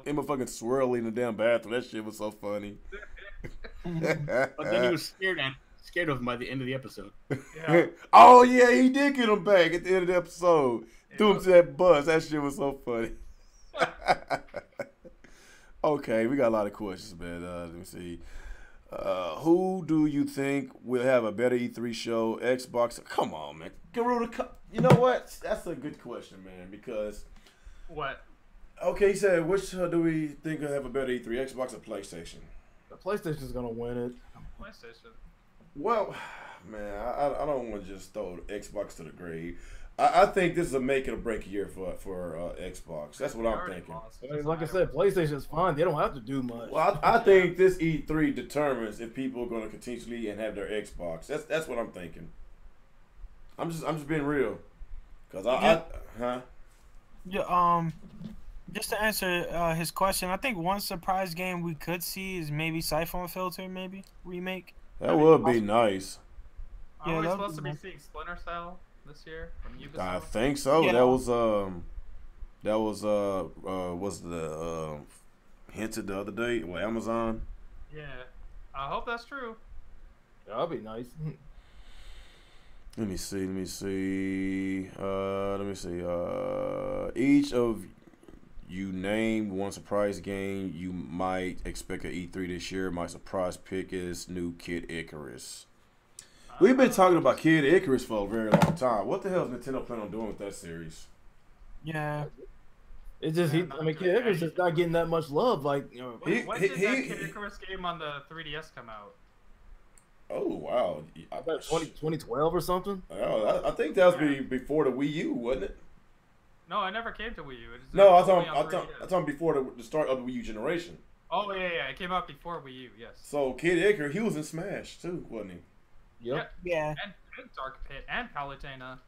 S2: wild.
S1: fucking swirling in the damn bathroom. That shit was so funny.
S4: But then he was scared of him by the end of the episode.
S2: Yeah.
S1: Oh yeah, he did get him back at the end of the episode. Threw him to that bus. That shit was so funny. Okay, we got a lot of questions, man. Let me see. Who do you think will have a better E3 show? Xbox? Come on, man. You know what? That's a good question, man. Because
S2: What?
S1: okay, he said, which do we think will have a better E3? Xbox or PlayStation?
S5: The PlayStation's gonna win it.
S2: PlayStation.
S1: Well, man, I don't want to just throw Xbox to the grave. I think this is a make it or break year for Xbox. That's what
S2: They
S1: I'm
S2: already
S1: thinking.
S2: lost.
S5: I mean, like I said, PlayStation's fine. They don't have to do much.
S1: Well, I think this E3 determines if people are going to continually and have their Xbox. That's what I'm thinking. I'm just being real, cause
S7: Yeah, just to answer his question, I think one surprise game we could see is maybe Siphon Filter, maybe remake.
S1: that would be nice.
S2: Are we
S7: that'd
S2: supposed to
S7: be
S2: be
S7: nice.
S2: seeing Splinter Cell this year from
S1: I
S2: Ubisoft?
S1: think so.
S7: Yeah.
S1: That was That was the hinted the other day with Amazon.
S2: Yeah, I hope that's true.
S5: That'd be nice.
S1: Let me see. Each of you name one surprise game you might expect at E3 this year. My surprise pick is new Kid Icarus. We've been talking about Kid Icarus for a very long time. What the hell is Nintendo planning on doing with that series?
S7: Yeah.
S5: It's just Kid Icarus is not getting that much love. Like, you know,
S2: Wait, when did that Kid Icarus game on the 3DS come out?
S1: Oh wow,
S5: I bet 2012 or something.
S1: Oh, I think that was before the Wii U, wasn't it?
S2: No, it never came to Wii U.
S1: No, I thought before the start of the Wii U generation.
S2: Oh yeah, it came out before Wii U. Yes.
S1: So Kid Icarus, he was in Smash too, wasn't he?
S5: Yep.
S7: Yeah.
S2: And Dark Pit and Palutena.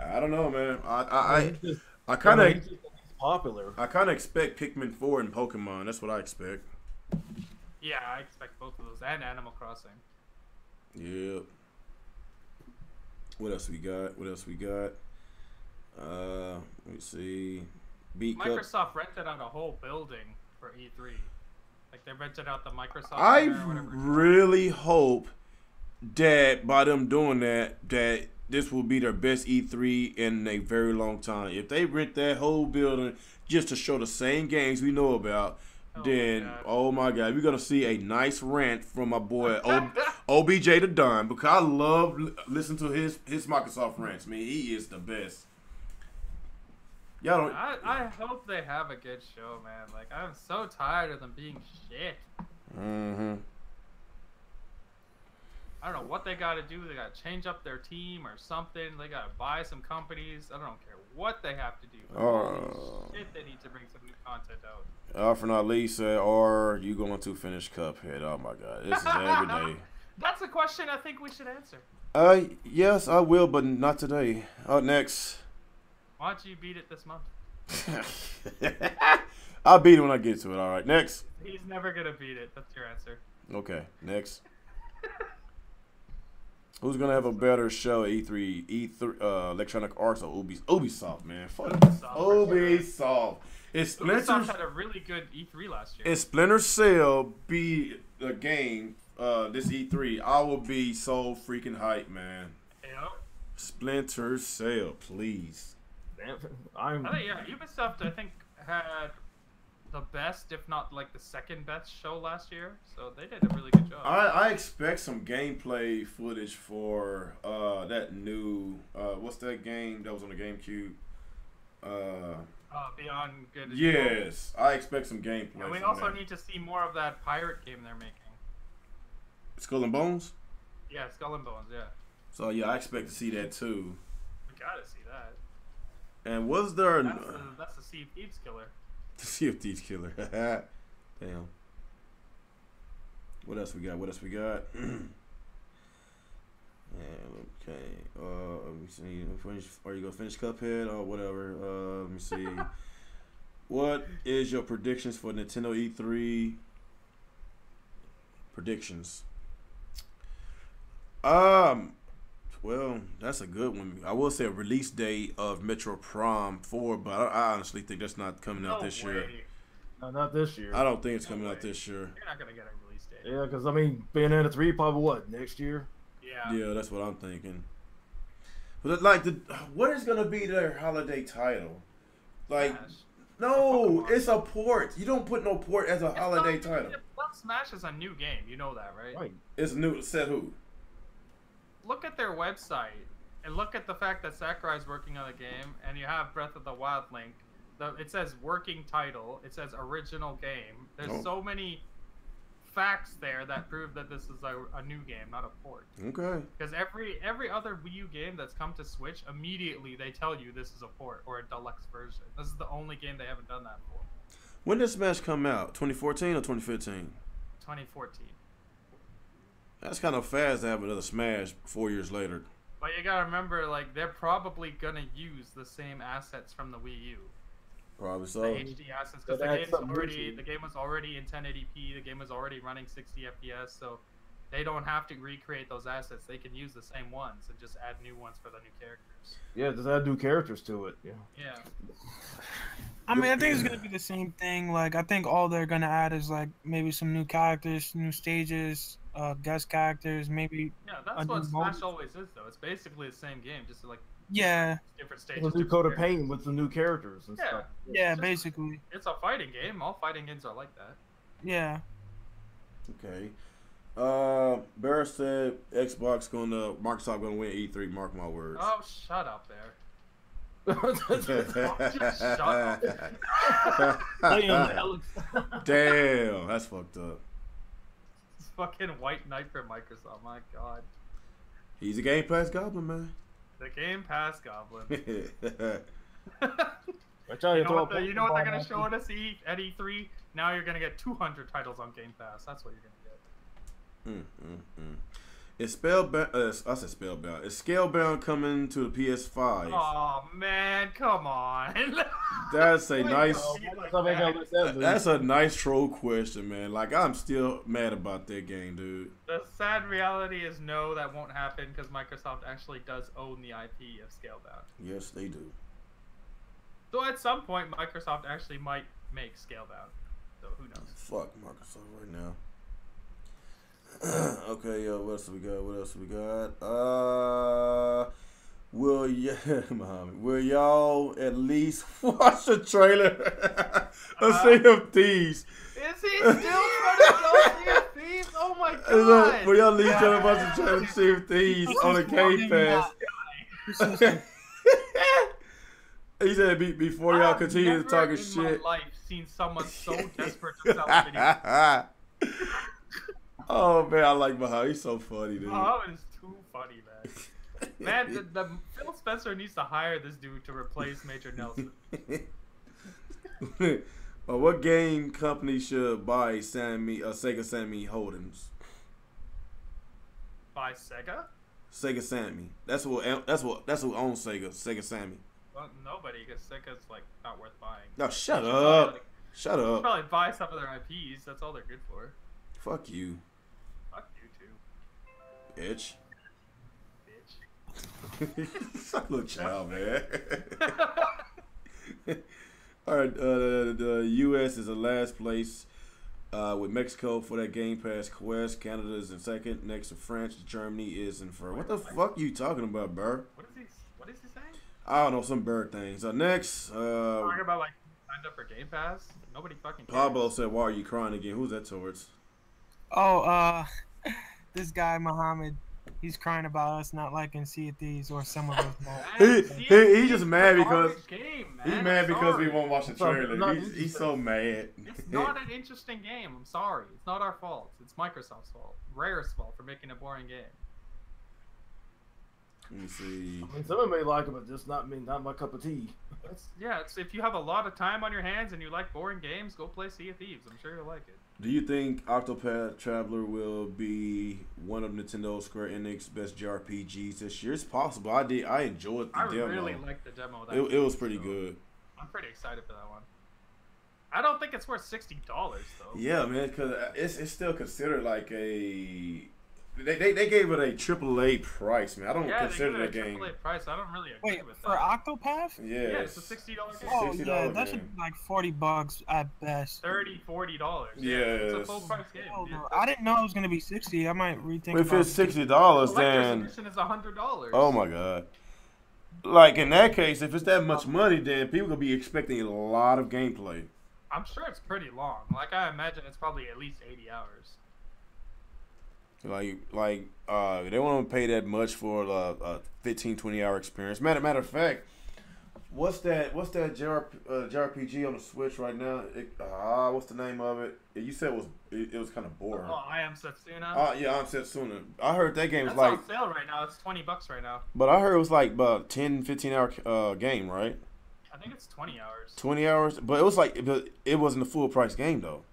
S1: I don't know, man. I kind of
S5: popular.
S1: I kind of expect Pikmin 4 and Pokemon. That's what I expect.
S2: Yeah, I expect both of those and Animal Crossing.
S1: Yep. What else we got? Let me see.
S2: Microsoft rented out a whole building for E3. Like they rented out the Microsoft.
S1: I
S2: Center or whatever.
S1: really hope that by them doing that this will be their best E3 in a very long time. If they rent that whole building just to show the same games we know about, oh my God, we're gonna see a nice rant from my boy OBJ the Don, because I love listening to his Microsoft rants. Man, he is the best. Y'all don't.
S2: I hope they have a good show, man. Like I'm so tired of them being shit. I don't know what they got to do. They got to change up their team or something. They got to buy some companies. I don't care what they have to do. Holy shit, they need to bring some new content out.
S1: For not least said, are you going to finish Cuphead? Oh my God, this is every day.
S2: That's a question I think we should answer.
S1: Yes, I will, but not today. Next.
S2: Why don't you beat it this month?
S1: I'll beat it when I get to it. All right, next.
S2: He's never gonna beat it. That's your answer.
S1: Okay, next. Who's gonna have a better show at E3? Electronic Arts or Ubisoft, man? Fuck Ubisoft.
S2: Ubisoft had a really good E3 last year.
S1: If Splinter Cell be the game this E3, I will be so freaking hyped, man.
S2: Yep.
S1: Splinter Cell, please.
S2: I think Ubisoft had the best, if not like the second best show last year, so they did a really good job.
S1: I expect some gameplay footage for that new what's that game that was on the GameCube?
S2: Beyond Good.
S1: Yes, I expect some gameplay.
S2: And we also need to see more of that pirate game they're making.
S1: Skull and Bones?
S2: Yeah, Skull and Bones. Yeah.
S1: So yeah, I expect to see that too.
S2: We gotta see that.
S1: And was there?
S2: That's the Sea of Thieves killer.
S1: The Sea of Thieves killer. Damn. What else we got? Okay. Let me see. Are you gonna finish Cuphead or whatever? Let me see. What is your predictions for Nintendo E3? Predictions. Well, that's a good one. I will say a release date of Metro Prime 4, but I honestly think that's not coming out this year.
S5: No, not this year.
S1: I don't think it's coming out this year.
S2: You're not gonna get a release date.
S5: Yeah, because I mean, Bayonetta 3 probably what, next year?
S2: Yeah.
S1: Yeah, that's what I'm thinking. But like, what is gonna be their holiday title? Like,
S2: Smash.
S1: no, it's a port. You don't put no port as a holiday title.
S2: Smash is a new game. You know that, right?
S5: Right.
S1: It's new. Said who?
S2: Look at their website and look at the fact that Sakurai's working on the game, and you have Breath of the Wild link. It says working title. It says original game. There's so many facts there that prove that this is a new game, not a port.
S1: Okay.
S2: Because every other Wii U game that's come to Switch, immediately they tell you this is a port or a deluxe version. This is the only game they haven't done that for.
S1: When did Smash come out? 2014 or 2015?
S2: 2014.
S1: That's kind of fast to have another Smash 4 years later.
S2: But you gotta remember, like, they're probably gonna use the same assets from the Wii U.
S1: Probably so.
S2: The HD assets, because the game was already in 1080p. The game was already running 60 FPS. So they don't have to recreate those assets. They can use the same ones and just add new ones for the new characters.
S5: Yeah, just add new characters to it. Yeah.
S2: Yeah.
S7: I mean, I think it's gonna be the same thing. Like, I think all they're gonna add is like maybe some new characters, new stages, guest characters, maybe.
S2: Yeah, that's what Smash always is, though. It's basically the same game, just like
S7: Yeah.
S2: different stages.
S5: With a new coat of paint with some new characters and
S2: Yeah.
S5: stuff.
S7: Yeah, basically.
S2: It's a fighting game. All fighting games are like that.
S7: Yeah.
S1: Okay. Bear said Microsoft gonna win E3. Mark my words.
S2: Oh, shut up there.
S1: Damn, that's fucked up.
S2: It's fucking White Knight for Microsoft. My God.
S1: He's a Game Pass goblin, man.
S2: The Game Pass goblin.
S5: You
S2: You know what they're gonna show at us at E3? Now you're gonna get 200 titles on Game Pass. That's what you're gonna get.
S1: Is Spellbound? I said Spellbound. Is Scalebound coming to the PS5?
S2: Oh man, come on.
S1: That's a nice.
S5: That's
S1: That's a nice troll question, man. Like I'm still mad about that game, dude.
S2: The sad reality is no, that won't happen because Microsoft actually does own the IP of Scalebound.
S1: Yes, they do.
S2: So at some point, Microsoft actually might make Scalebound. So who knows?
S1: Fuck Microsoft right now. Okay, what else we got? Will y'all at least watch the trailer of Sea of Thieves?
S2: Is he still trying to sell Sea of Thieves? Oh my God!
S1: Will y'all at least try to watch the trailer of Sea of Thieves on the Game Pass? He said before y'all continue to talking shit.
S2: I've never in my life seen someone so desperate to sell a video.
S1: Oh man, I like Mahal. He's so funny, dude.
S2: Oh, it's too funny, man. Man, the Phil Spencer needs to hire this dude to replace Major Nelson.
S1: What game company should buy Sega Sammy Holdings?
S2: By Sega?
S1: Sega Sammy. That's who owns Sega. Sega Sammy.
S2: Well, nobody, because Sega's like not worth buying.
S1: No, shut up. Shut up.
S2: Probably buy some of their IPs. That's all they're good for.
S1: Fuck you.
S2: Fuck you too.
S1: Bitch.
S2: Bitch.
S1: Suck little child, man. Alright, the US is the last place with Mexico for that Game Pass quest. Canada is in second. Next to France. Germany is in first. What the fuck you talking about, Burr?
S2: What is he saying?
S1: I don't know, some bird thing. So next,
S2: Talking about like signed up for Game Pass? Nobody fucking cares.
S1: Pablo said, "Why are you crying again?" Who's that towards?
S7: Oh, this guy Muhammad, he's crying about us not liking Sea of Thieves or some of us not.
S1: He's just mad because
S2: he's
S1: mad because we won't watch the trailer. He's so mad.
S2: It's not an interesting game. I'm sorry. It's not our fault. It's Microsoft's fault. Rare's fault for making a boring game.
S1: Let me see.
S5: I mean, someone may like it, but just not my cup of tea.
S2: It's if you have a lot of time on your hands and you like boring games, go play Sea of Thieves. I'm sure you'll like it.
S1: Do you think Octopath Traveler will be one of Nintendo Square Enix best JRPGs this year? It's possible. I enjoyed the demo.
S2: I really liked the demo.
S1: It was pretty good.
S2: I'm pretty excited for that one. I don't think it's worth $60 though.
S1: Yeah, man, because it's still considered like a. They gave it a AAA price, man. I don't consider that game.
S2: AAA price. I don't really agree with that.
S7: For Octopath?
S1: Yeah,
S2: it's a $60 game.
S7: Oh yeah, that should be like $40 at best.
S2: $30-$40.
S1: Yeah,
S2: it's a full price game.
S7: No. I didn't know it was gonna be 60. I might rethink.
S1: If it's $60, then
S2: edition is $100.
S1: Oh my god! Like in that case, if it's that much money, then people could be expecting a lot of gameplay.
S2: I'm sure it's pretty long. Like I imagine it's probably at least 80 hours.
S1: Like they won't pay that much for a 15-20 hour experience. Matter of fact, what's that JRPG on the Switch right now? What's the name of it? You said it was kind of boring.
S2: Oh, I Am Setsuna.
S1: Yeah, I Am Setsuna. I heard that game was
S2: That's
S1: like
S2: on sale right now. It's $20 right now.
S1: But I heard it was like about 10-15 hour game, right?
S2: I think it's 20 hours.
S1: 20 hours, but it was like it wasn't a full price game though.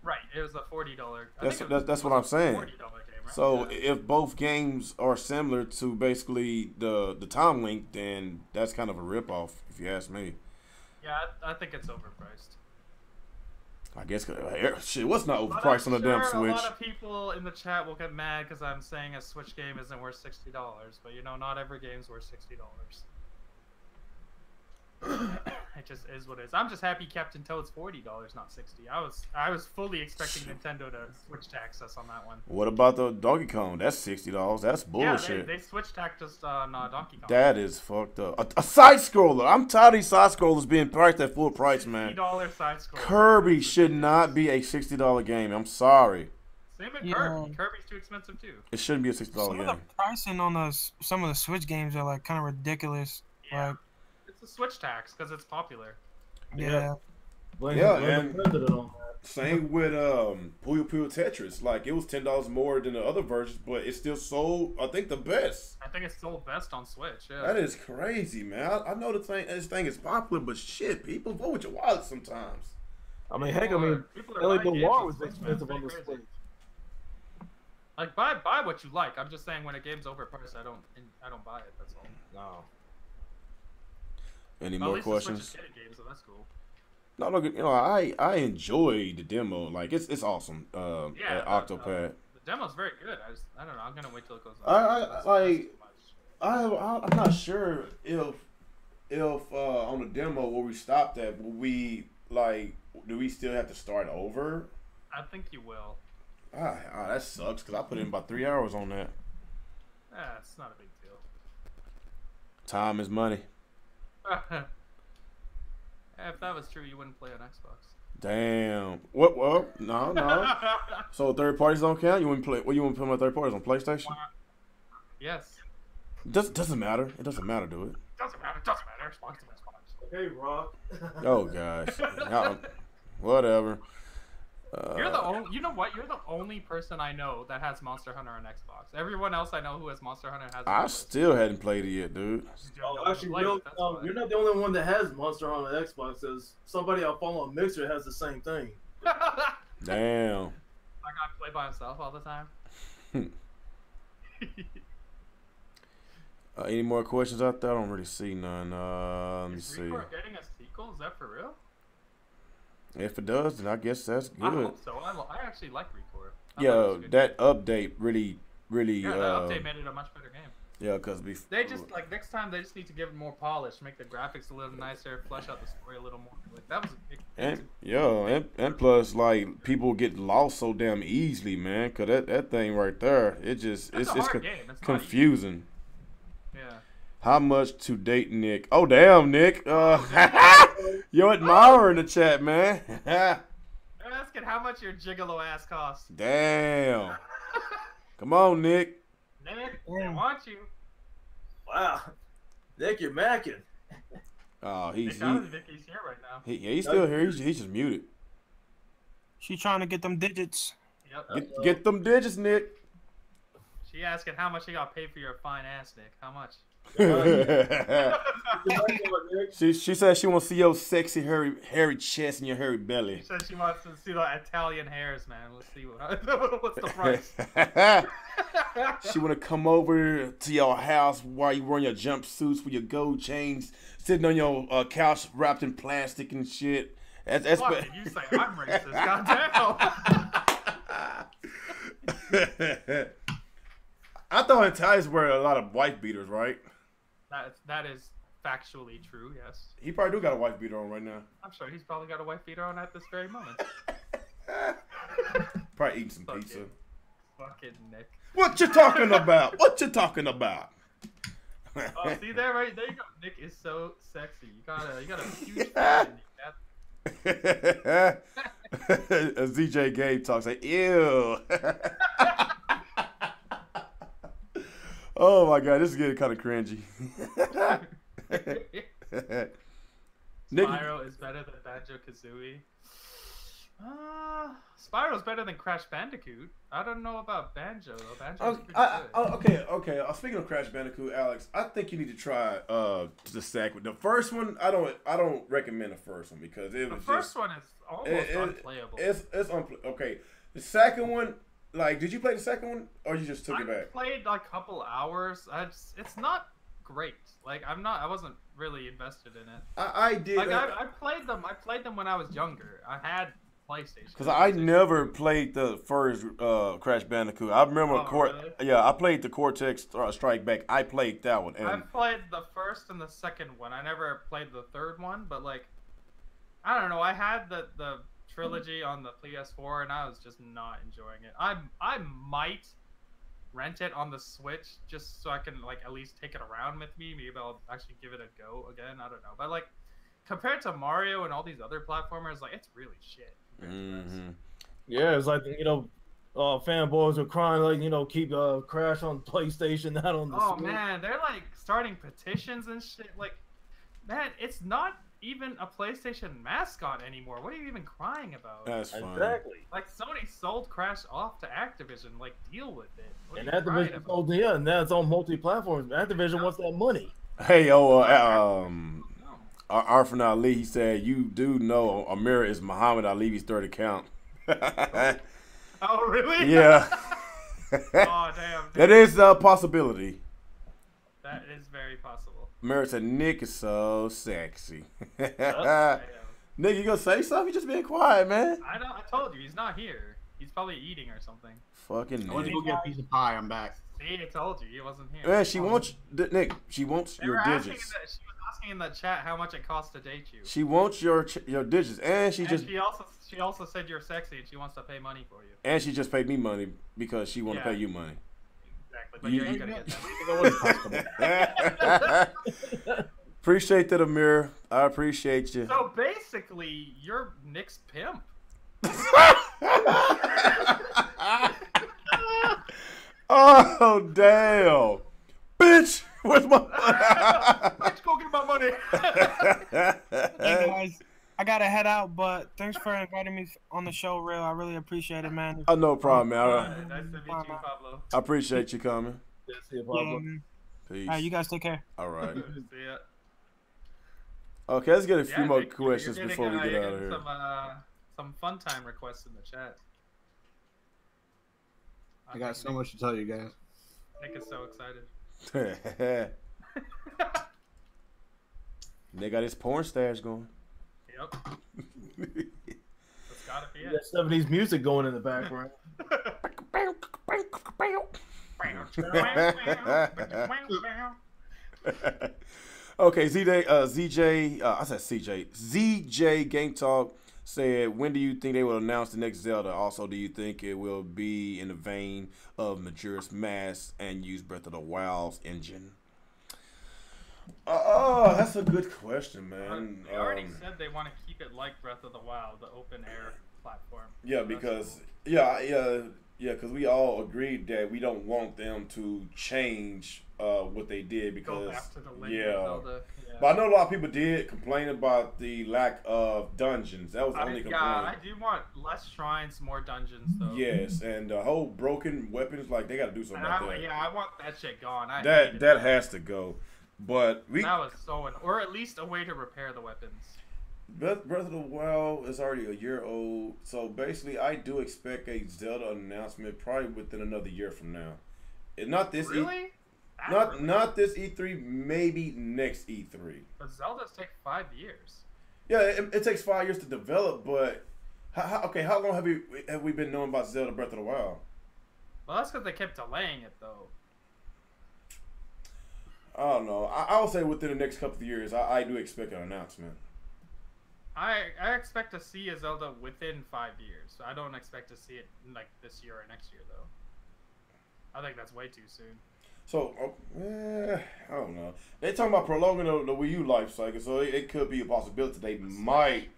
S2: Right, it was a $40.
S1: That's what I'm saying.
S2: $40 game, right?
S1: So if both games are similar to basically the time link, then that's kind of a ripoff, if you ask me.
S2: Yeah, I think it's overpriced.
S1: I guess shit. What's not
S2: But
S1: overpriced on
S2: I'm
S1: the damn
S2: sure
S1: Switch?
S2: a lot of people in the chat will get mad because I'm saying a Switch game isn't worth $60. But you know, not every game's worth $60. It just is what it is. I'm just happy Captain Toad's $40, not $60. I was fully expecting Nintendo to switch tax us on that one.
S1: What about the Donkey Kong? That's $60. That's bullshit.
S2: Yeah, they switch taxed us on Donkey Kong.
S1: That is fucked up. A side scroller. I'm tired of these side scrollers being priced at full price, man.
S2: $60 side scroller.
S1: Kirby should not be a $60 game. I'm sorry.
S2: Same with Kirby. Kirby's too expensive too.
S1: It shouldn't be a $60
S7: Some
S1: game.
S7: of the pricing on some of the Switch games are like kind of ridiculous.
S2: Yeah.
S7: Like,
S2: it's a Switch tax because it's popular.
S7: yeah.
S5: Blame
S1: and
S5: the president on that.
S1: same with Puyo Puyo Tetris. Like it was $10 more than the other versions, but it still sold. I think the best.
S2: I think it's sold best on Switch. Yeah.
S1: That is crazy, man. I know this thing is popular, but shit, people vote with your wallet sometimes.
S5: I mean, heck, I mean,
S2: People are
S5: LA
S2: buying games
S5: Noir
S2: on
S5: was
S2: Switch, man.
S5: expensive on
S2: It's
S5: the
S2: pretty
S5: Switch.
S2: crazy. Like buy what you like. I'm just saying when a game's overpriced, I don't buy it. That's all.
S5: No.
S1: Any
S2: At
S1: more
S2: least the Switch
S1: questions?
S2: is getting games, so that's cool.
S1: No, look, I enjoy the demo. Like it's awesome.
S2: Yeah,
S1: at Octopad.
S2: The demo's very good. I don't know. I'm gonna wait till it goes on.
S1: I'm not sure if on the demo where we stopped at, will we do we still have to start over?
S2: I think you will.
S1: That sucks because I put in about 3 hours on that.
S2: It's not a big deal.
S1: Time is money.
S2: If that was true, you wouldn't play on Xbox.
S1: Damn. What? Well, no. So third parties don't count. You wouldn't play. What you want to put on third parties on PlayStation?
S2: Yes.
S1: Doesn't matter. It doesn't matter, do it?
S2: Doesn't matter. Xbox to Xbox.
S5: Hey, Rock.
S1: Oh gosh. Whatever.
S2: You're the only. You know what? You're the only person I know that has Monster Hunter on Xbox. Everyone else I know who has Monster Hunter has.
S1: I still hadn't played it yet, dude.
S5: Oh, actually, you're not the only one that has Monster on the Xbox. Because somebody I follow on Mixer has the same thing.
S1: Damn.
S2: My guy play by himself all the time.
S1: Any more questions out there? I don't really see none. Let me
S2: Is
S1: see.
S2: Recore getting a sequel? Is that for real?
S1: If it does, then I guess that's
S2: I
S1: good.
S2: hope so. I actually like Recore.
S1: Yeah, that update really.
S2: Yeah, that update made it a much better game.
S1: Yeah, because
S2: They just next time they just need to give it more polish, make the graphics a little nicer, flesh out the story a little more. Like that was a big.
S1: and plus like people get lost so damn easily, man. Cause that thing right there, it's
S2: a hard game. It's not
S1: confusing.
S2: Yeah.
S1: How much to date Nick? Oh damn, Nick. Your admirer in the chat, man.
S2: They're asking how much your gigolo ass costs.
S1: Damn. Come on, Nick.
S2: Nick, they want you.
S5: Wow. Nick, you're macking.
S1: Oh,
S2: He's here right now.
S1: he's still here. He's just muted.
S7: She trying to get them digits.
S2: Yep.
S1: Get them digits, Nick.
S2: She asking how much she got paid for your fine ass, Nick. How much?
S1: she said she wants to see your sexy hairy chest and your hairy belly.
S2: She said she wants to see the Italian hairs, man. Let's see what's the price.
S1: She want to come over to your house while you wearing your jumpsuits with your gold chains, sitting on your couch wrapped in plastic and shit. That's
S2: What did you say? I'm racist. Goddamn.
S1: I thought Italians wear a lot of wife beaters, right?
S2: That is factually true. Yes.
S1: He probably do got a wife beater on right now.
S2: I'm sure he's probably got a wife beater on at this very moment.
S1: Probably eating some pizza.
S2: Fucking Nick.
S1: What you talking about? What you talking about?
S2: Oh, see there, right there you go. Nick is so sexy. You got a huge fan.
S1: As ZJ Gabe talks, like, ew. Oh my god, this is getting kind of cringy.
S2: Spyro is better than Banjo-Kazooie. Spyro's better than Crash Bandicoot. I don't know about Banjo though. Banjo's pretty good.
S1: Okay. Speaking of Crash Bandicoot, Alex, I think you need to try the second. The first one, I don't recommend the first one because it was
S2: the first one is almost unplayable.
S1: It's okay. The second one, like, did you play the second one or you just took it back?
S2: I played like a couple hours. It's not great. Like I wasn't really invested in it.
S1: I did.
S2: Like I played them when I was younger. I had PlayStation.
S1: Because I never played the first Crash Bandicoot. I remember
S2: really?
S1: Yeah, I played the Cortex Strike Back. I played that one. And
S2: I played the first and the second one. I never played the third one, but like, I don't know. I had the trilogy on the PS4, and I was just not enjoying it. I might rent it on the Switch just so I can like at least take it around with me. Maybe I'll actually give it a go again. I don't know, but like compared to Mario and all these other platformers, like it's really shit.
S5: Yeah, it's like fanboys are crying like keep Crash on PlayStation, not on the Switch.
S2: Man, they're like starting petitions and shit. Like, man, it's not even a PlayStation mascot anymore. What are you even crying about?
S1: That's funny.
S5: Exactly.
S2: Like Sony sold Crash off to Activision. Like, deal with it. What
S5: And
S2: are you crying
S5: Activision
S2: about?
S5: sold and now it's on multi-platforms. Activision wants that money.
S1: Hey, Arfan Ali, he said, you do know Amir is Muhammad Ali's third account.
S2: Oh, really?
S1: Yeah.
S2: Oh, damn. Dude.
S1: That is a possibility.
S2: That is very possible.
S1: Amir said, Nick is so sexy.
S2: Damn.
S1: Nick, you gonna say something? You just being quiet, man.
S2: I told you, he's not here. He's probably eating or something.
S1: Fucking
S4: I went to
S1: Nick.
S4: go get a piece of pie. I'm back.
S2: See, I told you, he wasn't here.
S1: Man, she wants, Nick, she wants
S2: They
S1: your
S2: were asking
S1: digits.
S2: she was asking in the chat how much it costs to date you.
S1: She wants your digits, and she
S2: also said you're sexy and she wants to pay money for you.
S1: and she just paid me money because she want to
S2: Yeah.
S1: pay you money.
S2: Exactly, but
S1: You-
S2: you ain't gonna get that.
S1: Appreciate that, Amir. I appreciate you.
S2: So basically, you're Nick's pimp.
S1: Oh damn, bitch! Where's my?
S2: Let's go get my money.
S7: Hey guys, I gotta head out, but thanks for inviting me on the show, Real. I really appreciate it, man.
S1: Oh, no problem, man.
S2: Nice to meet you, Pablo.
S1: I appreciate you coming.
S5: Yeah, see you,
S7: Yeah,
S5: Pablo.
S7: man.
S1: Peace.
S7: All right, you guys take care.
S1: All right.
S2: See ya.
S1: Okay, let's get a few
S2: Yeah,
S1: more
S2: Nick,
S1: questions
S2: you're
S1: before we
S2: getting,
S1: get
S2: you're
S1: out of
S2: getting
S1: here.
S2: some fun time requests in the chat.
S4: I got so much to tell you guys.
S2: Nick is so excited.
S1: They got his porn stash going.
S2: Yep. That's gotta be
S5: You
S2: it.
S5: got 70s music going in the background.
S1: Okay, ZJ Game Talk said, when do you think they will announce the next Zelda? Also, do you think it will be in the vein of Majora's Mask and use Breath of the Wild's engine? Oh, that's a good question, man.
S2: They already said they want to keep it like Breath of the Wild, the open air platform.
S1: Yeah, because because we all agreed that we don't want them to change what they did because
S2: Go back to the Legend of Zelda. Yeah.
S1: But I know a lot of people did complain about the lack of dungeons. That was the only complaint.
S2: I do want less shrines, more dungeons, though.
S1: Yes, and the whole broken weapons, like they got to do something about that.
S2: Yeah, I want that shit gone.
S1: That has to go. But
S2: that was or at least a way to repair the weapons.
S1: Breath of the Wild is already a year old, so basically I do expect a Zelda announcement probably within another year from now. Not this
S2: Really?
S1: Not this E3, maybe next E3.
S2: But Zeldas take 5 years.
S1: Yeah, it takes 5 years to develop, but how long have we been knowing about Zelda Breath of the Wild?
S2: Well, that's because they kept delaying it, though.
S1: I don't know. I would say within the next couple of years, I do expect an announcement.
S2: I expect to see a Zelda within 5 years. I don't expect to see it like this year or next year, though. I think that's way too soon.
S1: So, I don't know. They're talking about prolonging the Wii U life cycle, so it could be a possibility. They might.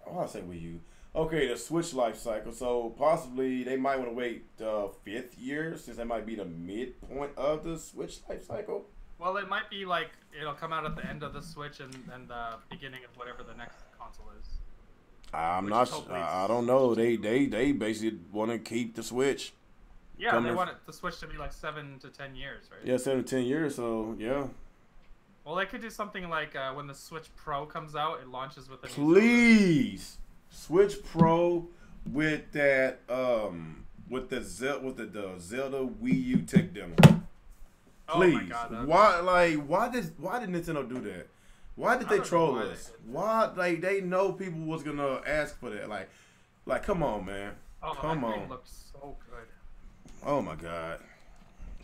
S1: I say Wii U. Okay, the Switch life cycle. So possibly they might want to wait the 5th year, since that might be the midpoint of the Switch life cycle.
S2: Well, it might be like it'll come out at the end of the Switch and the beginning of whatever the next console is.
S1: I'm not sure. I don't know. They basically want to keep the Switch.
S2: Yeah, they want the Switch to be like 7 to 10 years, right?
S1: Yeah, 7 to 10 years. So yeah.
S2: Well, they could do something like when the Switch Pro comes out, it launches with a
S1: Please, Switch Pro with that with the Zelda Wii U tech demo. Please.
S2: Oh my God,
S1: why did Nintendo do that? Why did they troll us? Why they know people was gonna ask for that? Like, Like, come on, man.
S2: Oh,
S1: Come
S2: that game
S1: on.
S2: looked so good.
S1: Oh my God.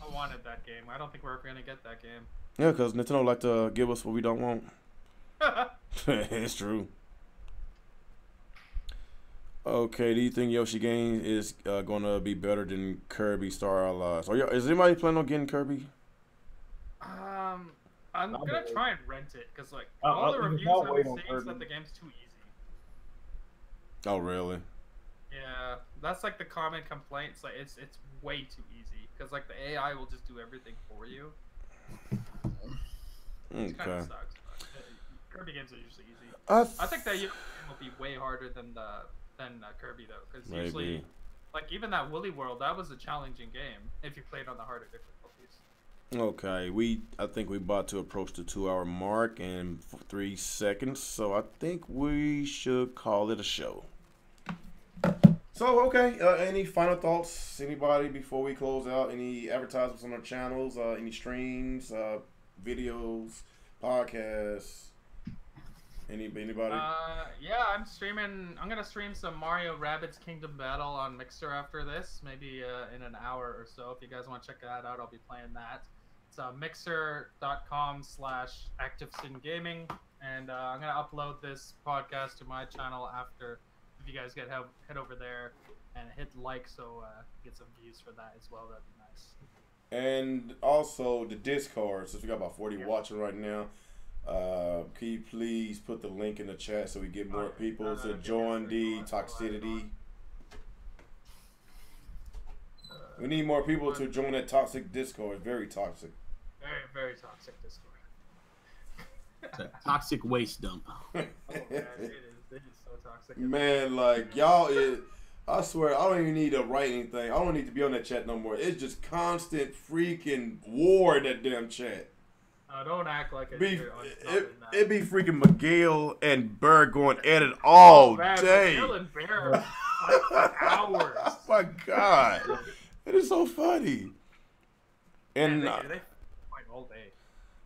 S2: I wanted that game. I don't think we're ever gonna get that game.
S1: Yeah, because Nintendo like to give us what we don't want. It's true. Okay, do you think Yoshi game is gonna be better than Kirby Star Allies? Is anybody planning on getting Kirby?
S2: I'm gonna try and rent it because like
S5: I'll-
S2: all the
S5: I'll-
S2: reviews
S5: I'll
S2: I've
S5: wait
S2: been
S5: on
S2: seeing is
S5: Kirby.
S2: that the game's too easy.
S1: Oh, really?
S2: Yeah, that's like the common complaints. Like it's way too easy because like the AI will just do everything for you. It kind
S1: Okay.
S2: of sucks. But, Kirby games are usually easy.
S1: I
S2: I think that game will be way harder than Kirby though, because usually, like even that Woolly World, that was a challenging game if you played on the harder difficulties.
S1: Okay, I think we about to approach the 2-hour mark in 3 seconds, so I think we should call it a show. So, okay, any final thoughts, anybody, before we close out? Any advertisements on our channels, any streams, videos, podcasts? Anybody?
S2: Yeah, I'm gonna stream some Mario Rabbids Kingdom Battle on Mixer after this, maybe in an hour or so. If you guys want to check that out, I'll be playing that. It's mixer.com/ActivesiNGaming, and I'm gonna upload this podcast to my channel after. If you guys head over there and hit like, so get some views for that as well, that'd be nice.
S1: And also the Discord, since we got about 40 watching right now. Can you please put the link in the chat so we get more people to join the Toxicity? We need more people to join that toxic Discord. It's very toxic.
S2: Very, very toxic Discord.
S4: It's a toxic waste dump.
S2: Oh, man, it is so toxic.
S1: Man, like y'all, I swear I don't even need to write anything. I don't need to be on that chat no more. It's just constant freaking war in that damn chat.
S2: Don't act like
S1: It
S2: it.
S1: be freaking Miguel and Berg going at it all day.
S2: Miguel and Bear, like, for hours.
S1: Oh my God, it is so funny. And
S2: they fight all day.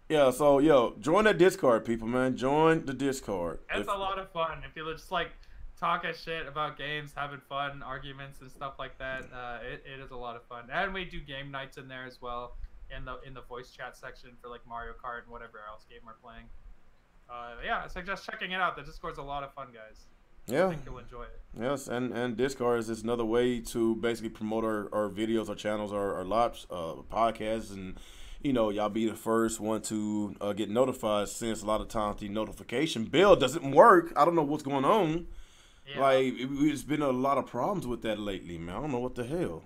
S1: yeah, so join that Discord, people, man. Join the Discord.
S2: It's a lot of fun. If you just like talking shit about games, having fun, arguments and stuff like that, it is a lot of fun. And we do game nights in there as well. In the voice chat section for like Mario Kart and whatever else game we're playing. Yeah, I suggest checking it out. The Discord's a lot of fun, guys.
S1: Yeah.
S2: I think you'll enjoy it.
S1: Yes, and Discord is just another way to basically promote our videos, our channels, our lives, podcasts, and y'all be the first one to get notified. Since a lot of times the notification bell doesn't work, I don't know what's going on.
S2: Yeah.
S1: Like it's been a lot of problems with that lately, man. I don't know what the hell.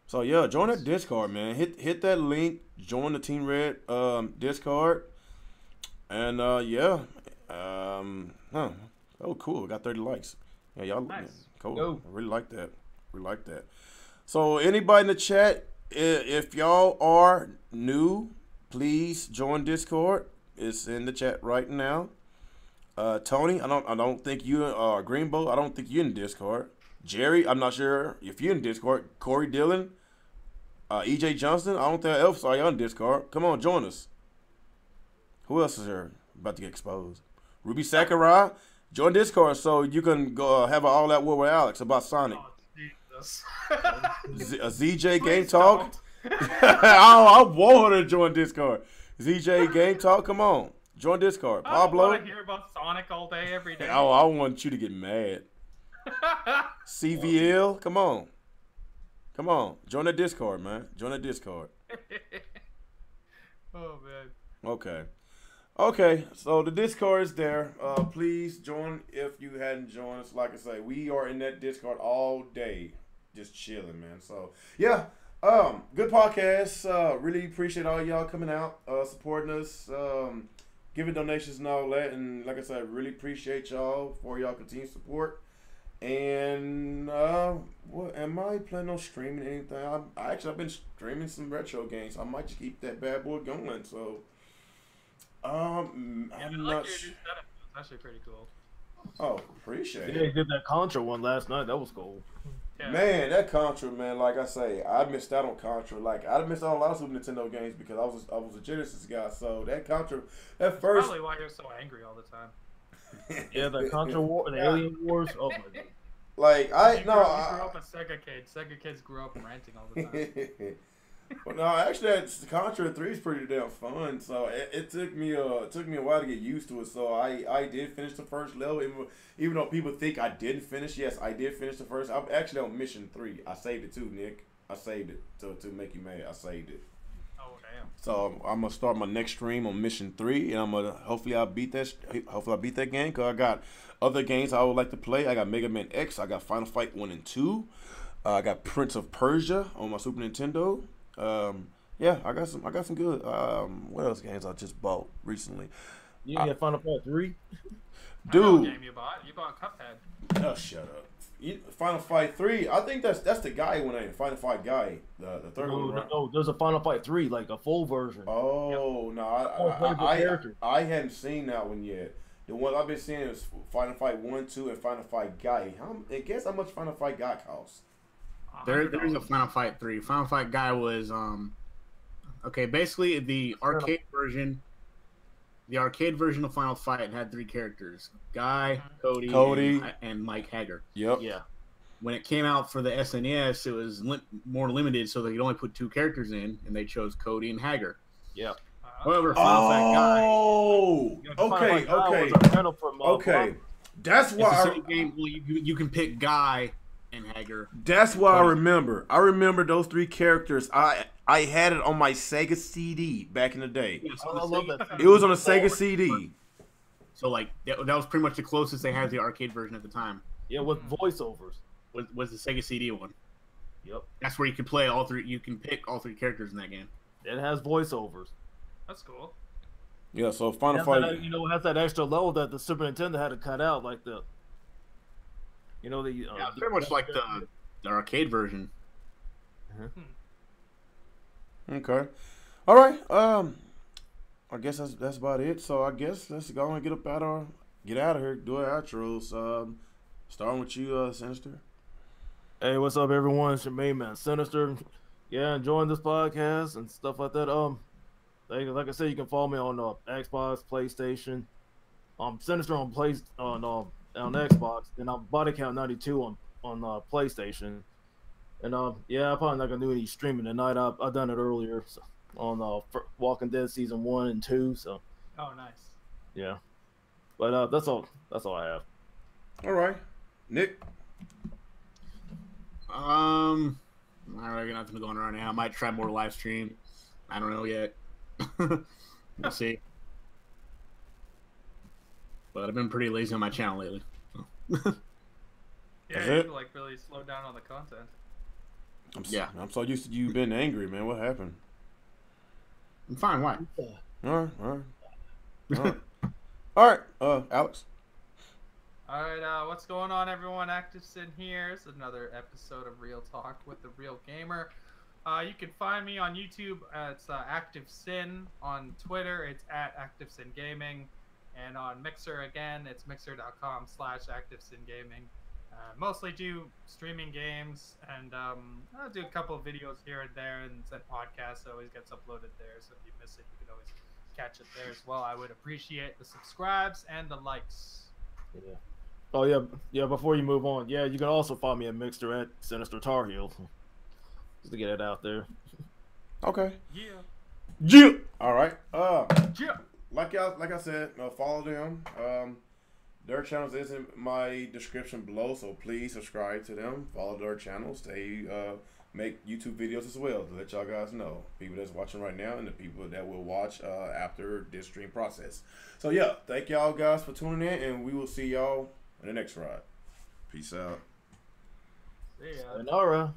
S1: So yeah, join that Discord, man. Hit that link. Join the Team Red Discord, and oh cool, we got 30 likes. Yeah, y'all
S2: Nice.
S1: cool.
S5: Go.
S1: I really like that. So anybody in the chat, if y'all are new, please join Discord. It's in the chat right now. Tony, I don't think you Greenbow. I don't think you're in Discord. Jerry, I'm not sure if you're in Discord. Corey Dillon, EJ Johnston, I don't think else are you on Discord. Come on, join us. Who else is here? About to get exposed. Ruby Sakurai, join Discord so you can go have an all that war with Alex about Sonic.
S2: Oh, Jesus.
S1: ZJ Game
S2: Please
S1: Talk. I want her to join Discord. ZJ Game Talk, come on. Join Discord.
S2: I don't
S1: Pablo.
S2: want to hear about Sonic all day, every day.
S1: Oh, I want you to get mad. CVL, come on. Come on. Join the Discord, man. Join the Discord.
S2: Oh, man.
S1: Okay, so the Discord is there. Please join if you hadn't joined us. Like I say, we are in that Discord all day, just chilling, man. So yeah, good podcast. Really appreciate all y'all coming out, supporting us, giving donations and all that. And like I said, really appreciate y'all for y'all continued support. And what am I planning on streaming anything? I've been streaming some retro games. I might just keep that bad boy going. So I'm
S2: I
S1: not
S2: like your
S1: sure.
S2: new setup. It's actually pretty cool.
S1: Oh, appreciate
S5: Yeah, he
S1: it.
S5: did that Contra one last night. That was cool.
S2: Yeah.
S1: Man, that Contra, man, like I say, I missed out on Contra. Like I missed out on a lot of Super Nintendo games because I was a Genesis guy. So that Contra, that first
S2: Probably why you're so angry all the time.
S5: Yeah, the Contra War, the Alien Wars. Oh my god.
S1: Like
S2: You
S1: I
S2: grew,
S1: no,
S2: you grew up a Sega kid. Sega kids grew up ranting all the time.
S1: Well, no, actually, that Contra 3 is pretty damn fun. So it took me a while to get used to it. So I did finish the first level, even though people think I didn't finish. Yes, I did finish the first. I'm actually on mission 3. I saved it too, Nick. I saved it to make you mad. I saved it.
S2: Oh damn.
S1: So I'm gonna start my next stream on mission 3, and I'm gonna hopefully I beat that game because I got other games I would like to play. I got Mega Man X. I got Final Fight 1 and 2. I got Prince of Persia on my Super Nintendo. Yeah, I got some good. What else games I just bought recently?
S5: You get Final Fight 3?
S2: I know what
S1: Dude,
S2: game you bought? You bought Cuphead.
S1: oh shut up. Final Fight 3. I think that's the guy one. Final Fight guy. The third one. Right?
S5: No, there's a Final Fight 3, like a full version.
S1: Oh no, I hadn't seen that one yet. The one I've been seeing is Final Fight 1, 2, and Final Fight Guy. Guess how much Final Fight Guy costs?
S4: There's a Final Fight 3. Final Fight Guy was okay, basically the arcade version. The arcade version of Final Fight had 3 characters: Guy, Cody, and Mike Hager.
S1: Yep.
S4: Yeah. When it came out for the SNES, it was more limited, so they could only put 2 characters in, and they chose Cody and Hager.
S5: Yeah.
S4: However, Final Fight Guy.
S1: Oh, okay. That's why
S4: it's the same game. Well, you can pick Guy and Hager.
S1: That's why I remember. I remember those 3 characters. I had it on my Sega CD back in the day.
S4: Yeah, so
S5: I love that.
S1: It was on a Sega CD.
S4: So like that was pretty much the closest they had to the arcade version at the time.
S5: Yeah, with voiceovers.
S4: Was the Sega CD one?
S5: Yep.
S4: That's where you can play all 3. You can pick all 3 characters in that game.
S5: It has voiceovers.
S2: That's cool.
S1: Yeah, so Final Fight.
S5: That, it has that extra level that the Super Nintendo had to cut out, like the.
S4: Yeah, very much like the arcade version.
S1: Okay. All right. I guess that's about it. So I guess let's go and get out of here. Do our outros. Starting with you, Sinister.
S5: Hey, what's up, everyone? It's your main man, Sinister. Yeah, enjoying this podcast and stuff like that. Like I said, you can follow me on Xbox, PlayStation. Sinister on Xbox, and I'm Body Count 92 on PlayStation. And yeah, I'm probably not gonna do any streaming tonight. I've done it earlier on Walking Dead season 1 and 2. So.
S2: Oh, nice.
S5: Yeah, but that's all I have.
S1: All right, Nick.
S4: I don't got nothing going on right now. I might try more live stream. I don't know yet. We'll see. But I've been pretty lazy on my channel lately.
S2: Yeah, you like really slowed down on the content.
S1: I'm so used to you being angry, man. What happened?
S4: I'm fine. Why?
S1: All right. Alex.
S2: All right, what's going on, everyone? ActivesIN here. It's another episode of Real Talk with the Real Gamer. You can find me on YouTube. It's ActivesIN. On Twitter, it's at ActivesINGaming. And on Mixer, again, it's mixer.com/ActivesINGaming. Mostly do streaming games, and I'll do a couple of videos here and there, and that podcast always gets uploaded there, so if you miss it, you can always catch it there as well. I would appreciate the subscribes and the likes.
S5: Yeah. Oh, yeah, before you move on, yeah, you can also follow me at Mixer at Sinister Tar Heel. Just to get it out there.
S1: Okay.
S2: Yeah.
S1: All right.
S2: Yeah.
S1: Like I said, follow them. Their channels is in my description below, so please subscribe to them. Follow their channels. They make YouTube videos as well to let y'all guys know. People that's watching right now and the people that will watch after this stream process. So yeah, thank y'all guys for tuning in, and we will see y'all in the next ride. Peace out.
S2: See ya.
S5: Sayonara.